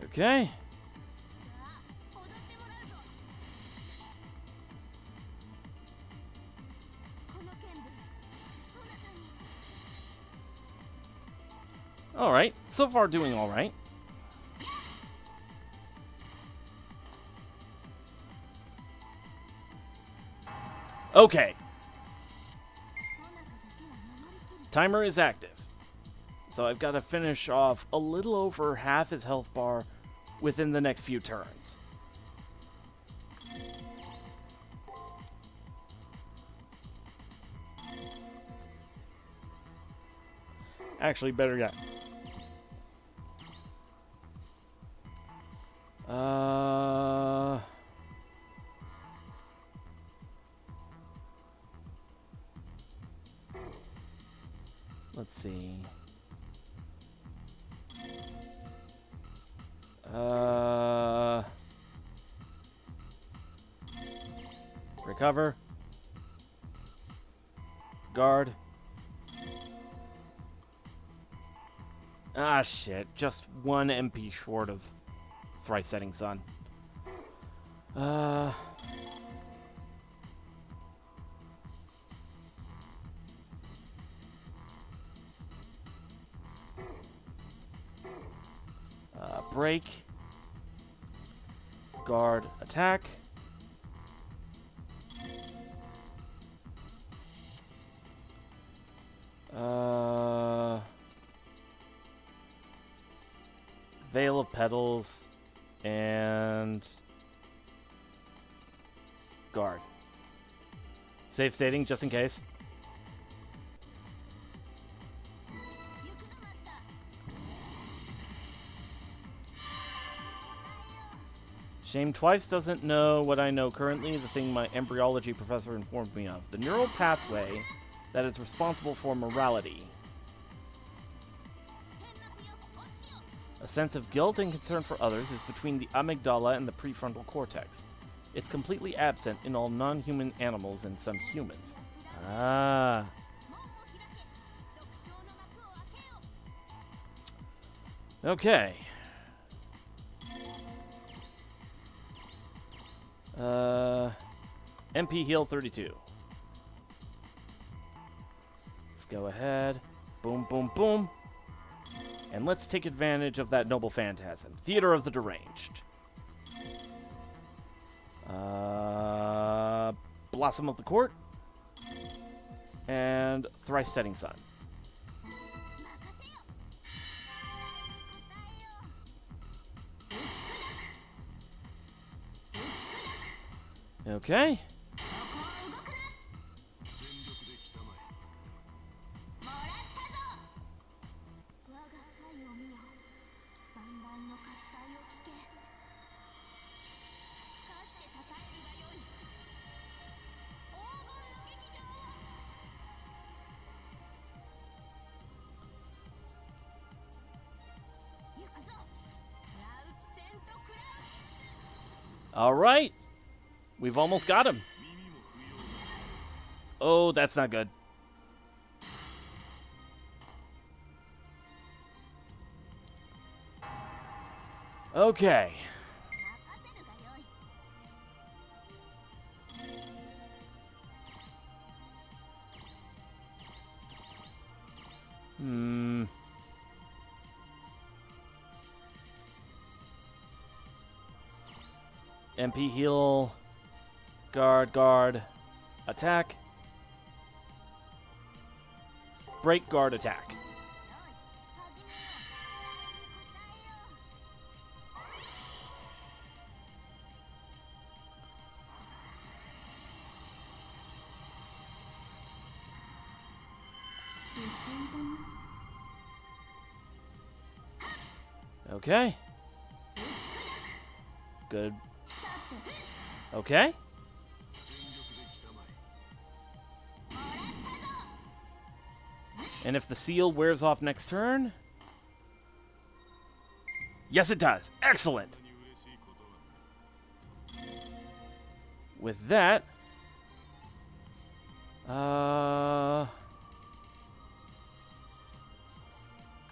Okay. All right. So far, doing all right. Okay. Timer is active. So I've got to finish off a little over half his health bar within the next few turns. Actually, better yet. Let's see. Recover. Guard. Ah, shit. Just one MP short of Thrice Setting Sun. Break. Guard, attack. Veil of Petals and guard. Save stating just in case. Shame twice doesn't know what I know currently, the thing my embryology professor informed me of. The neural pathway that is responsible for morality. A sense of guilt and concern for others is between the amygdala and the prefrontal cortex. It's completely absent in all non-human animals and some humans. Ah. Okay. MP heal 32. Let's go ahead. Boom, boom, boom. And let's take advantage of that noble phantasm. Theater of the Deranged. Blossom of the Court. And Thrice Setting Sun. Okay. All right. We've almost got him. Oh, that's not good. Okay. MP heal. Guard, guard. Attack. Break, guard, attack. Okay. Good. Okay. And if the seal wears off next turn... Yes, it does. Excellent. With that...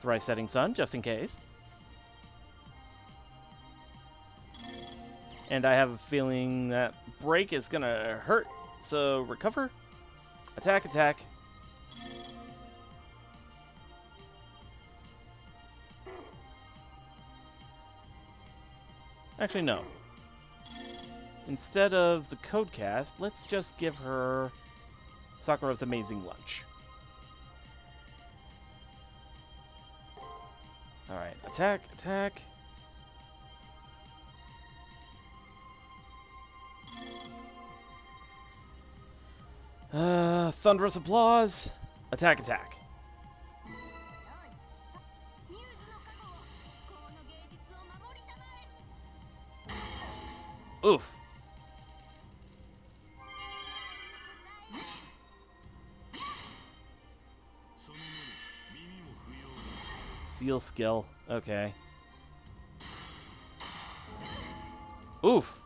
Thrice Setting Sun, just in case. And I have a feeling that break is gonna hurt, so recover. Attack, attack. Actually, no. Instead of the code cast, let's just give her Sakura's Amazing Lunch. Alright, attack, attack. Thunderous Applause. Attack, attack. Oof. Seal skill. Okay. Oof.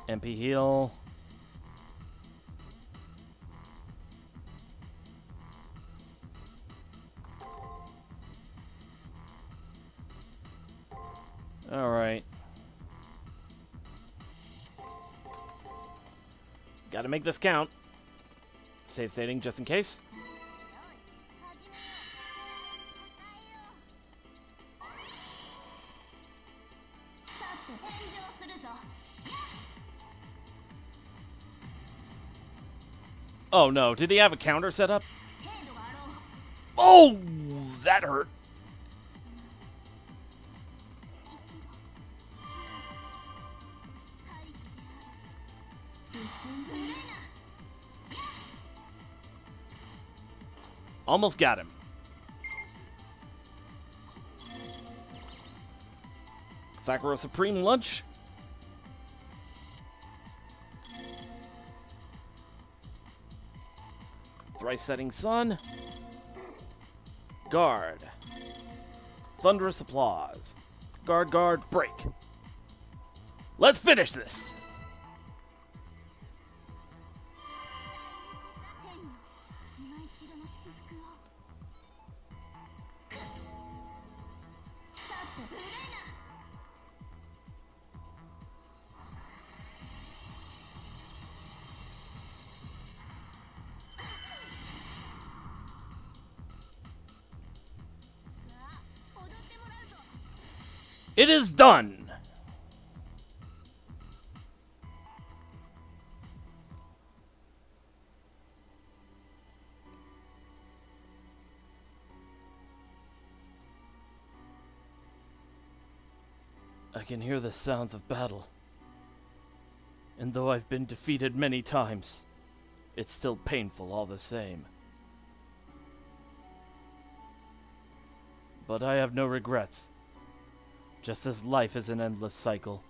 MP heal. All right. Got to make this count. Save stating just in case. Oh no, did he have a counter set up? Oh, that hurt. Almost got him. Sakura Supreme Lunch. Thrice Setting Sun. Guard. Thunderous applause. Guard, guard, break. Let's finish this! It is done! I can hear the sounds of battle. And though I've been defeated many times, it's still painful all the same. But I have no regrets. Just as life is an endless cycle,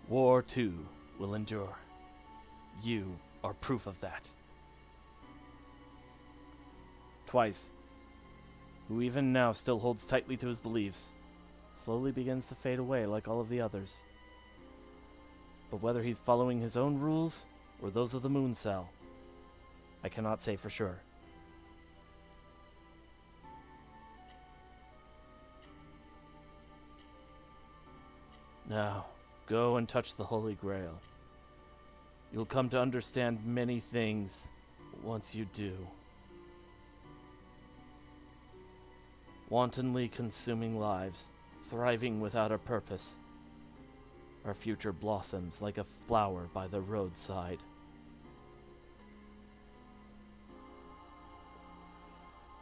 war too will endure. You are proof of that. Twice, who even now still holds tightly to his beliefs, slowly begins to fade away like all of the others. But whether he's following his own rules or those of the Moon Cell, I cannot say for sure. Now, go and touch the Holy Grail. You'll come to understand many things once you do. Wantonly consuming lives, thriving without a purpose. Our future blossoms like a flower by the roadside.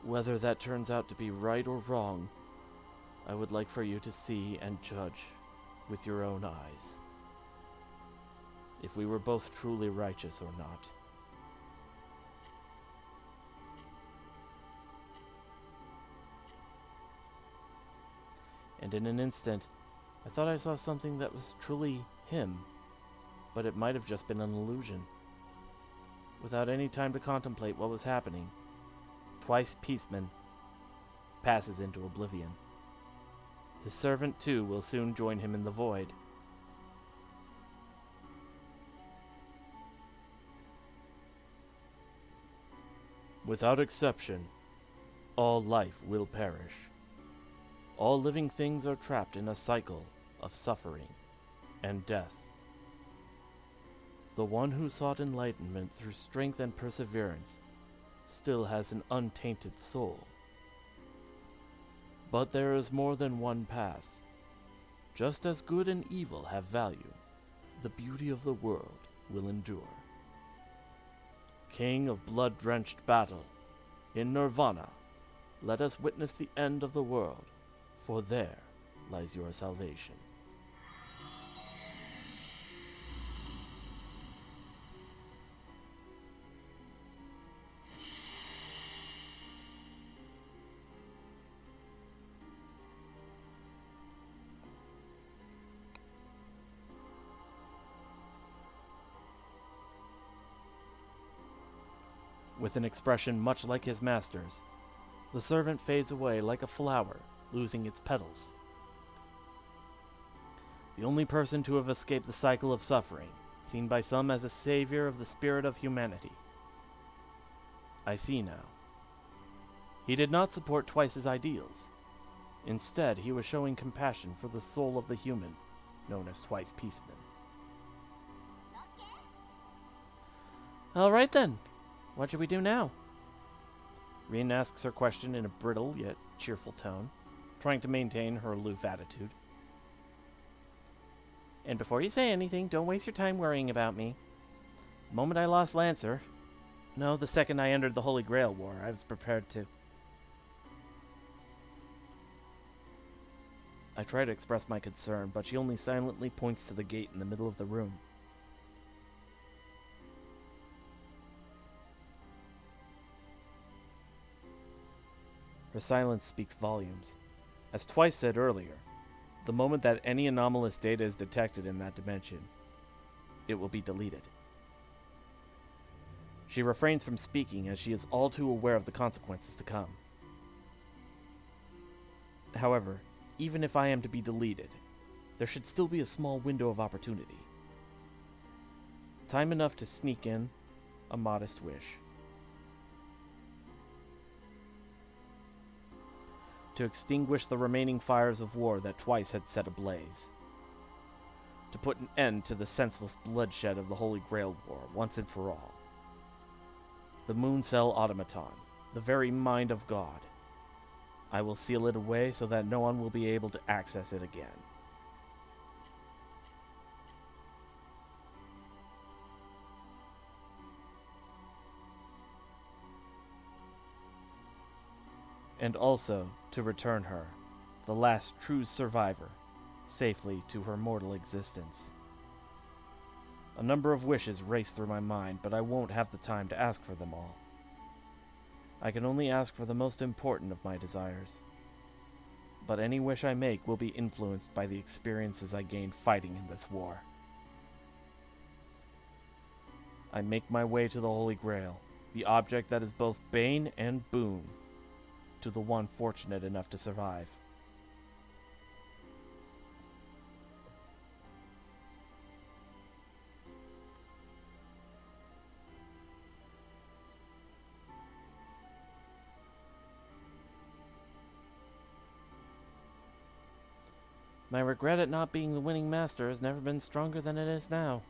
Whether that turns out to be right or wrong, I would like for you to see and judge with your own eyes, if we were both truly righteous or not. And in an instant, I thought I saw something that was truly him, but it might have just been an illusion. Without any time to contemplate what was happening, Twice Peaceman passes into oblivion. His servant, too, will soon join him in the void. Without exception, all life will perish. All living things are trapped in a cycle of suffering and death. The one who sought enlightenment through strength and perseverance still has an untainted soul. But there is more than one path. Just as good and evil have value, the beauty of the world will endure. King of blood-drenched battle, in Nirvana, let us witness the end of the world, for there lies your salvation. With an expression much like his master's, the servant fades away like a flower losing its petals. The only person to have escaped the cycle of suffering, seen by some as a savior of the spirit of humanity. I see now. He did not support Twice's ideals. Instead, he was showing compassion for the soul of the human, known as Twice Peaceman. All right then. What should we do now? Rin asks her question in a brittle yet cheerful tone, trying to maintain her aloof attitude. And before you say anything, don't waste your time worrying about me. The moment I lost Lancer, no, the second I entered the Holy Grail War, I was prepared to... I try to express my concern, but she only silently points to the gate in the middle of the room. Her silence speaks volumes. As Twice said earlier, the moment that any anomalous data is detected in that dimension, it will be deleted. She refrains from speaking as she is all too aware of the consequences to come. However, even if I am to be deleted, there should still be a small window of opportunity. Time enough to sneak in a modest wish. To extinguish the remaining fires of war that twice had set ablaze. To put an end to the senseless bloodshed of the Holy Grail War once and for all. The Moon Cell Automaton, the very mind of God. I will seal it away so that no one will be able to access it again. And also to return her, the last true survivor, safely to her mortal existence. A number of wishes race through my mind, but I won't have the time to ask for them all. I can only ask for the most important of my desires. But any wish I make will be influenced by the experiences I gained fighting in this war. I make my way to the Holy Grail, the object that is both bane and boon to the one fortunate enough to survive. My regret at not being the winning master has never been stronger than it is now.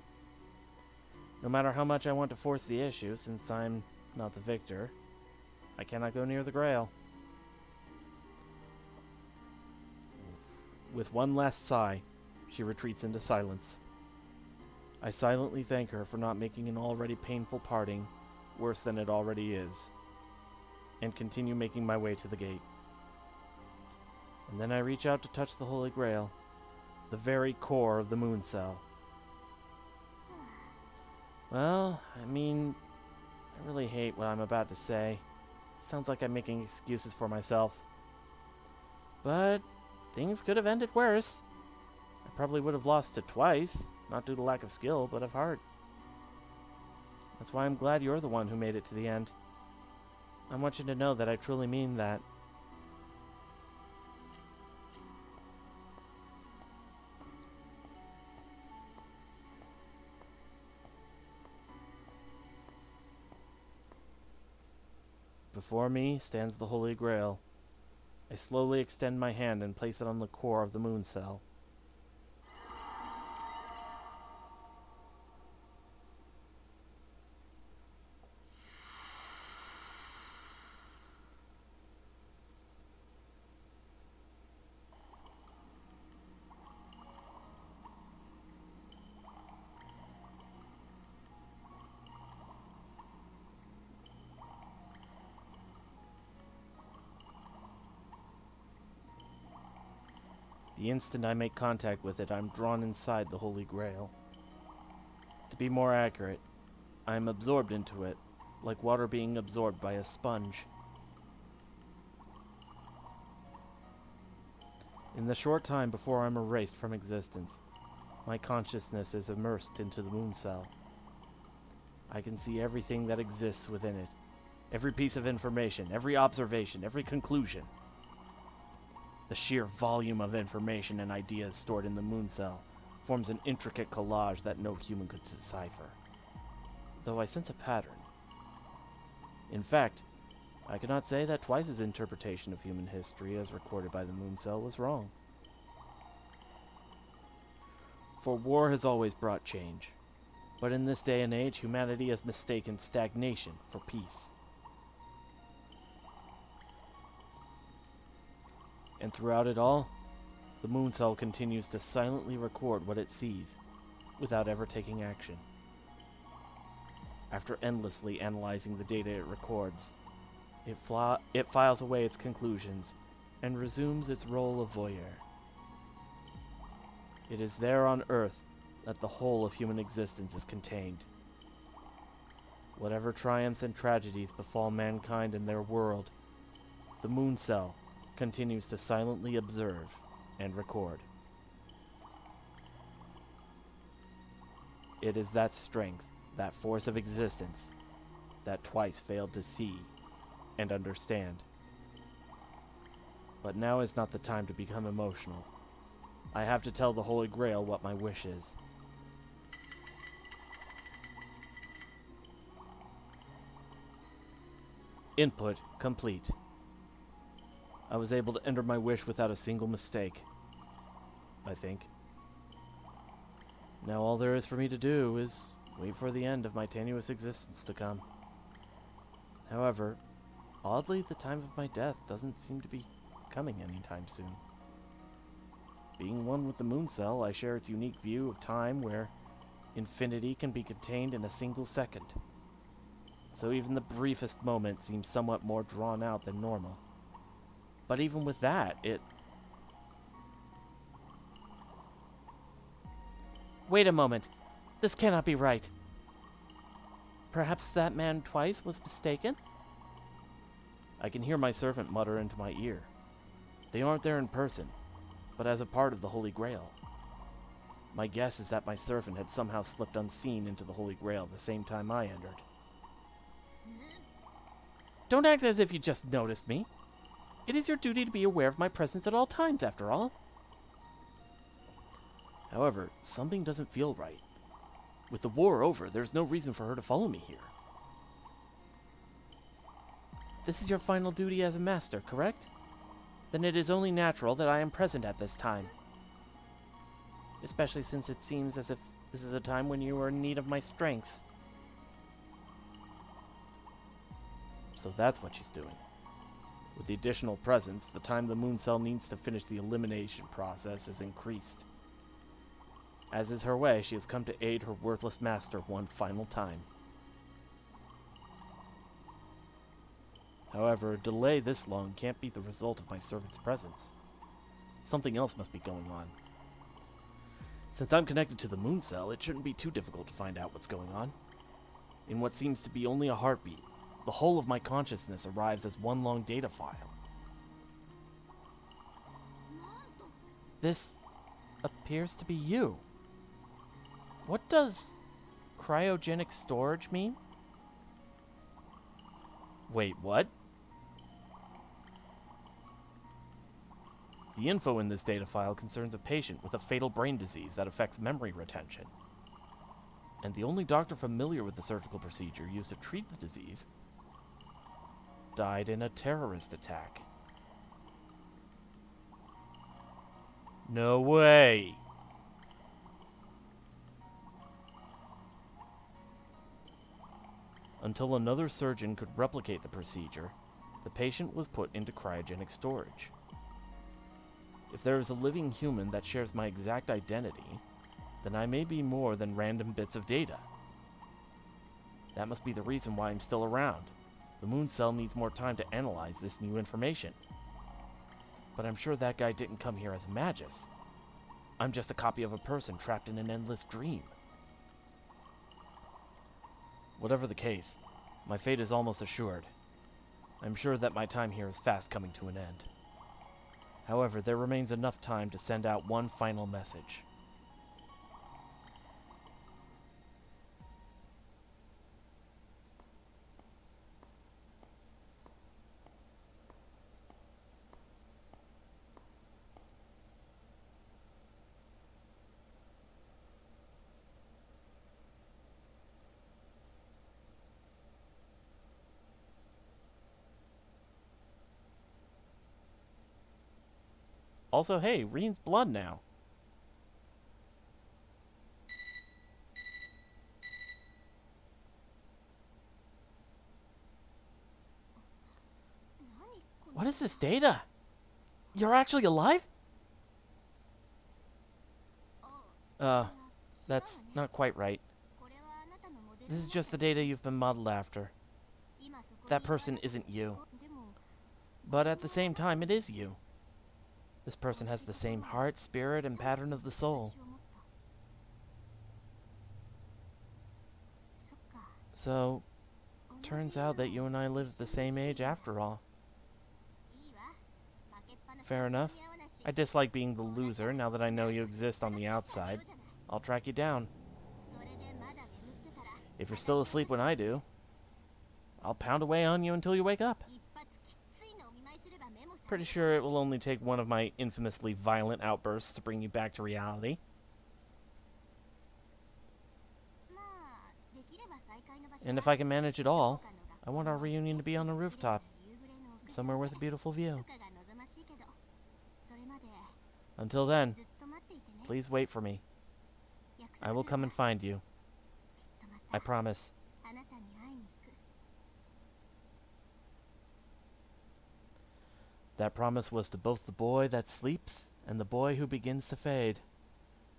No matter how much I want to force the issue, since I'm not the victor, I cannot go near the Grail. With one last sigh, she retreats into silence. I silently thank her for not making an already painful parting worse than it already is, and continue making my way to the gate. And then I reach out to touch the Holy Grail, the very core of the Moon Cell. Well, I mean, I really hate what I'm about to say. It sounds like I'm making excuses for myself. But things could have ended worse. I probably would have lost it twice, not due to lack of skill, but of heart. That's why I'm glad you're the one who made it to the end. I want you to know that I truly mean that. Before me stands the Holy Grail. I slowly extend my hand and place it on the core of the Moon Cell. The instant I make contact with it, I'm drawn inside the Holy Grail. To be more accurate, I am absorbed into it, like water being absorbed by a sponge. In the short time before I'm erased from existence, my consciousness is immersed into the Moon Cell. I can see everything that exists within it, every piece of information, every observation, every conclusion. The sheer volume of information and ideas stored in the Moon Cell forms an intricate collage that no human could decipher, though I sense a pattern. In fact, I cannot say that Twice's interpretation of human history as recorded by the Moon Cell was wrong. For war has always brought change, but in this day and age, humanity has mistaken stagnation for peace. And throughout it all, the Moon Cell continues to silently record what it sees, without ever taking action. After endlessly analyzing the data it records, it files away its conclusions, and resumes its role of voyeur. It is there on Earth that the whole of human existence is contained. Whatever triumphs and tragedies befall mankind in their world, the Moon Cell continues to silently observe and record. It is that strength, that force of existence, that Twice failed to see and understand. But now is not the time to become emotional. I have to tell the Holy Grail what my wish is. Input complete. I was able to enter my wish without a single mistake, I think. Now all there is for me to do is wait for the end of my tenuous existence to come. However, oddly, the time of my death doesn't seem to be coming anytime soon. Being one with the moon cell, I share its unique view of time where infinity can be contained in a single second. So even the briefest moment seems somewhat more drawn out than normal. But even with that, Wait a moment. This cannot be right. Perhaps that man twice was mistaken? I can hear my servant mutter into my ear. They aren't there in person, but as a part of the Holy Grail. My guess is that my servant had somehow slipped unseen into the Holy Grail the same time I entered. Don't act as if you just noticed me. It is your duty to be aware of my presence at all times, after all. However, something doesn't feel right. With the war over, there's no reason for her to follow me here. This is your final duty as a master, correct? Then it is only natural that I am present at this time. Especially since it seems as if this is a time when you are in need of my strength. So that's what she's doing. With the additional presence, the time the moon cell needs to finish the elimination process is increased. As is her way, she has come to aid her worthless master one final time. However, a delay this long can't be the result of my servant's presence. Something else must be going on. Since I'm connected to the moon cell, it shouldn't be too difficult to find out what's going on. In what seems to be only a heartbeat, the whole of my consciousness arrives as one long data file. This appears to be you. What does cryogenic storage mean? Wait, what? The info in this data file concerns a patient with a fatal brain disease that affects memory retention. And the only doctor familiar with the surgical procedure used to treat the disease died in a terrorist attack. No way! Until another surgeon could replicate the procedure, the patient was put into cryogenic storage. If there is a living human that shares my exact identity, then I may be more than random bits of data. That must be the reason why I'm still around. The moon cell needs more time to analyze this new information. But I'm sure that guy didn't come here as a magus. I'm just a copy of a person trapped in an endless dream. Whatever the case, my fate is almost assured. I'm sure that my time here is fast coming to an end. However, there remains enough time to send out one final message. Also, hey, Reen's blood now. What is this data? You're actually alive? That's not quite right. This is just the data you've been modeled after. That person isn't you. But at the same time, it is you. This person has the same heart, spirit, and pattern of the soul. So, turns out that you and I lived the same age after all. Fair enough. I dislike being the loser now that I know you exist on the outside. I'll track you down. If you're still asleep when I do, I'll pound away on you until you wake up. Pretty sure it will only take one of my infamously violent outbursts to bring you back to reality. And if I can manage it all, I want our reunion to be on a rooftop, somewhere with a beautiful view. Until then, please wait for me. I will come and find you. I promise. That promise was to both the boy that sleeps and the boy who begins to fade,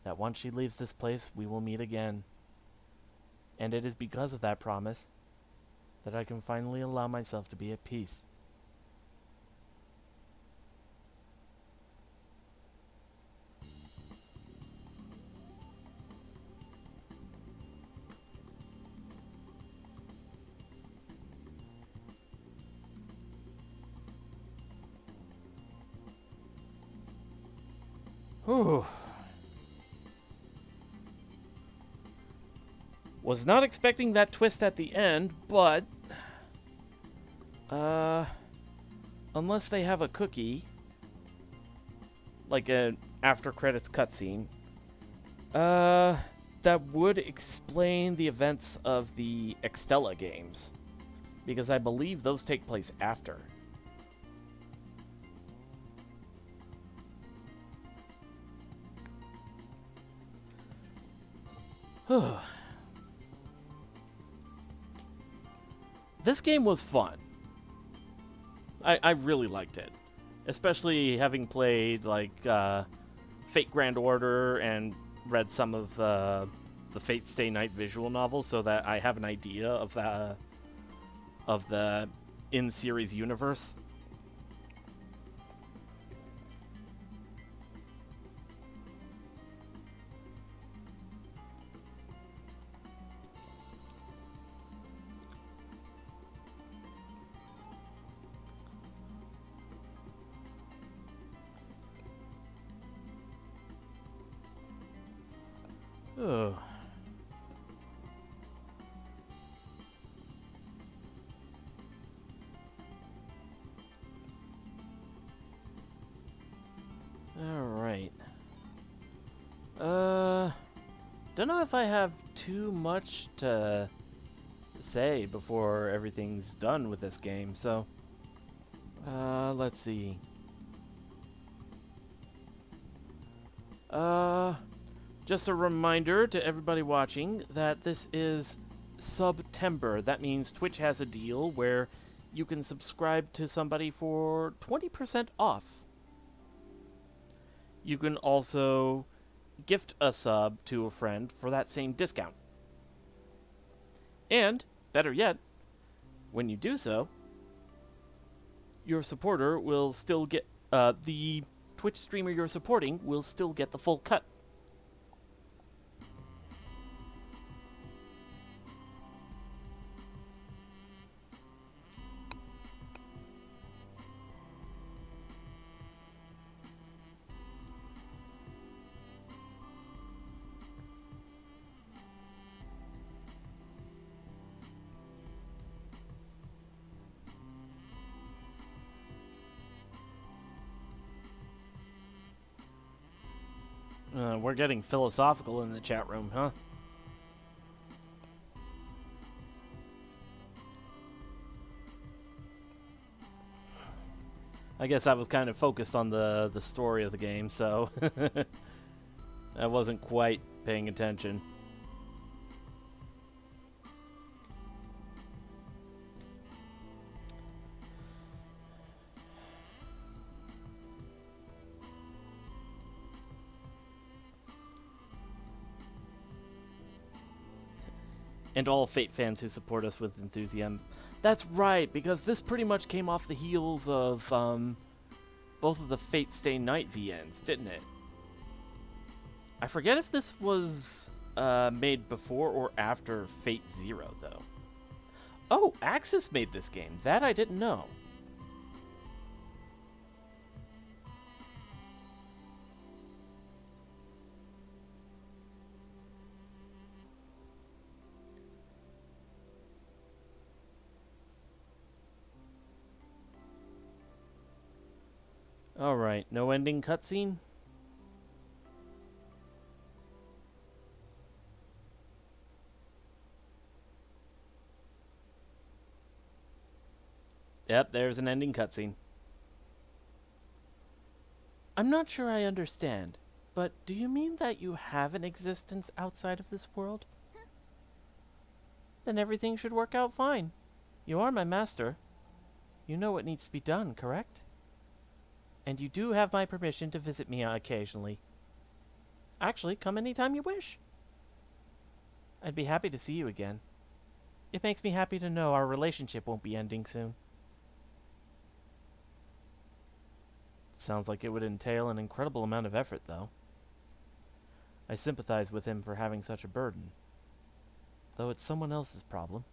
that once she leaves this place, we will meet again. And it is because of that promise that I can finally allow myself to be at peace. Whew. Was not expecting that twist at the end, but unless they have a cookie, like an after credits cutscene, that would explain the events of the Extella games, because I believe those take place after. This game was fun. I really liked it. Especially having played, like, Fate Grand Order and read some of the Fate Stay Night visual novels, so that I have an idea of the in-series universe. Ugh. Alright. Don't know if I have too much to say before everything's done with this game, so let's see. Just a reminder to everybody watching that this is SUBTEMBER. That means Twitch has a deal where you can subscribe to somebody for 20% off. You can also gift a sub to a friend for that same discount. And, better yet, when you do so, your supporter will still get, the Twitch streamer you're supporting will still get the full cut. We're getting philosophical in the chat room, huh? I guess I was kind of focused on the story of the game, so I wasn't quite paying attention. And all Fate fans who support us with enthusiasm. That's right, because this pretty much came off the heels of both of the Fate Stay Night VNs, didn't it? I forget if this was made before or after Fate Zero, though. Oh, Axis made this game. That I didn't know. Alright, no ending cutscene? Yep, there's an ending cutscene. I'm not sure I understand, but do you mean that you have an existence outside of this world? Then everything should work out fine. You are my master. You know what needs to be done, correct? And you do have my permission to visit me occasionally. Actually, come anytime you wish. I'd be happy to see you again. It makes me happy to know our relationship won't be ending soon. Sounds like it would entail an incredible amount of effort, though. I sympathize with him for having such a burden. Though it's someone else's problem,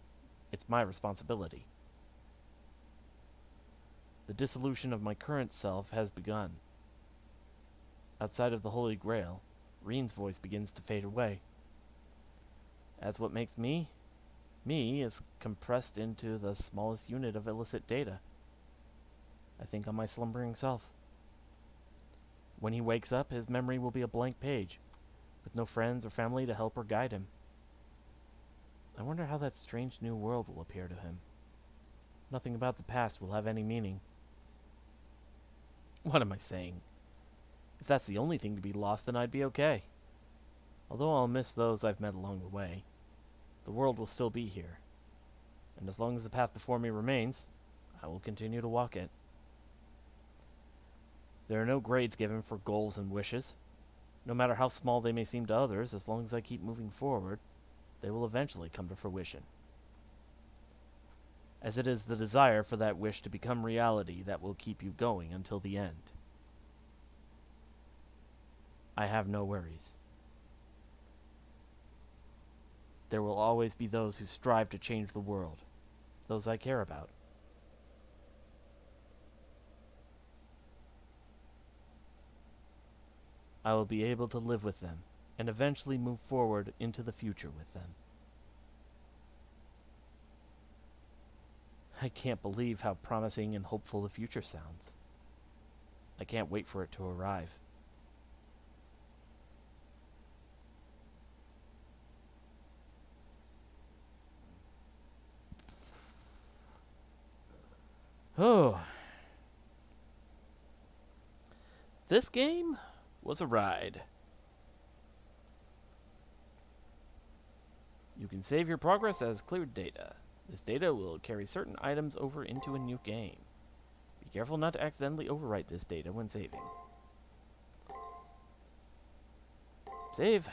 it's my responsibility. The dissolution of my current self has begun. Outside of the Holy Grail, Reen's voice begins to fade away. As what makes me is compressed into the smallest unit of illicit data. I think on my slumbering self. When he wakes up, his memory will be a blank page, with no friends or family to help or guide him. I wonder how that strange new world will appear to him. Nothing about the past will have any meaning. What am I saying? If that's the only thing to be lost, then I'd be okay. Although I'll miss those I've met along the way, the world will still be here. And as long as the path before me remains, I will continue to walk it. There are no grades given for goals and wishes. No matter how small they may seem to others, as long as I keep moving forward, they will eventually come to fruition. As it is the desire for that wish to become reality that will keep you going until the end. I have no worries. There will always be those who strive to change the world, those I care about. I will be able to live with them, and eventually move forward into the future with them. I can't believe how promising and hopeful the future sounds. I can't wait for it to arrive. Oh. This game was a ride. You can save your progress as cleared data. This data will carry certain items over into a new game. Be careful not to accidentally overwrite this data when saving. Save.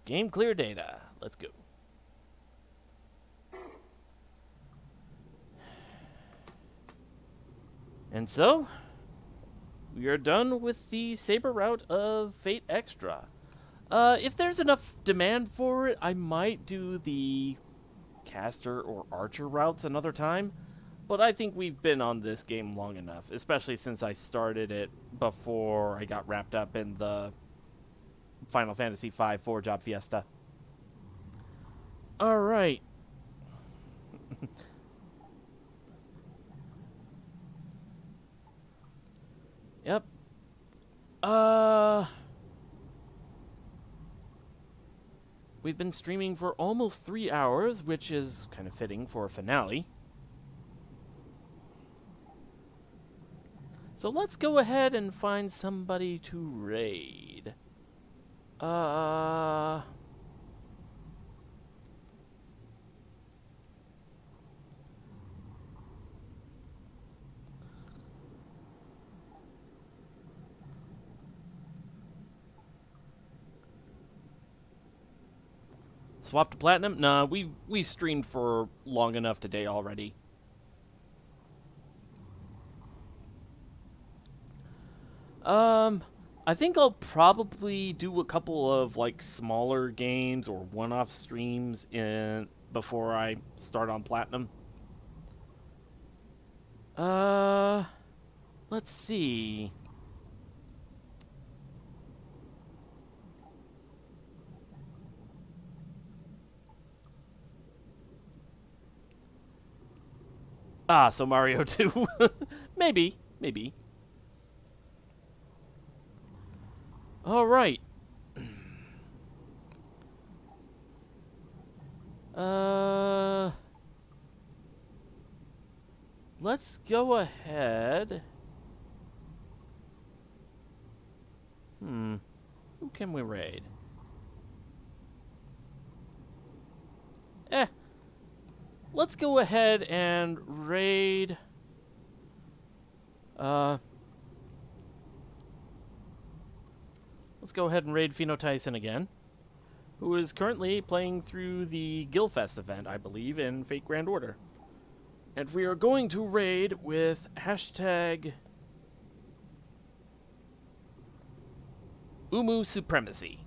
Game clear data. Let's go. And so, we are done with the Saber route of Fate Extra. If there's enough demand for it, I might do the Caster or Archer routes another time. But I think we've been on this game long enough, especially since I started it before I got wrapped up in the Final Fantasy V 4-job fiesta. Alright. Yep. We've been streaming for almost 3 hours, which is kind of fitting for a finale. So let's go ahead and find somebody to raid. Swap to platinum? Nah, we streamed for long enough today already. I think I'll probably do a couple of like smaller games or one-off streams before I start on platinum. Let's see. Ah, so Mario 2. Maybe. Maybe. All right. Let's go ahead. Who can we raid? Let's go ahead and raid. Let's go ahead and raid Pheno Tyson again, who is currently playing through the Guildfest event, I believe, in Fate Grand Order. And we are going to raid with hashtag Umu Supremacy.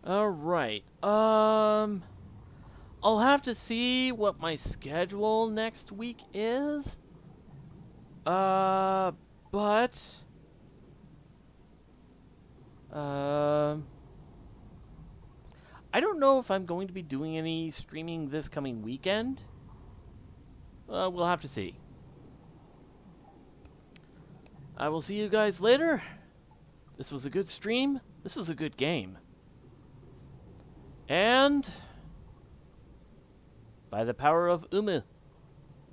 Alright, I'll have to see what my schedule next week is. But I don't know if I'm going to be doing any streaming this coming weekend. We'll have to see. I will see you guys later. This was a good stream. This was a good game. And by the power of Umu,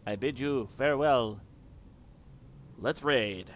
I bid you farewell. Let's raid.